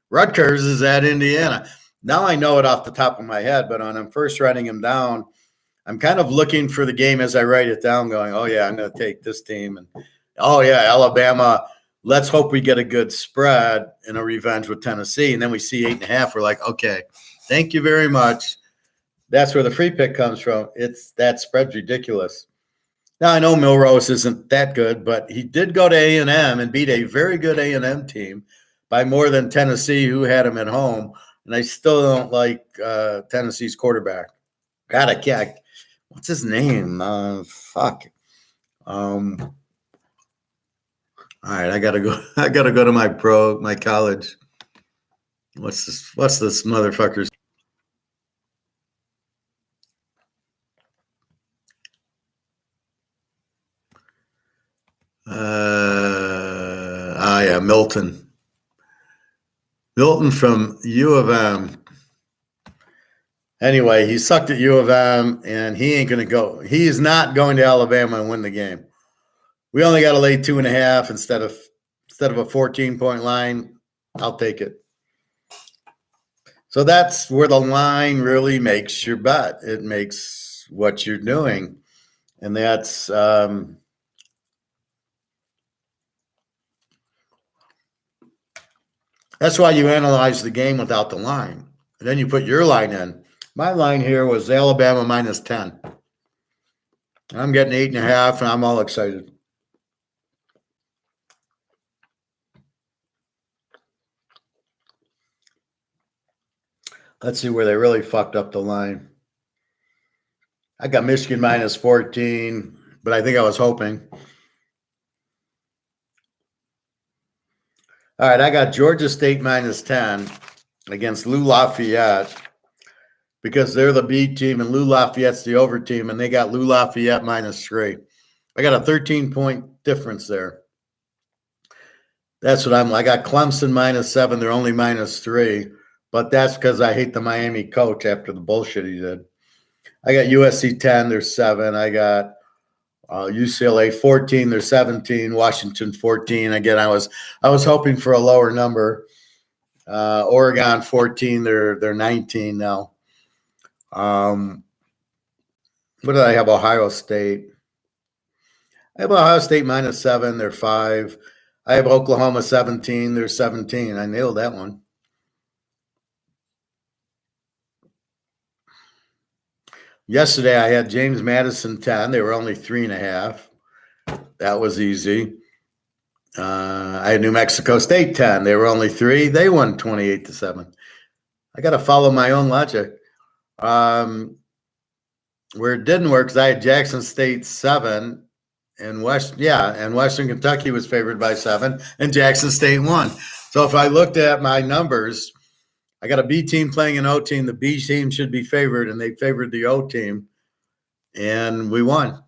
Rutgers is at Indiana. Now I know it off the top of my head, but when I'm first writing them down, I'm kind of looking for the game as I write it down, going, oh, yeah, I'm going to take this team. And, oh, yeah, Alabama. Let's hope we get a good spread in a revenge with Tennessee. And then we see 8.5. We're like, okay, thank you very much. That's where the free pick comes from. That spread's ridiculous. Now, I know Milrose isn't that good, but he did go to A&M and beat a very good A&M team by more than Tennessee, who had him at home. And I still don't like Tennessee's quarterback. God, I can't. What's his name? Fuck. All right, I gotta go. I gotta go to my college. What's this motherfucker's? Yeah, Milton. Milton from U of M. Anyway, he sucked at U of M, and he ain't going to go. He is not going to Alabama and win the game. We only got to lay 2.5 instead of a 14-point line. I'll take it. So that's where the line really makes your bet. It makes what you're doing, and that's why you analyze the game without the line, and then you put your line in. My line here was Alabama minus 10. I'm getting 8.5, and I'm all excited. Let's see where they really fucked up the line. I got Michigan minus 14, but I think I was hoping. All right, I got Georgia State minus 10 against Lou Lafayette because they're the B team and Lou Lafayette's the over team, and they got Lou Lafayette minus 3. I got a 13-point difference there. That's what I got Clemson minus 7. They're only minus 3, but that's because I hate the Miami coach after the bullshit he did. I got USC 10. They're 7. I got UCLA 14. They're 17. Washington 14. Again, I was hoping for a lower number. Oregon 14. They're 19 now. What did I have? Ohio State. I have Ohio State minus 7. They're 5. I have Oklahoma 17. They're 17. I nailed that one. Yesterday, I had James Madison 10. They were only 3.5. That was easy. I had New Mexico State 10. They were only 3. They won 28-7. I got to follow my own logic. Where it didn't work is I had Jackson State 7. And Western Kentucky was favored by 7, and Jackson State won. So if I looked at my numbers, I got a B team playing an O team. The B team should be favored, and they favored the O team, and we won.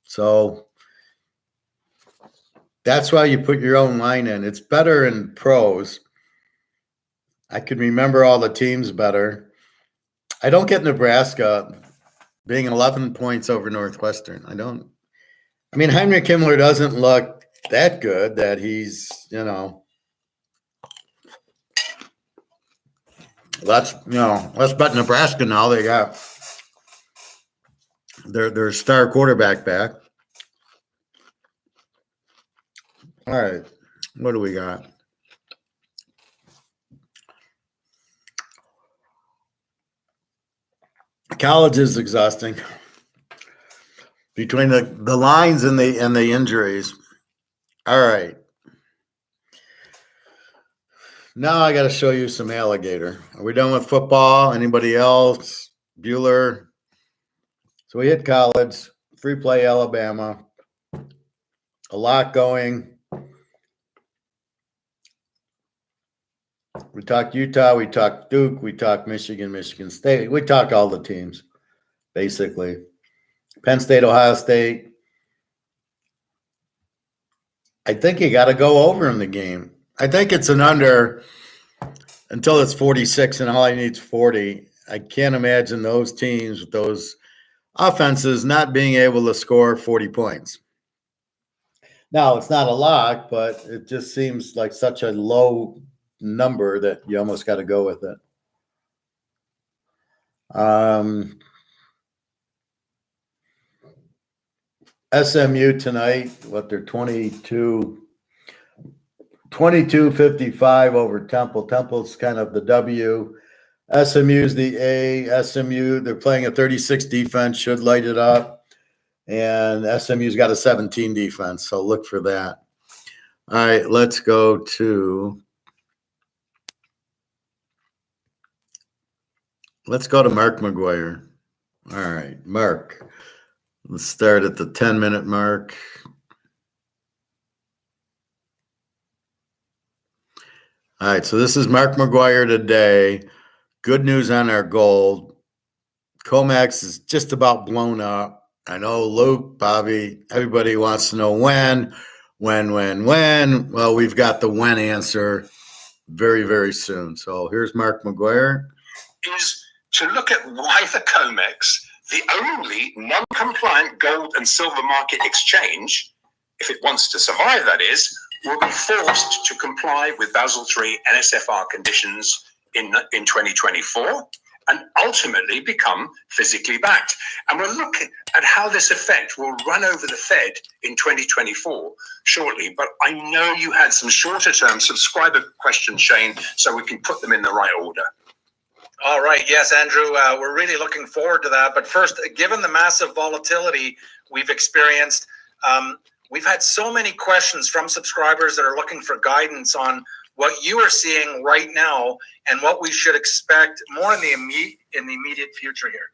So that's why you put your own line in. It's better in pros. I can remember all the teams better. I don't get Nebraska being 11 points over Northwestern. I don't. I mean, Heinrich Himmler doesn't look that good that he's, let's bet Nebraska now. They got their star quarterback back. All right. What do we got? College is exhausting. Between the lines and the injuries. All right. Now I got to show you some alligator. Are we done with football? Anybody else? Bueller. So we hit college. Free play Alabama. A lot going. We talked Utah. We talked Duke. We talked Michigan, Michigan State. We talked all the teams, basically. Penn State, Ohio State. I think you got to go over in the game. I think it's an under until it's 46, and all I need is 40. I can't imagine those teams with those offenses not being able to score 40 points. Now, it's not a lock, but it just seems like such a low number that you almost got to go with it. SMU tonight, what they're 22-55 over Temple. Temple's kind of the W. SMU's the A. SMU, they're playing a 36 defense, should light it up. And SMU's got a 17 defense, so look for that. All right, let's go to Mark McGuire. All right, Mark. Let's start at the 10-minute mark. All right, so this is Mark McGuire today. Good news on our gold. COMEX is just about blown up. I know Luke, Bobby, everybody wants to know when. Well, we've got the when answer very, very soon. So here's Mark McGuire. Is to look at why the COMEX, the only non-compliant gold and silver market exchange, if it wants to survive, that is, will be forced to comply with Basel III NSFR conditions in 2024 and ultimately become physically backed. And we'll look at how this effect will run over the Fed in 2024 shortly. But I know you had some shorter-term subscriber questions, Shane, so we can put them in the right order. All right. Yes, Andrew, we're really looking forward to that. But first, given the massive volatility we've experienced, we've had so many questions from subscribers that are looking for guidance on what you are seeing right now and what we should expect more in the immediate future here.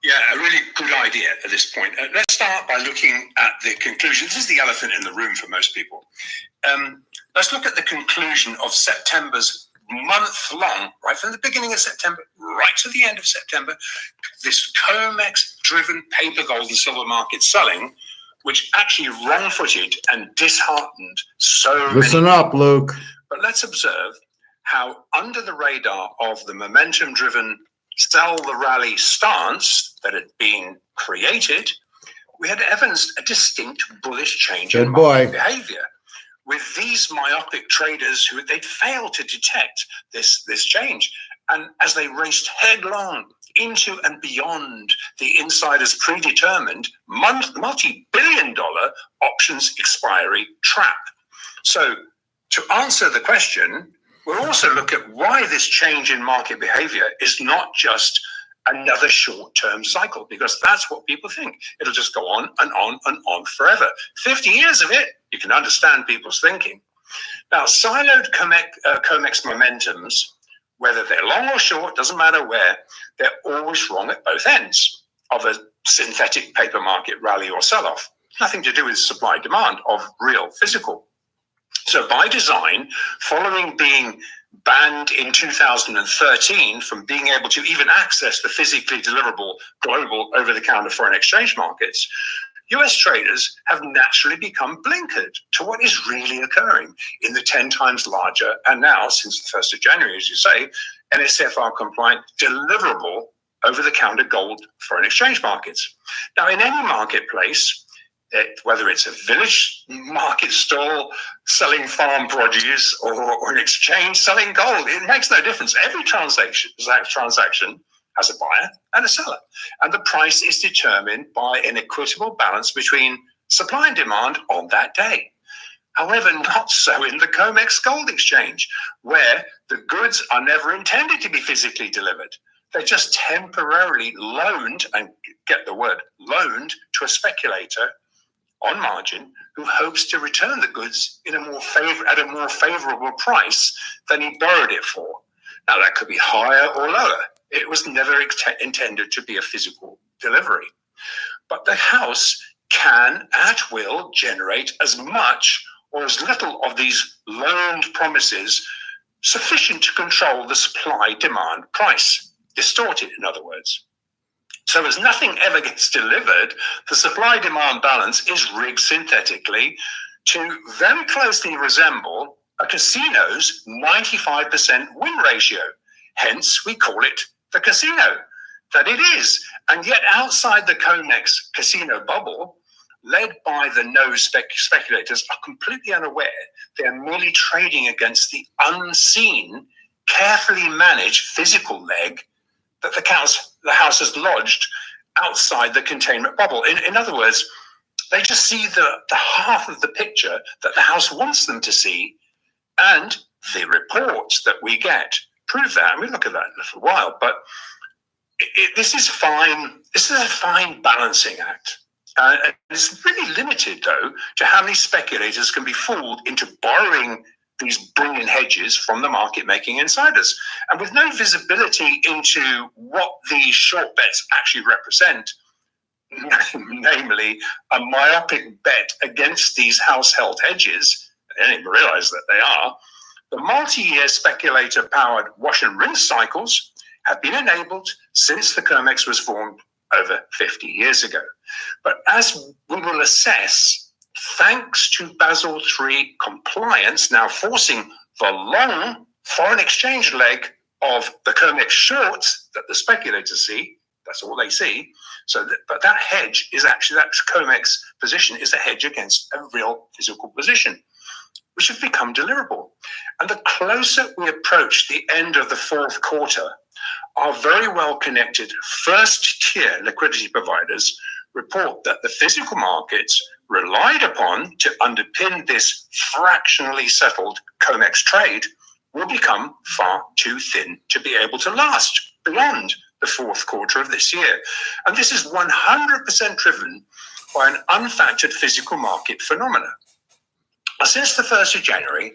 Yeah, a really good idea at this point. Let's start by looking at the conclusion. This is the elephant in the room for most people. Let's look at the conclusion of September's month-long, right from the beginning of September, right to the end of September, this COMEX-driven paper gold and silver market selling, which actually wrong-footed and disheartened so many. Listen up, Luke. But let's observe how under the radar of the momentum-driven sell the rally stance that had been created, we had evidenced a distinct bullish change in market behavior. With these myopic traders who they'd failed to detect this change. And as they raced headlong into and beyond the insider's predetermined multi-billion-dollar options expiry trap. So to answer the question, we'll also look at why this change in market behavior is not just another short-term cycle, because that's what people think. It'll just go on and on and on forever. 50 years of it, you can understand people's thinking. Now, siloed COMEX momentums, whether they're long or short, doesn't matter where, they're always wrong at both ends of a synthetic paper market rally or sell-off. Nothing to do with supply demand of real physical. So by design, following being banned in 2013 from being able to even access the physically deliverable global over-the-counter foreign exchange markets, US traders have naturally become blinkered to what is really occurring in the 10 times larger, and now, since the 1st of January, as you say, NSFR-compliant deliverable over-the-counter gold foreign exchange markets. Now, in any marketplace, whether it's a village market stall selling farm produce or an exchange selling gold, it makes no difference. Every transaction has a buyer and a seller, and the price is determined by an equitable balance between supply and demand on that day. However, not so in the COMEX gold exchange, where the goods are never intended to be physically delivered. They're just temporarily loaned, and get the word, loaned to a speculator on margin who hopes to return the goods at a more favorable price than he borrowed it for. Now, that could be higher or lower. It was never intended to be a physical delivery. But the house can, at will, generate as much or as little of these loaned promises sufficient to control the supply-demand price. Distorted, in other words. So as nothing ever gets delivered, the supply-demand balance is rigged synthetically to very closely resemble a casino's 95% win ratio. Hence, we call it the casino. That it is And yet outside the COMEX casino bubble, led by the speculators, are completely unaware they're merely trading against the unseen, carefully managed physical leg that the house has lodged outside the containment bubble. In other words, they just see the half of the picture that the house wants them to see, and the reports that we get prove that. And we look at that in a little while, but this is fine. This is a fine balancing act. And it's really limited, though, to how many speculators can be fooled into borrowing these brilliant hedges from the market-making insiders. And with no visibility into what these short bets actually represent, namely a myopic bet against these house-held hedges, they don't even realize that they are, the multi-year speculator-powered wash and rinse cycles have been enabled since the COMEX was formed over 50 years ago. But as we will assess, thanks to Basel III compliance now forcing the long foreign exchange leg of the COMEX shorts that the speculators see, that's all they see. But that hedge is actually, that COMEX position is a hedge against a real physical position, which have become deliverable. And the closer we approach the end of the fourth quarter, our very well-connected first-tier liquidity providers report that the physical markets relied upon to underpin this fractionally settled COMEX trade will become far too thin to be able to last beyond the fourth quarter of this year. And this is 100% driven by an unfactored physical market phenomena. Since the 1st of January,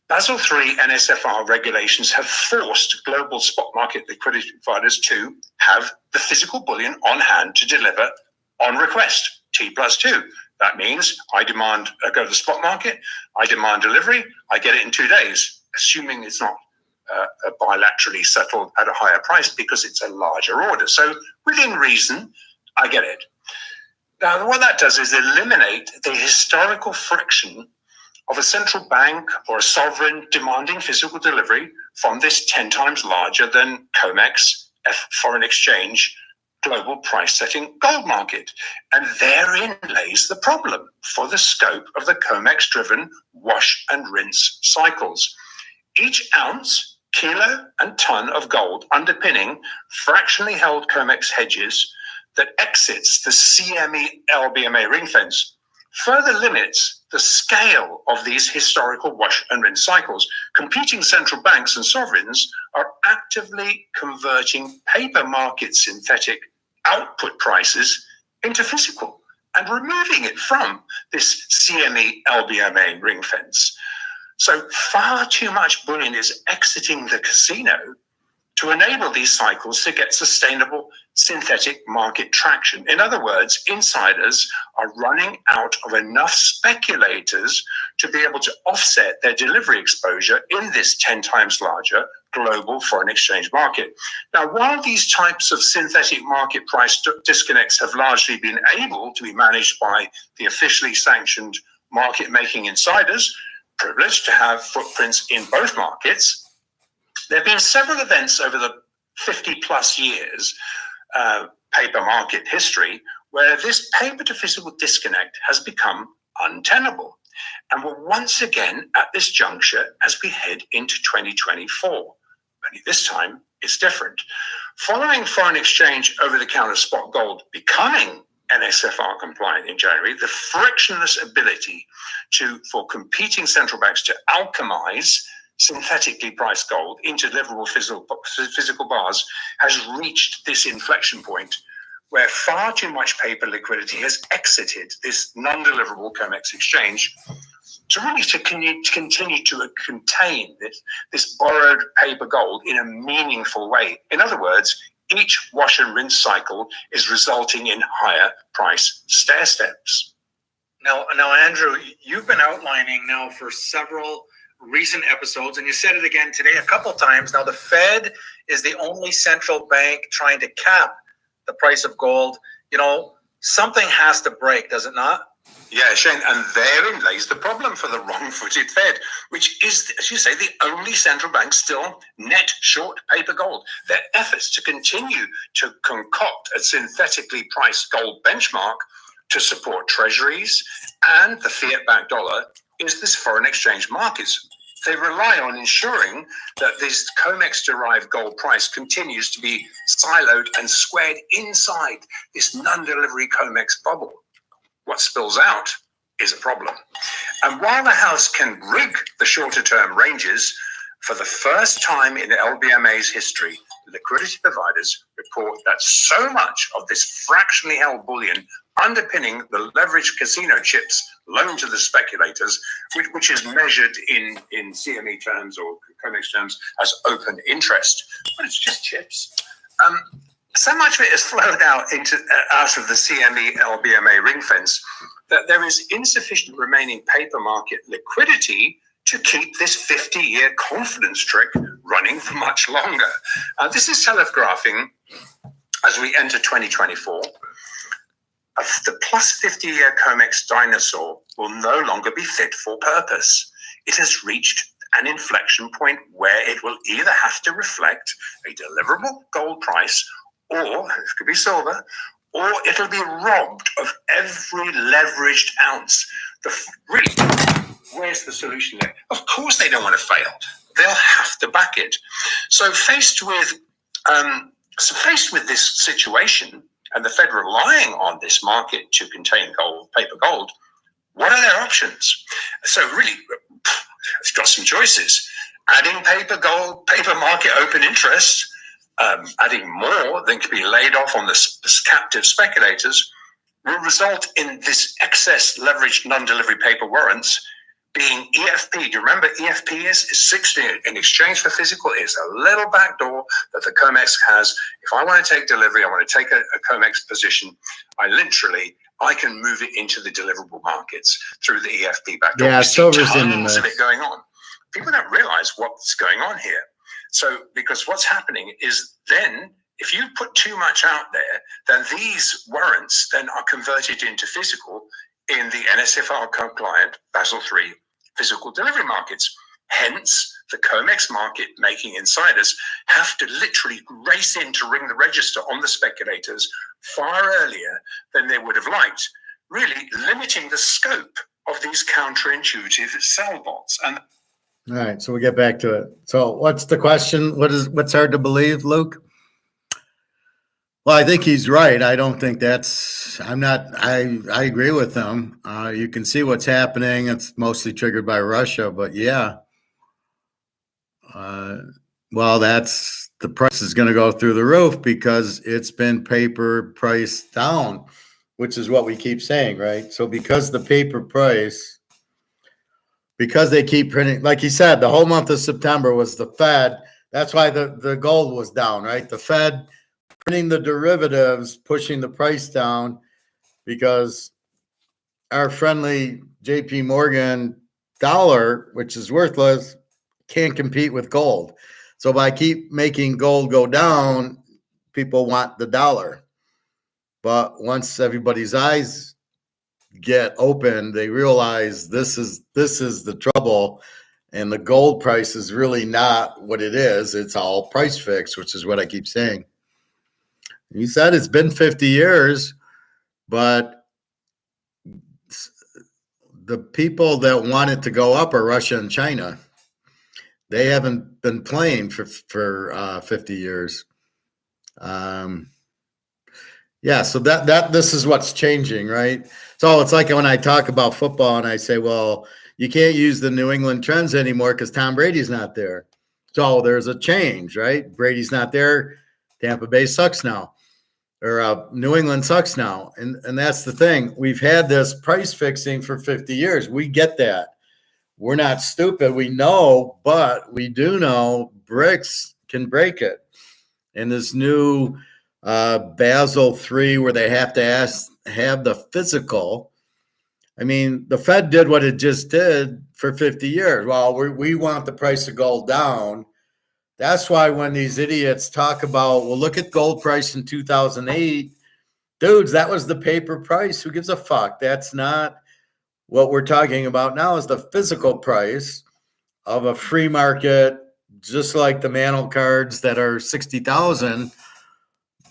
Basel III NSFR regulations have forced global spot market liquidity providers to have the physical bullion on hand to deliver on request, T+2. That means I go to the spot market, I demand delivery, I get it in 2 days, assuming it's not bilaterally settled at a higher price because it's a larger order. So within reason, I get it. Now, what that does is eliminate the historical friction of a central bank or a sovereign demanding physical delivery from this 10 times larger than COMEX foreign exchange global price setting gold market. And therein lays the problem for the scope of the COMEX driven wash and rinse cycles. Each ounce, kilo and ton of gold underpinning fractionally held COMEX hedges that exits the CME LBMA ring fence further limits the scale of these historical wash and rinse cycles. Competing central banks and sovereigns are actively converting paper market synthetic output prices into physical and removing it from this CME LBMA ring fence. So far too much bullion is exiting the casino to enable these cycles to get sustainable synthetic market traction. In other words, insiders are running out of enough speculators to be able to offset their delivery exposure in this 10 times larger global foreign exchange market. Now, while these types of synthetic market price disconnects have largely been able to be managed by the officially sanctioned market-making insiders, privileged to have footprints in both markets, there have been several events over the 50 plus years paper market history where this paper to physical disconnect has become untenable. And we're once again at this juncture as we head into 2024. Only this time it's different. Following foreign exchange over-the-counter spot gold becoming NSFR compliant in January, the frictionless ability for competing central banks to alchemize synthetically priced gold into deliverable physical bars has reached this inflection point where far too much paper liquidity has exited this non-deliverable COMEX exchange to really continue to contain this borrowed paper gold in a meaningful way. In other words, each wash and rinse cycle is resulting in higher price stair steps. Now, Andrew, you've been outlining now for several recent episodes, and you said it again today a couple times. Now, the Fed is the only central bank trying to cap the price of gold. You know, something has to break, does it not? Yeah, Shane, and therein lays the problem for the wrong-footed Fed, which is, as you say, the only central bank still net short paper gold. Their efforts to continue to concoct a synthetically priced gold benchmark to support treasuries and the fiat-backed dollar is this foreign exchange markets. They rely on ensuring that this COMEX-derived gold price continues to be siloed and squared inside this non-delivery COMEX bubble. What spills out is a problem. And while the House can rig the shorter-term ranges, for the first time in LBMA's history, liquidity providers report that so much of this fractionally held bullion underpinning the leveraged casino chips loaned to the speculators, which is measured in CME terms or COMEX terms as open interest, but it's just chips. So much of it has flowed out of the CME LBMA ring fence that there is insufficient remaining paper market liquidity to keep this 50-year confidence trick running for much longer. This is telegraphing as we enter 2024. The plus 50-year COMEX dinosaur will no longer be fit for purpose. It has reached an inflection point where it will either have to reflect a deliverable gold price, or it could be silver, or it'll be robbed of every leveraged ounce. Where's the solution there? Of course they don't want to fail. They'll have to back it. So faced with this situation, and the Fed relying on this market to contain gold, paper gold, what are their options? So really, it's got some choices. Adding paper gold, paper market open interest, adding more than can be laid off on the captive speculators, will result in this excess leveraged non-delivery paper warrants being EFP. Do you remember EFP is 60 in exchange for physical? It's a little back door that the COMEX has. If I want to take delivery, I want to take a COMEX position, I can move it into the deliverable markets through the EFP back door. Yeah, silver's in the mix. Of it going on. People don't realize what's going on here. So, because what's happening is then, if you put too much out there, then these warrants then are converted into physical in the NSFR compliant Basel III physical delivery markets. Hence, the COMEX market making insiders have to literally race in to ring the register on the speculators far earlier than they would have liked, really limiting the scope of these counterintuitive sell bots. And all right, so we get back to it. So what's the question? What's hard to believe, Luke? Well, I think he's right. I don't think I agree with him. You can see what's happening. It's mostly triggered by Russia, but yeah. Well, the price is going to go through the roof because it's been paper price down, which is what we keep saying, right? So because the paper price, because they keep printing, like you said, the whole month of September was the Fed. That's why the gold was down, right? The Fed printing the derivatives, pushing the price down because our friendly JP Morgan dollar, which is worthless, can't compete with gold. So by keep making gold go down, people want the dollar. But once everybody's eyes get open, they realize this is the trouble, and the gold price is really not what it is. It's all price fixed, which is what I keep saying. You said it's been 50 years, but the people that want it to go up are Russia and China. They haven't been playing for 50 years. Yeah, so that this is what's changing, right? So it's like when I talk about football and I say, well, you can't use the New England Trends anymore because Tom Brady's not there. So there's a change, right? Brady's not there. Tampa Bay sucks now. Or New England sucks now. And that's the thing. We've had this price fixing for 50 years. We get that. We're not stupid. We know, but we do know brics can break it. And this new Basel III, where they have to have the physical. I mean, the Fed did what it just did for 50 years. Well, we want the price of gold down. That's why when these idiots talk about, well, look at gold price in 2008, dudes, that was the paper price. Who gives a fuck? That's not What we're talking about now is the physical price of a free market, just like the Mantle cards that are 60,000.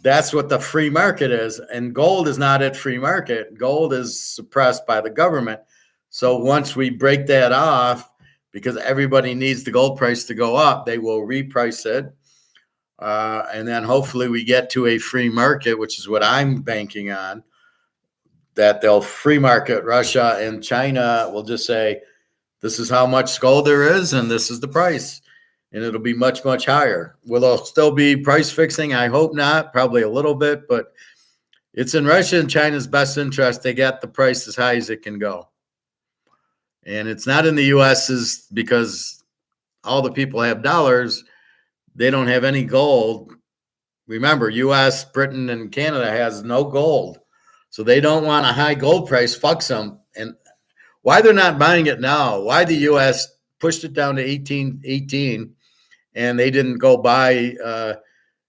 That's what the free market is. And gold is not at free market. Gold is suppressed by the government. So once we break that off, because everybody needs the gold price to go up, they will reprice it. And then hopefully we get to a free market, which is what I'm banking on, that they'll free market. Russia and China will just say, this is how much gold there is, and this is the price. And it'll be much, much higher. Will there still be price fixing? I hope not, probably a little bit, but it's in Russia and China's best interest. They get the price as high as it can go. And it's not in the US's, because all the people have dollars. They don't have any gold. Remember, US, Britain, and Canada has no gold. So they don't want a high gold price. Fucks them. And why they're not buying it now, why the US pushed it down to 18, and they didn't go buy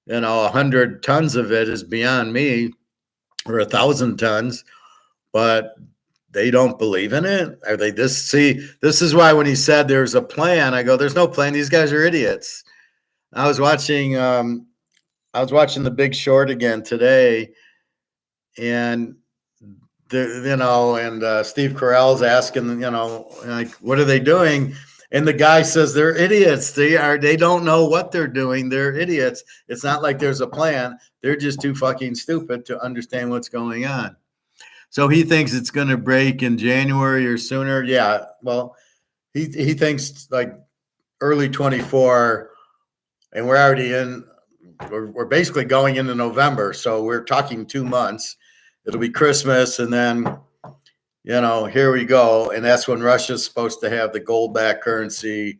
100 tons of it is beyond me, or 1,000 tons. But they don't believe in it. Are they this? See, this is why when he said there's a plan, I go, there's no plan. These guys are idiots. I was watching The Big Short again today, and Steve Carell's asking, like, what are they doing? And the guy says they're idiots. They don't know what they're doing. They're idiots. It's not like there's a plan. They're just too fucking stupid to understand what's going on. So he thinks it's going to break in January or sooner. Yeah, well, he thinks like early 24, and we're already we're basically going into November. So we're talking 2 months. It'll be Christmas, and then, here we go. And that's when Russia's supposed to have the gold-backed currency.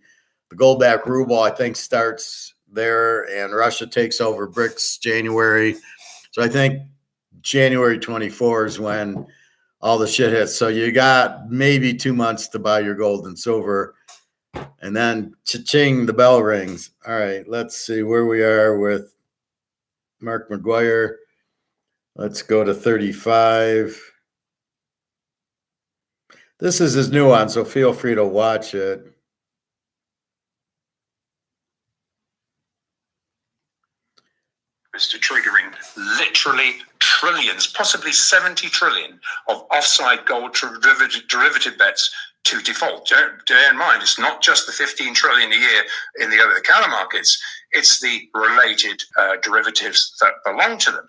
The gold-backed ruble, I think, starts there, and Russia takes over BRICS January. So I think January 24 is when all the shit hits. So you got maybe 2 months to buy your gold and silver, and then cha-ching, the bell rings. All right, let's see where we are with Mark McGuire. Let's go to 35. This is his new one, so feel free to watch it. To triggering literally trillions, possibly 70 trillion of offside gold derivative bets to default. Bear in mind, it's not just the 15 trillion a year in the over-the-counter markets, it's the related derivatives that belong to them.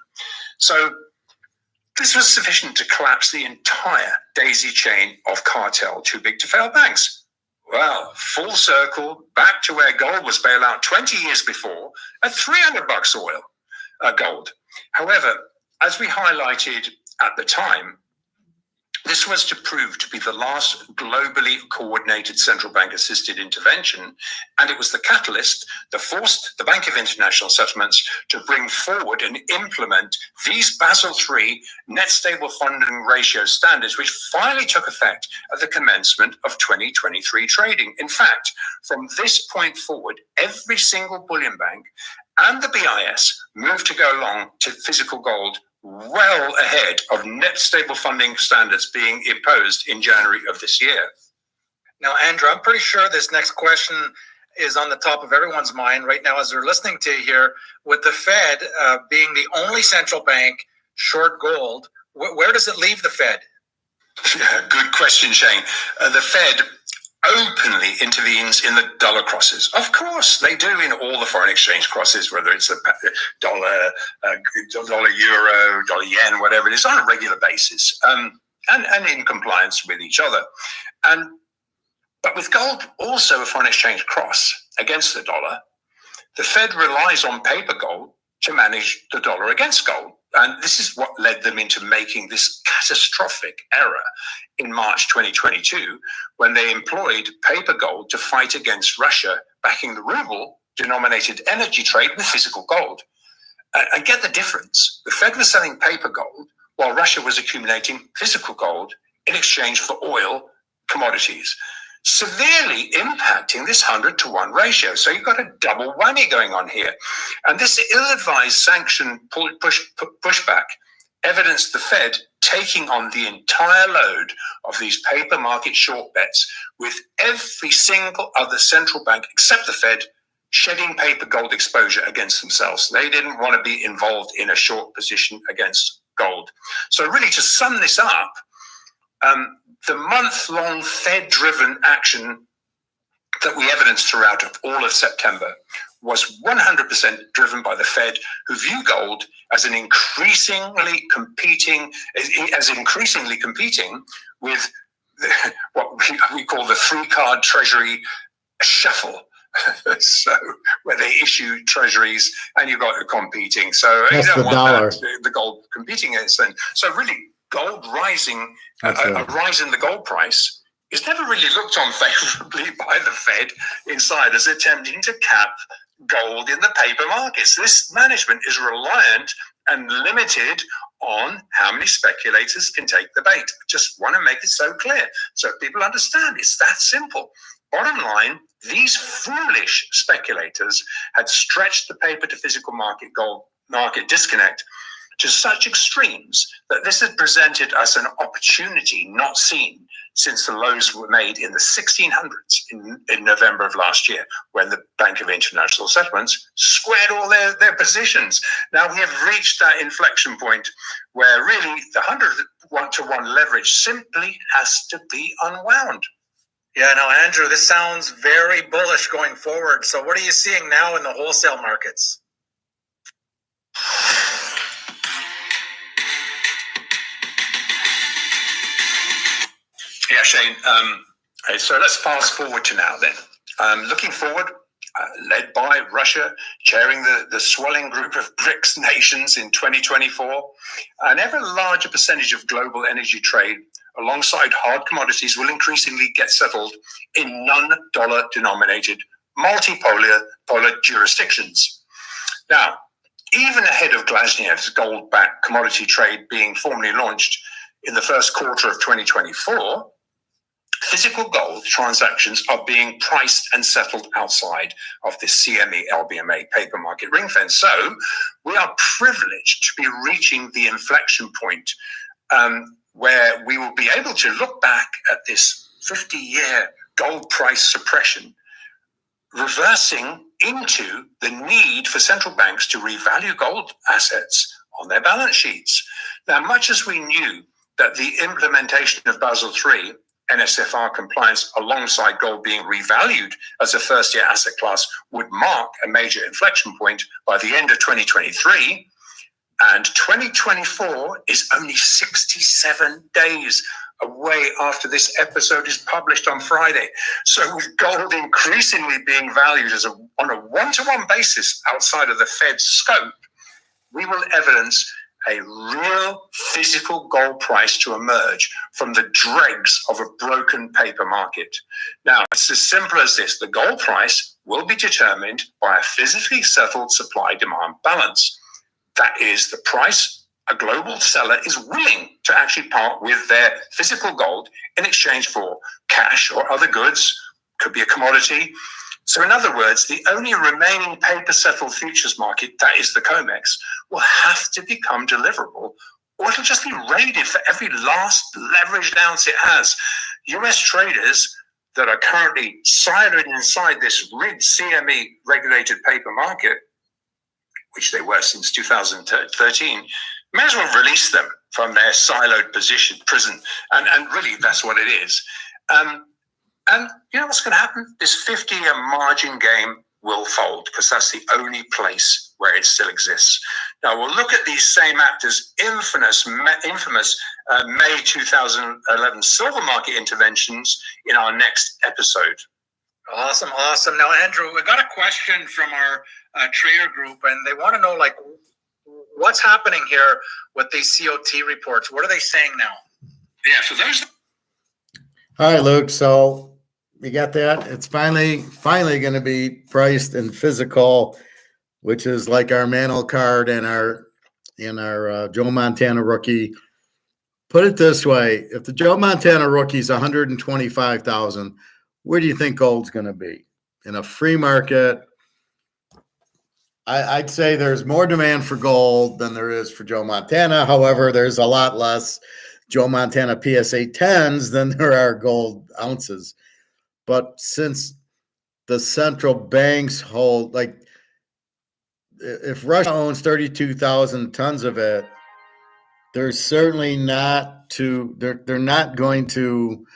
So this was sufficient to collapse the entire daisy chain of cartel too big to fail banks. Well, full circle, back to where gold was bailed out 20 years before at $300 oil. Gold. However, as we highlighted at the time, this was to prove to be the last globally coordinated central bank assisted intervention, and it was the catalyst that forced the Bank of International Settlements to bring forward and implement these Basel III net stable funding ratio standards, which finally took effect at the commencement of 2023 trading. In fact, from this point forward, every single bullion bank and the BIS moved to go long to physical gold well ahead of net stable funding standards being imposed in January of this year. Now, Andrew, I'm pretty sure this next question is on the top of everyone's mind right now as they're listening to you here. With the Fed being the only central bank short gold, where does it leave the Fed? Good question, Shane. The Fed openly intervenes in the dollar crosses. Of course, they do in all the foreign exchange crosses, whether it's a dollar, euro, dollar yen, whatever it is, on a regular basis, and in compliance with each other. But with gold also a foreign exchange cross against the dollar, the Fed relies on paper gold to manage the dollar against gold. And this is what led them into making this catastrophic error in March 2022, when they employed paper gold to fight against Russia, backing the ruble denominated energy trade with physical gold. And get the difference. The Fed was selling paper gold while Russia was accumulating physical gold in exchange for oil commodities, severely impacting this 100-to-1 ratio. So you've got a double whammy going on here. And this ill-advised sanction pushback evidenced the Fed taking on the entire load of these paper market short bets, with every single other central bank except the Fed shedding paper gold exposure against themselves. They didn't want to be involved in a short position against gold. So really, to sum this up, the month-long Fed-driven action that we evidenced throughout all of September was 100% driven by the Fed, who view gold as increasingly competing with what we call the three-card treasury shuffle. So where they issue treasuries and you've got competing. So that's you don't the want dollar. the gold competing against them. So really, gold rising, a rise in the gold price is never really looked on favorably by the Fed insiders attempting to cap gold in the paper markets. This management is reliant and limited on how many speculators can take the bait. I just want to make it so clear so people understand it's that simple. Bottom line, these foolish speculators had stretched the paper to physical market gold market disconnect to such extremes that this had presented us an opportunity not seen since the lows were made in the 1600s in November of last year, when the Bank of International Settlements squared all their positions. Now we have reached that inflection point where really the 100-to-1 leverage simply has to be unwound. Yeah, no, Andrew, this sounds very bullish going forward. So what are you seeing now in the wholesale markets? Yeah, Shane. So let's fast forward to now then. Looking forward, led by Russia, chairing the swelling group of BRICS nations in 2024, an ever larger percentage of global energy trade alongside hard commodities will increasingly get settled in non-dollar denominated multipolar jurisdictions. Now, even ahead of Glasniev's gold-backed commodity trade being formally launched in the first quarter of 2024, physical gold transactions are being priced and settled outside of the CME LBMA paper market ring fence. So we are privileged to be reaching the inflection point where we will be able to look back at this 50-year gold price suppression, reversing into the need for central banks to revalue gold assets on their balance sheets. Now, much as we knew that the implementation of Basel III NSFR compliance alongside gold being revalued as a first-year asset class would mark a major inflection point by the end of 2023, and 2024 is only 67 days away after this episode is published on Friday. So with gold increasingly being valued as on a one-to-one basis outside of the Fed's scope, we will evidence a real physical gold price to emerge from the dregs of a broken paper market. Now, it's as simple as this. The gold price will be determined by a physically settled supply-demand balance. That is the price a global seller is willing to actually part with their physical gold in exchange for cash or other goods, could be a commodity. So in other words, the only remaining paper-settled futures market, that is the COMEX, will have to become deliverable, or it'll just be raided for every last leveraged ounce it has. US traders that are currently siloed inside this rigged CME regulated paper market, which they were since 2013, may as well release them from their siloed prison. And really, that's what it is. And you know what's going to happen? This 50-year margin game will fold, because that's the only place where it still exists. Now, we'll look at these same actors' infamous May 2011 silver market interventions in our next episode. Awesome. Now, Andrew, we got a question from our trader group, and they want to know, like, what's happening here with these COT reports? What are they saying now? Yeah, for those. All right, Luke. So you got that? It's finally going to be priced in physical, which is like our Mantle card and our Joe Montana rookie. Put it this way: if the Joe Montana rookie is 125,000, where do you think gold's going to be? In a free market, I'd say there's more demand for gold than there is for Joe Montana. However, there's a lot less Joe Montana PSA 10s than there are gold ounces. But since the central banks hold, like, if Russia owns 32,000 tons of it, they're certainly not to, they're not going to,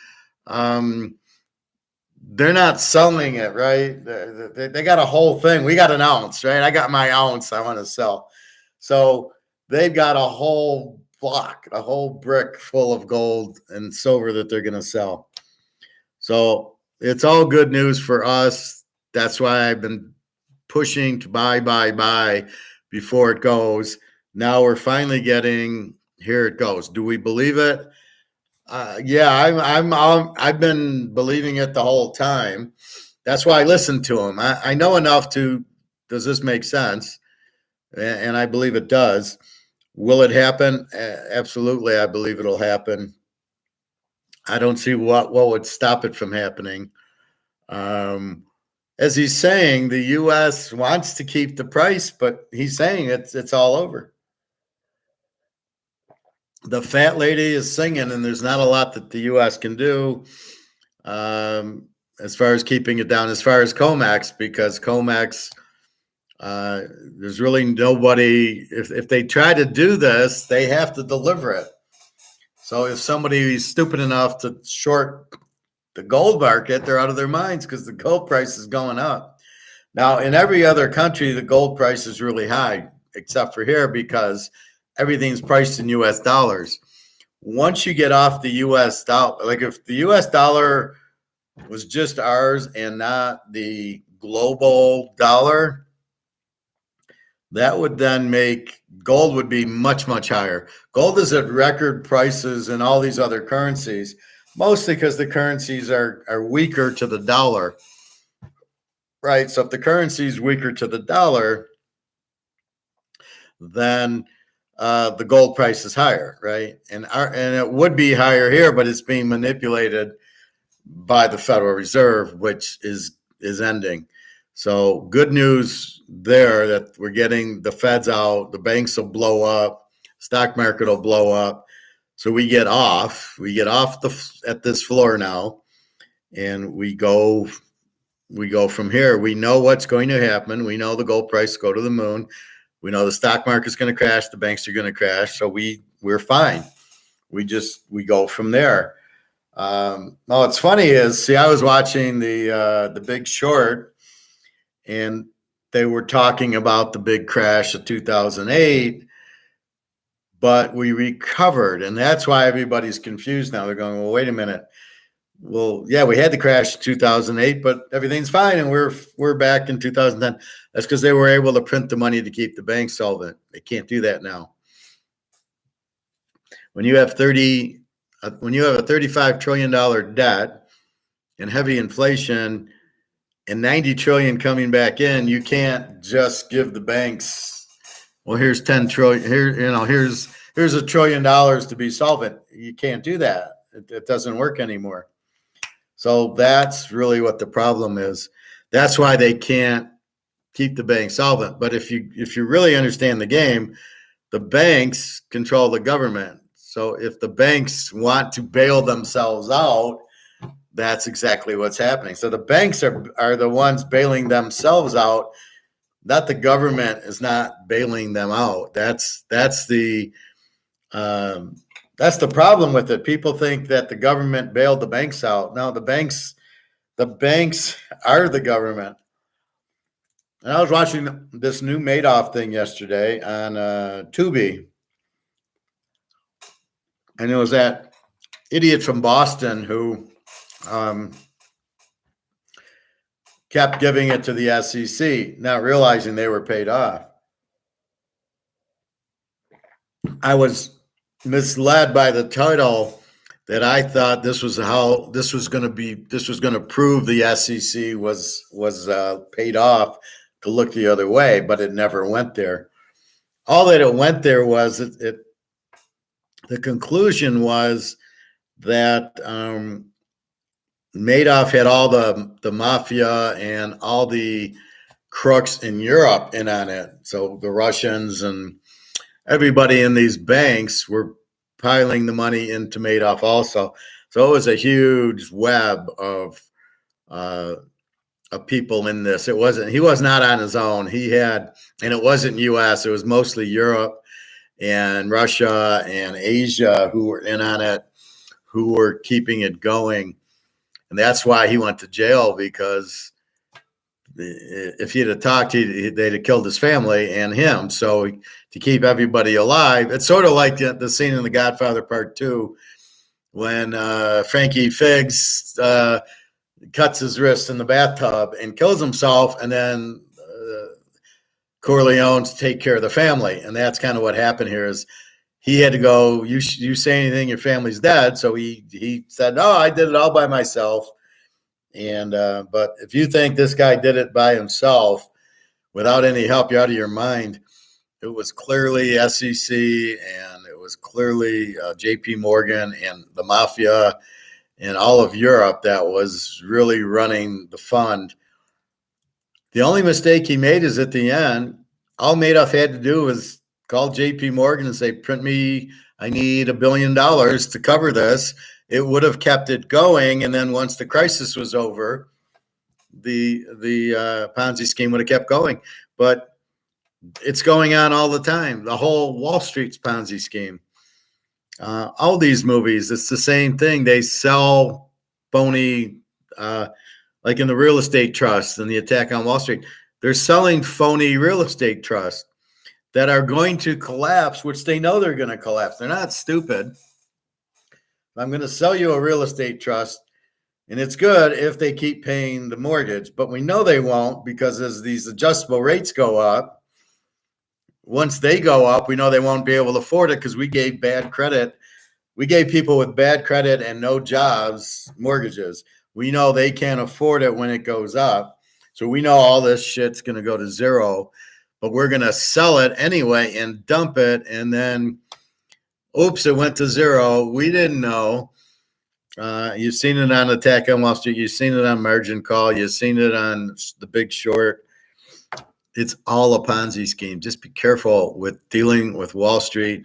they're not selling it, right? They got a whole thing. We got an ounce, right? I got my ounce I want to sell. So they've got a whole block, a whole brick full of gold and silver that they're going to sell. So it's all good news for us. That's why I've been pushing to buy before it goes. Now we're finally getting, here it goes. Do we believe it? Yeah, I've been believing it the whole time. That's why I listened to him. I know enough to, does this make sense? And I believe it does. Will it happen? Absolutely, I believe it'll happen. I don't see what would stop it from happening. As he's saying, the U.S. wants to keep the price, but he's saying it's all over. The fat lady is singing, and there's not a lot that the U.S. can do as far as keeping it down, as far as COMEX, because COMEX, there's really nobody. If they try to do this, they have to deliver it. So if somebody is stupid enough to short the gold market, they're out of their minds because the gold price is going up. Now, in every other country, the gold price is really high, except for here because everything's priced in U.S. dollars. Once you get off the U.S. dollar, like if the U.S. dollar was just ours and not the global dollar, that would then make gold would be much, much higher. Gold is at record prices in all these other currencies, mostly because the currencies are weaker to the dollar, right? So if the currency is weaker to the dollar, then the gold price is higher, right? And it would be higher here, but it's being manipulated by the Federal Reserve, which is ending. So good news there that we're getting the Feds out, the banks will blow up, stock market will blow up. So we get off at this floor now, and we go from here. We know what's going to happen. We know the gold price go to the moon. We know the stock market's going to crash. The banks are going to crash. So we're fine. We go from there. What's funny is, see, I was watching the Big Short, and they were talking about the big crash of 2008, but we recovered, and that's why everybody's confused now. They're going, well, wait a minute. Well, yeah, we had the crash in 2008, but everything's fine, and we're back in 2010. That's because they were able to print the money to keep the banks solvent. They can't do that now. When you have a $35 trillion debt and heavy inflation and 90 trillion coming back in, you can't just give the banks, well, here's 10 trillion here, here's $1 trillion to be solvent. You can't do that. It doesn't work anymore. So that's really what the problem is. That's why they can't keep the bank solvent. But if you really understand the game, the banks control the government. So if the banks want to bail themselves out, that's exactly what's happening. So the banks are the ones bailing themselves out, not the government is not bailing them out. That's the problem with it. People think that the government bailed the banks out. No, the banks are the government. And I was watching this new Madoff thing yesterday on Tubi, and it was that idiot from Boston who kept giving it to the SEC, not realizing they were paid off. I was misled by the title that I thought this was going to prove the SEC was paid off to look the other way, but it never went there. All that it went there was the conclusion was that Madoff had all the mafia and all the crooks in Europe in on it. So the Russians and everybody in these banks were piling the money into Madoff also. So it was a huge web of people in this. He was not on his own. He had, and it wasn't US, it was mostly Europe and Russia and Asia who were in on it, who were keeping it going. And that's why he went to jail, because if he'd have talked, they'd have killed his family and him. So to keep everybody alive, it's sort of like the scene in The Godfather Part 2 when Frankie Figgs cuts his wrist in the bathtub and kills himself, and then Corleone to take care of the family. And that's kind of what happened here. Is he had to go, you say anything, your family's dead. So he said, no, I did it all by myself. And but if you think this guy did it by himself without any help, you're out of your mind. It was clearly SEC, and it was clearly JP Morgan and the mafia and all of Europe that was really running the fund. The only mistake he made is at the end, all Madoff had to do was call JP Morgan and say, print me, I need $1 billion to cover this. It would have kept it going. And then once the crisis was over, the Ponzi scheme would have kept going. But it's going on all the time. The whole Wall Street's Ponzi scheme. All these movies, it's the same thing. They sell phony, like in the real estate trust and the attack on Wall Street. They're selling phony real estate trusts that are going to collapse, which they know they're going to collapse. They're not stupid. I'm going to sell you a real estate trust, and it's good if they keep paying the mortgage, but we know they won't, because as these adjustable rates go up, once they go up, we know they won't be able to afford it, because we gave bad credit. We gave people with bad credit and no jobs mortgages. We know they can't afford it when it goes up. So we know all this shit's going to go to zero, but we're going to sell it anyway and dump it. And then, oops, it went to zero. We didn't know. You've seen it on Attack on Wall Street. You've seen it on Margin Call. You've seen it on The Big Short. It's all a Ponzi scheme. Just be careful with dealing with Wall Street.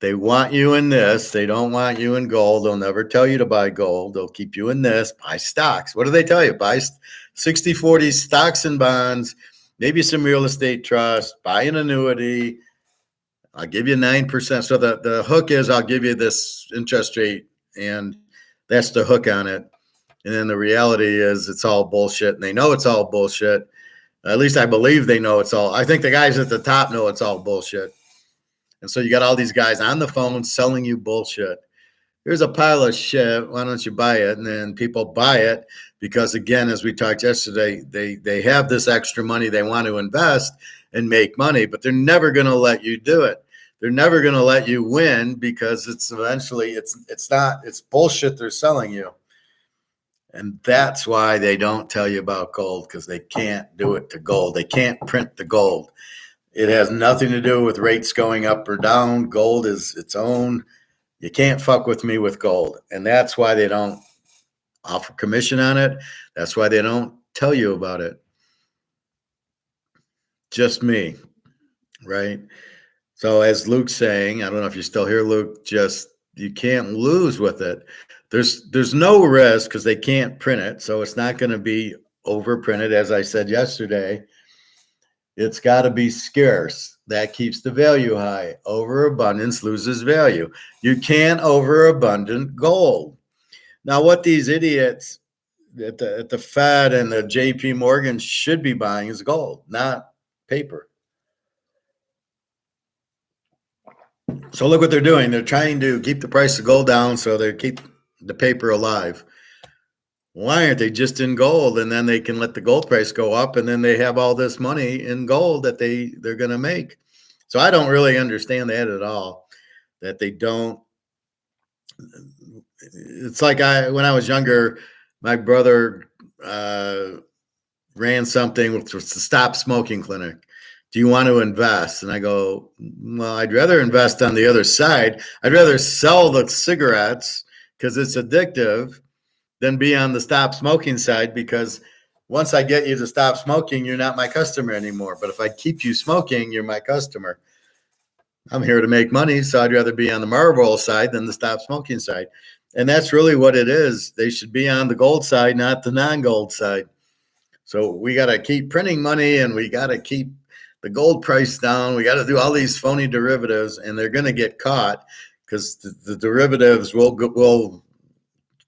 They want you in this. They don't want you in gold. They'll never tell you to buy gold. They'll keep you in this. Buy stocks. What do they tell you? Buy 60-40 stocks and bonds, maybe some real estate trust, buy an annuity. I'll give you 9%. So the hook is I'll give you this interest rate, and that's the hook on it. And then the reality is it's all bullshit, and they know it's all bullshit. At least I believe they know it's all. I think the guys at the top know it's all bullshit. And so you got all these guys on the phone selling you bullshit. Here's a pile of shit. Why don't you buy it? And then people buy it because, again, as we talked yesterday, they have this extra money they want to invest and make money, but they're never going to let you do it. They're never going to let you win, because it's eventually it's bullshit they're selling you. And that's why they don't tell you about gold, because they can't do it to gold. They can't print the gold. It has nothing to do with rates going up or down. Gold is its own. You can't fuck with me with gold. And that's why they don't offer commission on it. That's why they don't tell you about it. Just me, right? So as Luke's saying, I don't know if you're still here, Luke, just you can't lose with it. There's no risk because they can't print it. So it's not going to be overprinted, as I said yesterday. It's got to be scarce. That keeps the value high. Overabundance loses value. You can't overabundant gold. Now, what these idiots at the Fed and the JP Morgan should be buying is gold, not paper. So look what they're doing. They're trying to keep the price of gold down so they keep the paper alive. Why aren't they just in gold? And then they can let the gold price go up, and then they have all this money in gold that they're going to make. So I don't really understand that at all, that they don't. It's like when I was younger, my brother ran something which was the Stop Smoking Clinic. Do you want to invest? And I go, well, I'd rather invest on the other side. I'd rather sell the cigarettes because it's addictive than be on the stop smoking side, because once I get you to stop smoking, you're not my customer anymore. But if I keep you smoking, you're my customer. I'm here to make money, so I'd rather be on the Marlboro side than the stop smoking side. And that's really what it is. They should be on the gold side, not the non-gold side. So we got to keep printing money, and we got to keep the gold price down. We got to do all these phony derivatives, and they're going to get caught because the derivatives will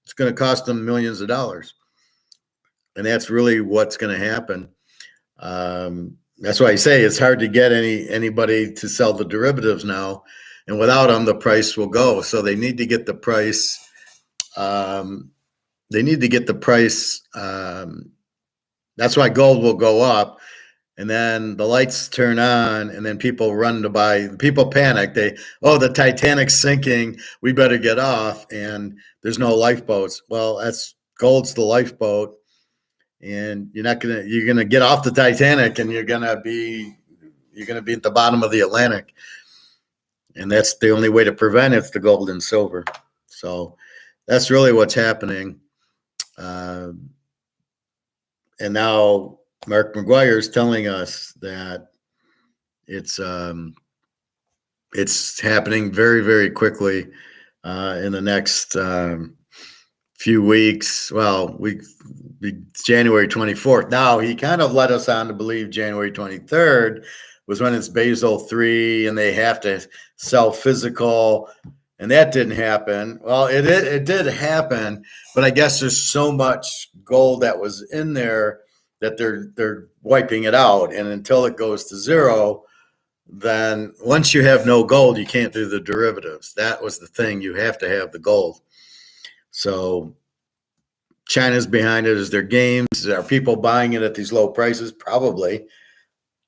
it's going to cost them millions of dollars. And that's really what's going to happen. That's why I say it's hard to get anybody to sell the derivatives now, and without them, the price will go. So they need to get the price. That's why gold will go up, and then the lights turn on, and then people run to buy. People panic. The Titanic's sinking. We better get off, and there's no lifeboats. Well, that's gold's the lifeboat. And you're gonna get off the Titanic, and you're gonna be at the bottom of the Atlantic, and that's the only way to prevent it's the gold and silver. So that's really what's happening. And now Mark McGuire is telling us that it's happening very, very quickly in the next few weeks. Well, January 24th. Now he kind of led us on to believe January 23rd was when it's Basel III and they have to sell physical, and that didn't happen. Well, it did happen, but I guess there's so much gold that was in there that they're wiping it out, and until it goes to zero, then once you have no gold, you can't do the derivatives. That was the thing. You have to have the gold. So China's behind it. Is there games? Are people buying it at these low prices? Probably.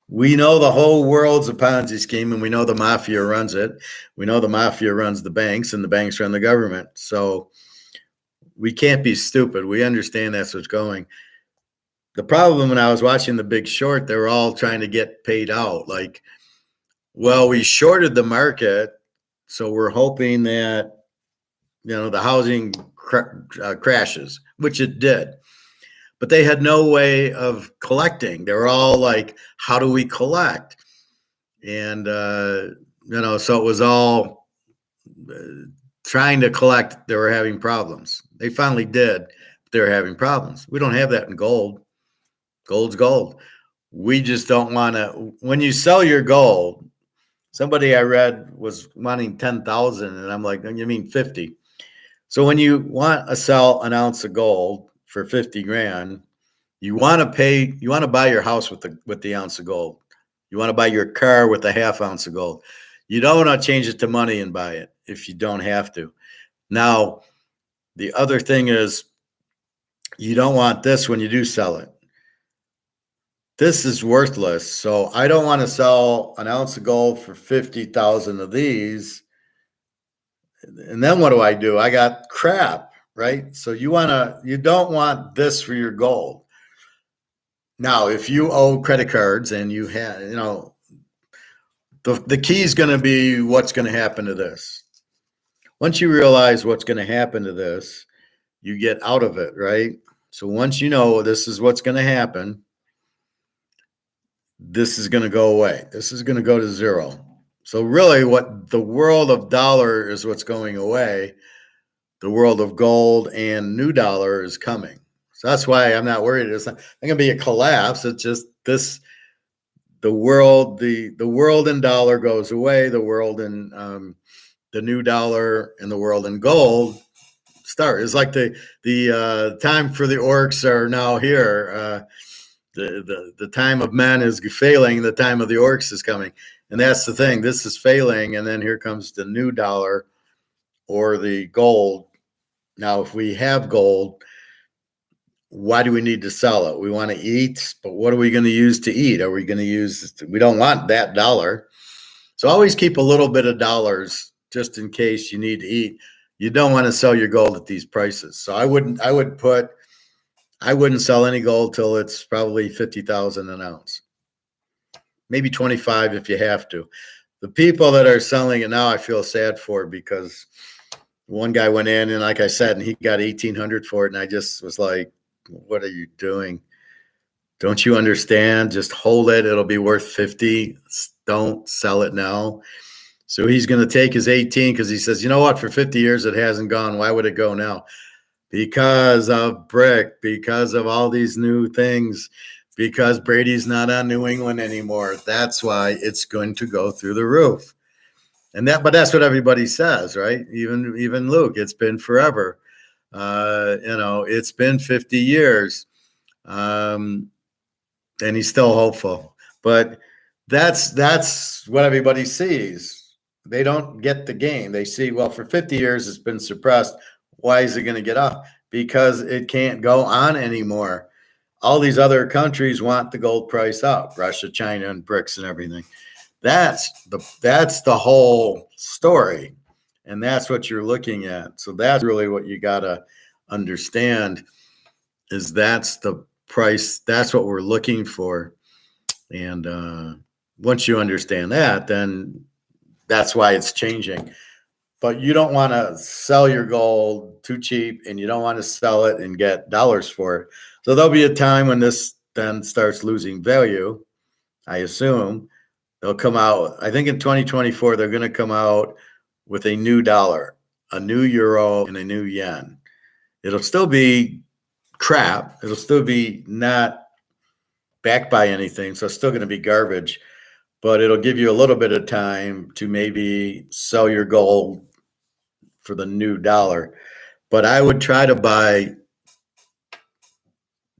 We know the whole world's a Ponzi scheme, and we know the mafia runs it. We know the mafia runs the banks, and the banks run the government. So we can't be stupid. We understand that's what's going. The problem when I was watching The Big Short, they were all trying to get paid out. Like, well, we shorted the market, so we're hoping that the housing crashes, which it did. But they had no way of collecting. They were all like, how do we collect? And, so it was all trying to collect. They were having problems. They finally did, but they were having problems. We don't have that in gold. Gold's gold. We just don't want to. When you sell your gold, somebody I read was wanting 10,000, and I'm like, you mean 50? So when you want to sell an ounce of gold for 50 grand, you want to buy your house with the ounce of gold. You want to buy your car with a half ounce of gold. You don't want to change it to money and buy it if you don't have to. Now, the other thing is you don't want this when you do sell it. This is worthless. So I don't want to sell an ounce of gold for 50,000 of these. And then what do? I got crap, right? So you don't want this for your gold. Now, if you owe credit cards and you have, the key is going to be what's going to happen to this. Once you realize what's going to happen to this, you get out of it, right? So once you know this is what's going to happen, this is going to go away. This is going to go to zero. So really what the world of dollar is what's going away. The world of gold and new dollar is coming. So that's why I'm not worried. It's not going to be a collapse. It's just this, the world in dollar goes away. The world in the new dollar and the world in gold start. It's like the time for the orcs are now here. The time of men is failing. The time of the orcs is coming. And that's the thing. This is failing. And then here comes the new dollar or the gold. Now, if we have gold, why do we need to sell it? We want to eat, but what are we going to use to eat? Are we going to use, we don't want that dollar. So always keep a little bit of dollars just in case you need to eat. You don't want to sell your gold at these prices. So I wouldn't sell any gold till it's probably 50,000 an ounce. Maybe 25 if you have to. The people that are selling it now, I feel sad for, because one guy went in and, like I said, and he got 1,800 for it, and I just was like, what are you doing? Don't you understand? Just hold it. It'll be worth 50. Don't sell it now. So he's going to take his 18 because he says, you know what? For 50 years, it hasn't gone. Why would it go now? Because of brick, because of all these new things, because Brady's not on New England anymore. That's why it's going to go through the roof. But that's what everybody says, right? Even Luke, it's been forever. It's been 50 years. And he's still hopeful. But that's what everybody sees. They don't get the game. They see, well, for 50 years it's been suppressed. Why is it going to get up? Because it can't go on anymore. All these other countries want the gold price up, Russia, China, and BRICS and everything. That's the whole story. And that's what you're looking at. So that's really what you got to understand is that's the price. That's what we're looking for. And once you understand that, then that's why it's changing. But you don't want to sell your gold too cheap, and you don't want to sell it and get dollars for it. So there'll be a time when this then starts losing value. I assume they'll come out. I think in 2024, they're going to come out with a new dollar, a new euro, and a new yen. It'll still be crap. It'll still be not backed by anything. So it's still going to be garbage. But it'll give you a little bit of time to maybe sell your gold for the new dollar. But I would try to buy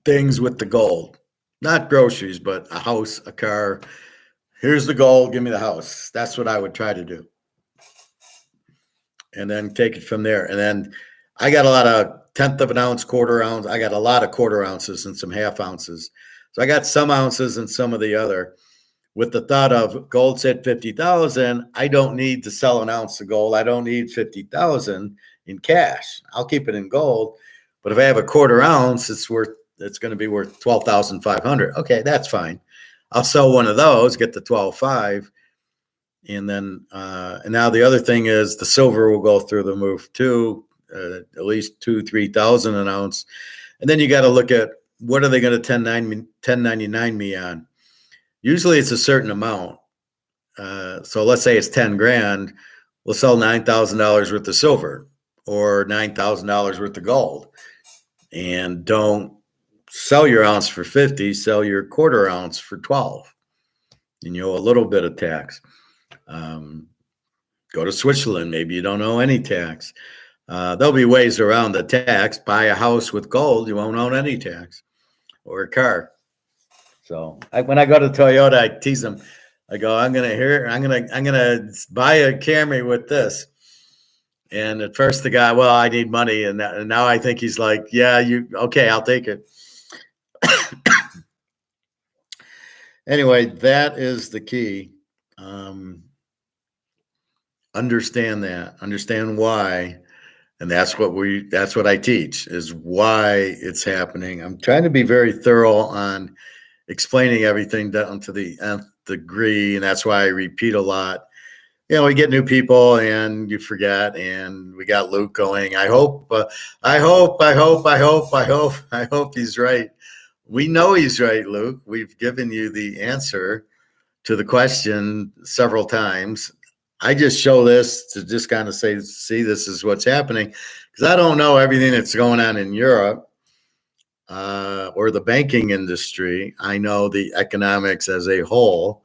things with the gold, not groceries, but a house, a car. Here's the gold, give me the house. That's what I would try to do. And then take it from there. And then I got a lot of 1/10 of an ounce, 1/4 ounce. I got a lot of 1/4 ounces and some 1/2 ounces. So I got some ounces and some of the other. With the thought of gold's at 50,000, I don't need to sell an ounce of gold. I don't need 50,000 in cash. I'll keep it in gold. But if I have a 1/4 ounce, it's going to be worth 12,500. Okay, that's fine. I'll sell one of those, get the 12.5. And then, and now the other thing is the silver will go through the roof too, at least 2,000-3,000 an ounce. And then you got to look at what are they going to 1099 me on? Usually it's a certain amount. So let's say it's 10 grand. We'll sell $9,000 worth of silver or $9,000 worth of gold. And don't sell your ounce for 50, sell your 1/4 ounce for 12. And you owe a little bit of tax. Go to Switzerland. Maybe you don't owe any tax. There'll be ways around the tax. Buy a house with gold, you won't owe any tax, or a car. So when I go to Toyota, I tease them. I go, I'm gonna buy a Camry with this. And at first the guy, well, I need money, and now I think he's like, yeah, okay, I'll take it. Anyway, that is the key. Understand why. And that's what I teach is why it's happening. I'm trying to be very thorough on explaining everything down to the nth degree. And that's why I repeat a lot. We get new people and you forget, and we got Luke going. I hope he's right. We know he's right, Luke. We've given you the answer to the question several times. I just show this to just kind of say, see, this is what's happening, because I don't know everything that's going on in Europe or the banking industry. I know the economics as a whole,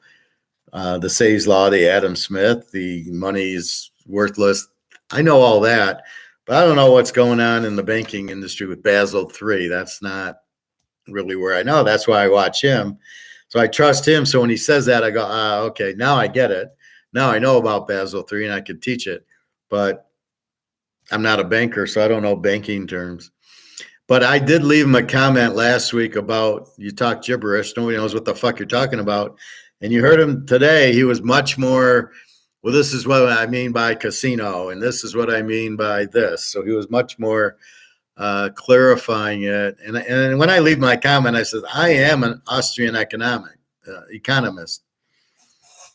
the Say's Law, the Adam Smith, the money's worthless. I know all that, but I don't know what's going on in the banking industry with Basel III. That's not really where I know. That's why I watch him. So I trust him. So when he says that, I go, okay, now I get it. Now I know about Basel III and I could teach it, but I'm not a banker, so I don't know banking terms. But I did leave him a comment last week about you talk gibberish. Nobody knows what the fuck you're talking about. And you heard him today. He was much more, well, this is what I mean by casino, and this is what I mean by this. So he was much more clarifying it. And when I leave my comment, I said, I am an Austrian economist.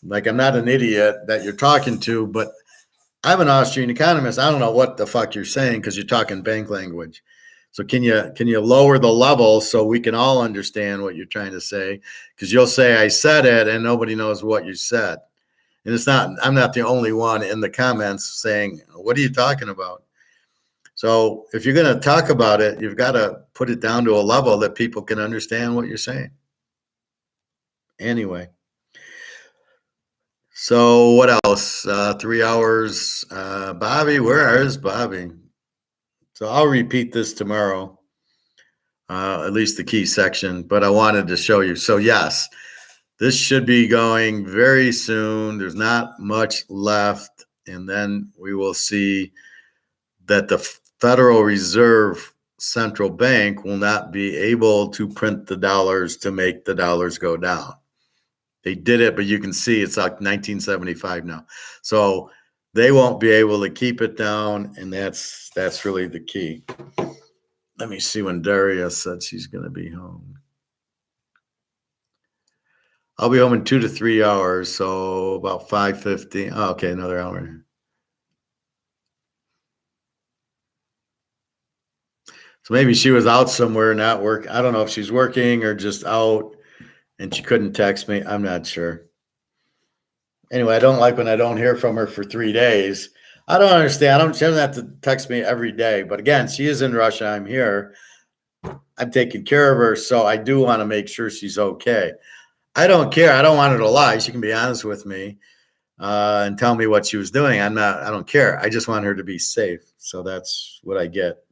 Like, I'm not an idiot that you're talking to, but I'm an Austrian economist. I don't know what the fuck you're saying because you're talking bank language. So can you lower the level so we can all understand what you're trying to say? Because you'll say I said it and nobody knows what you said. And I'm not the only one in the comments saying, what are you talking about? So if you're going to talk about it, you've got to put it down to a level that people can understand what you're saying. Anyway. So what else? 3 hours. Bobby, where is Bobby? So I'll repeat this tomorrow, at least the key section, but I wanted to show you. So yes, this should be going very soon. There's not much left. And then we will see that the Federal Reserve Central Bank will not be able to print the dollars to make the dollars go down. They did it, but you can see it's like 1975 now. So they won't be able to keep it down, and that's really the key. Let me see when Daria said she's going to be home. I'll be home in 2 to 3 hours, so about 5:50. Oh, okay, another hour. So maybe she was out somewhere, not work. I don't know if she's working or just out, and she couldn't text me. I'm not sure. Anyway, I don't like when I don't hear from her for 3 days. I don't understand. She doesn't have to text me every day. But again, she is in Russia. I'm here. I'm taking care of her, so I do want to make sure she's okay. I don't care. I don't want her to lie. She can be honest with me and tell me what she was doing. I don't care. I just want her to be safe. So that's what I get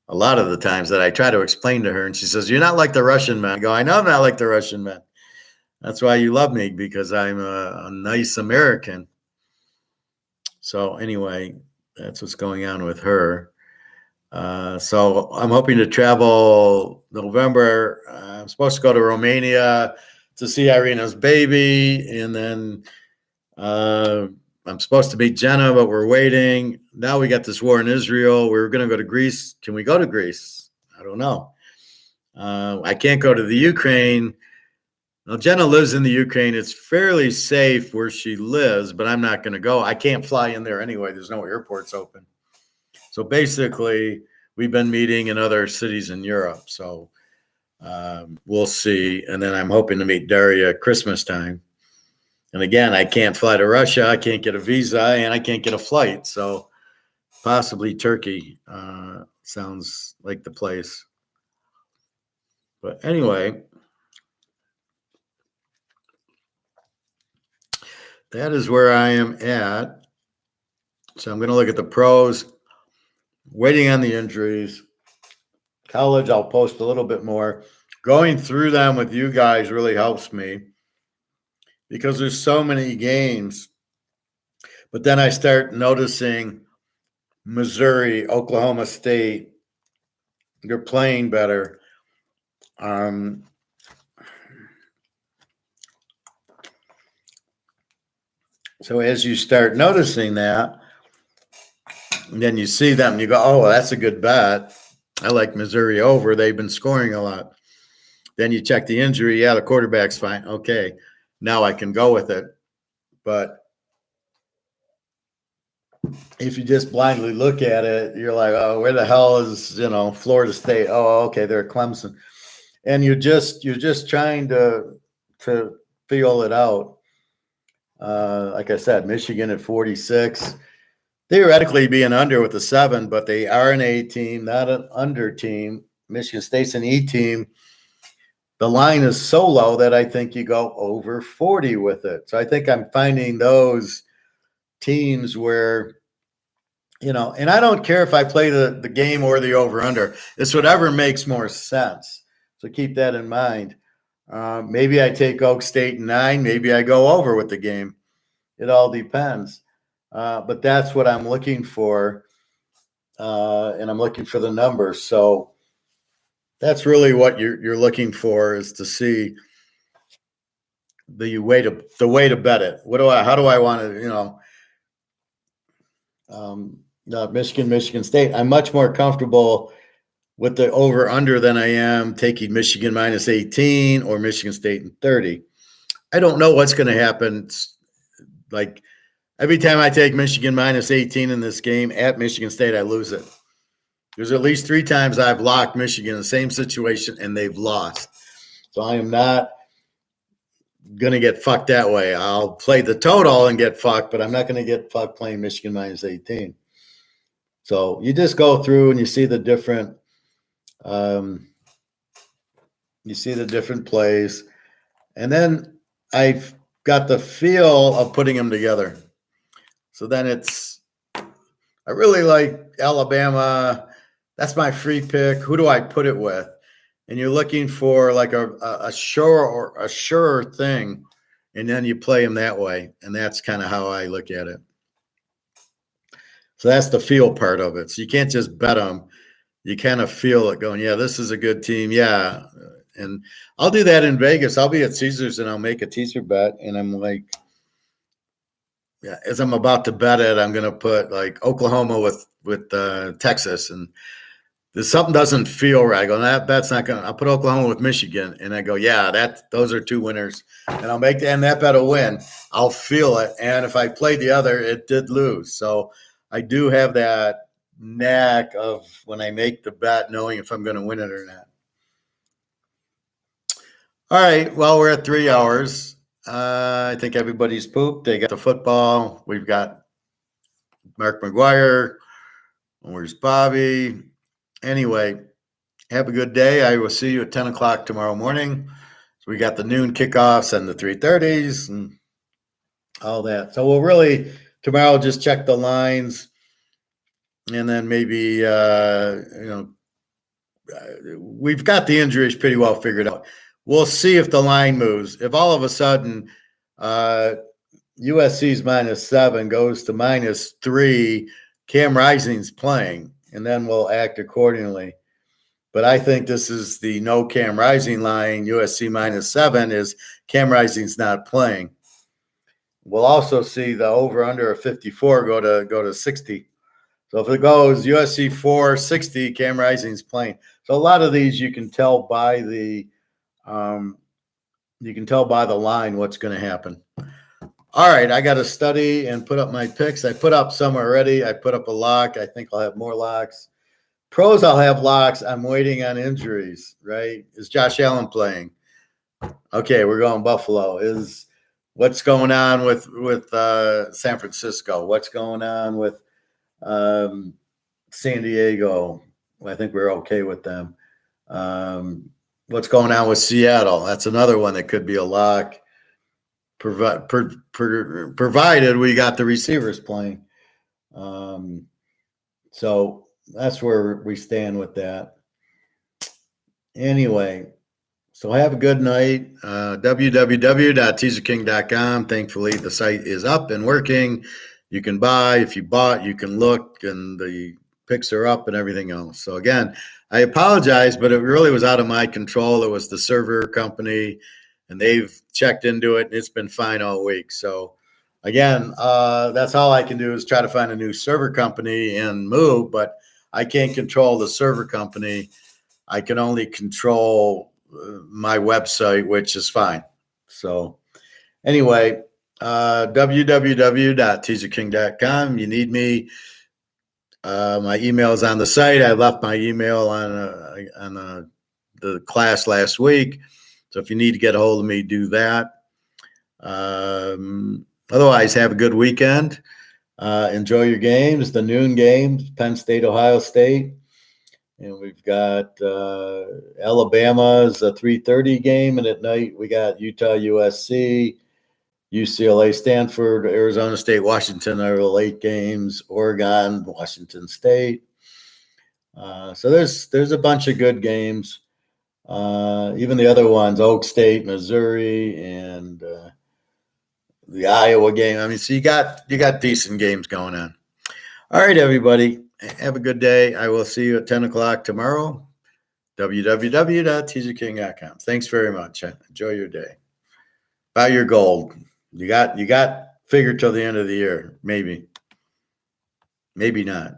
a lot of the times that I try to explain to her. And she says, "You're not like the Russian men." I go, "I know I'm not like the Russian men. That's why you love me, because I'm a nice American." So anyway, that's what's going on with her. So I'm hoping to travel November. I'm supposed to go to Romania to see Irina's baby. And then I'm supposed to meet Jenna, but we're waiting. Now we got this war in Israel. We were going to go to Greece. Can we go to Greece? I don't know. I can't go to the Ukraine. Now, Jenna lives in the Ukraine. It's fairly safe where she lives, but I'm not going to go. I can't fly in there anyway. There's no airports open. So basically, we've been meeting in other cities in Europe. So we'll see. And then I'm hoping to meet Daria at Christmas time. And again, I can't fly to Russia. I can't get a visa, and I can't get a flight. So possibly Turkey sounds like the place. But anyway, that is where I am at. So I'm going to look at the pros, waiting on the injuries. College, I'll post a little bit more. Going through them with you guys really helps me because there's so many games. But then I start noticing Missouri, Oklahoma State, they're playing better. So as you start noticing that, and then you see them, you go, "Oh, that's a good bet. I like Missouri over. They've been scoring a lot." Then you check the injury. Yeah, the quarterback's fine. Okay, now I can go with it. But if you just blindly look at it, you're like, "Oh, where the hell is, Florida State? Oh, okay, they're Clemson." And you're just trying to feel it out. Like I said, Michigan at 46. Theoretically be an under with a 7, but they are an A team, not an under team. Michigan State's an E team. The line is so low that I think you go over 40 with it. So I think I'm finding those teams where, and I don't care if I play the game or the over-under. It's whatever makes more sense. So keep that in mind. Maybe I take Oak State 9. Maybe I go over with the game. It all depends. But that's what I'm looking for. And I'm looking for the numbers. So that's really what you're looking for, is to see the way to bet it. How do I want to, Michigan State. I'm much more comfortable with the over under than I am taking Michigan minus 18 or Michigan State in 30. I don't know what's going to happen. Like every time I take Michigan minus 18 in this game at Michigan State, I lose it. There's at least 3 times I've locked Michigan in the same situation and they've lost. So I am not going to get fucked that way. I'll play the total and get fucked, but I'm not going to get fucked playing Michigan minus 18. So you just go through and you see the different plays. And then I've got the feel of putting them together. So then I really like Alabama. That's my free pick. Who do I put it with? And you're looking for like a sure thing, and then you play them that way. And that's kind of how I look at it. So that's the feel part of it. So you can't just bet them. You kind of feel it going, yeah, this is a good team. Yeah. And I'll do that in Vegas. I'll be at Caesars and I'll make a teaser bet. And I'm like, yeah, as I'm about to bet it, I'm going to put like Oklahoma with Texas. And something doesn't feel right. I go, that bet's not going to, I'll put Oklahoma with Michigan. And I go, yeah, those are 2 winners. And I'll make and that bet will win. I'll feel it. And if I played the other, it did lose. So I do have that knack of when I make the bet, knowing if I'm going to win it or not. All right. Well, we're at 3 hours. I think everybody's pooped. They got the football. We've got Mark McGuire. Where's Bobby? Anyway, have a good day. I will see you at 10 o'clock tomorrow morning. So we got the noon kickoffs and the 3:30s and all that. So we'll really tomorrow just check the lines, and then maybe we've got the injuries pretty well figured out. We'll see if the line moves. If all of a sudden USC's -7 goes to -3, Cam Rising's playing, and then we'll act accordingly. But I think this is the no Cam Rising line. USC -7 is Cam Rising's not playing. We'll also see the over/under of 54 go to 60. So if it goes USC 460, Cam Rising's playing. So a lot of these you can tell by the line what's going to happen. All right, I got to study and put up my picks. I put up some already. I put up a lock. I think I'll have more locks. Pros, I'll have locks. I'm waiting on injuries, right? Is Josh Allen playing? Okay, we're going Buffalo. What's going on with San Francisco? What's going on with San Diego? Well, I think we're okay with them. What's going on with Seattle? That's another one that could be a lock, provided we got the receivers playing. So that's where we stand with that. Anyway, so have a good night. www.teaserking.com. Thankfully, the site is up and working. You can buy. If you bought, you can look, and the picks are up and everything else. So again, I apologize, but it really was out of my control. It was the server company, and they've checked into it, and it's been fine all week. So again, that's all I can do is try to find a new server company and move, but I can't control the server company. I can only control my website, which is fine. So anyway, www.teaserking.com. You need me. My email is on the site. I left my email on the class last week. So if you need to get a hold of me, do that. Otherwise, have a good weekend. Enjoy your games, the noon games, Penn State, Ohio State. And we've got Alabama's a 3:30 game. And at night, we got Utah, USC, UCLA, Stanford, Arizona State, Washington are the late games, Oregon, Washington State. So there's a bunch of good games. Even the other ones, Oak State, Missouri, and the Iowa game. I mean, so you got decent games going on. All right, everybody. Have a good day. I will see you at 10 o'clock tomorrow. www.teaserking.com. Thanks very much. Enjoy your day. Buy your gold. You got figure till the end of the year. Maybe not.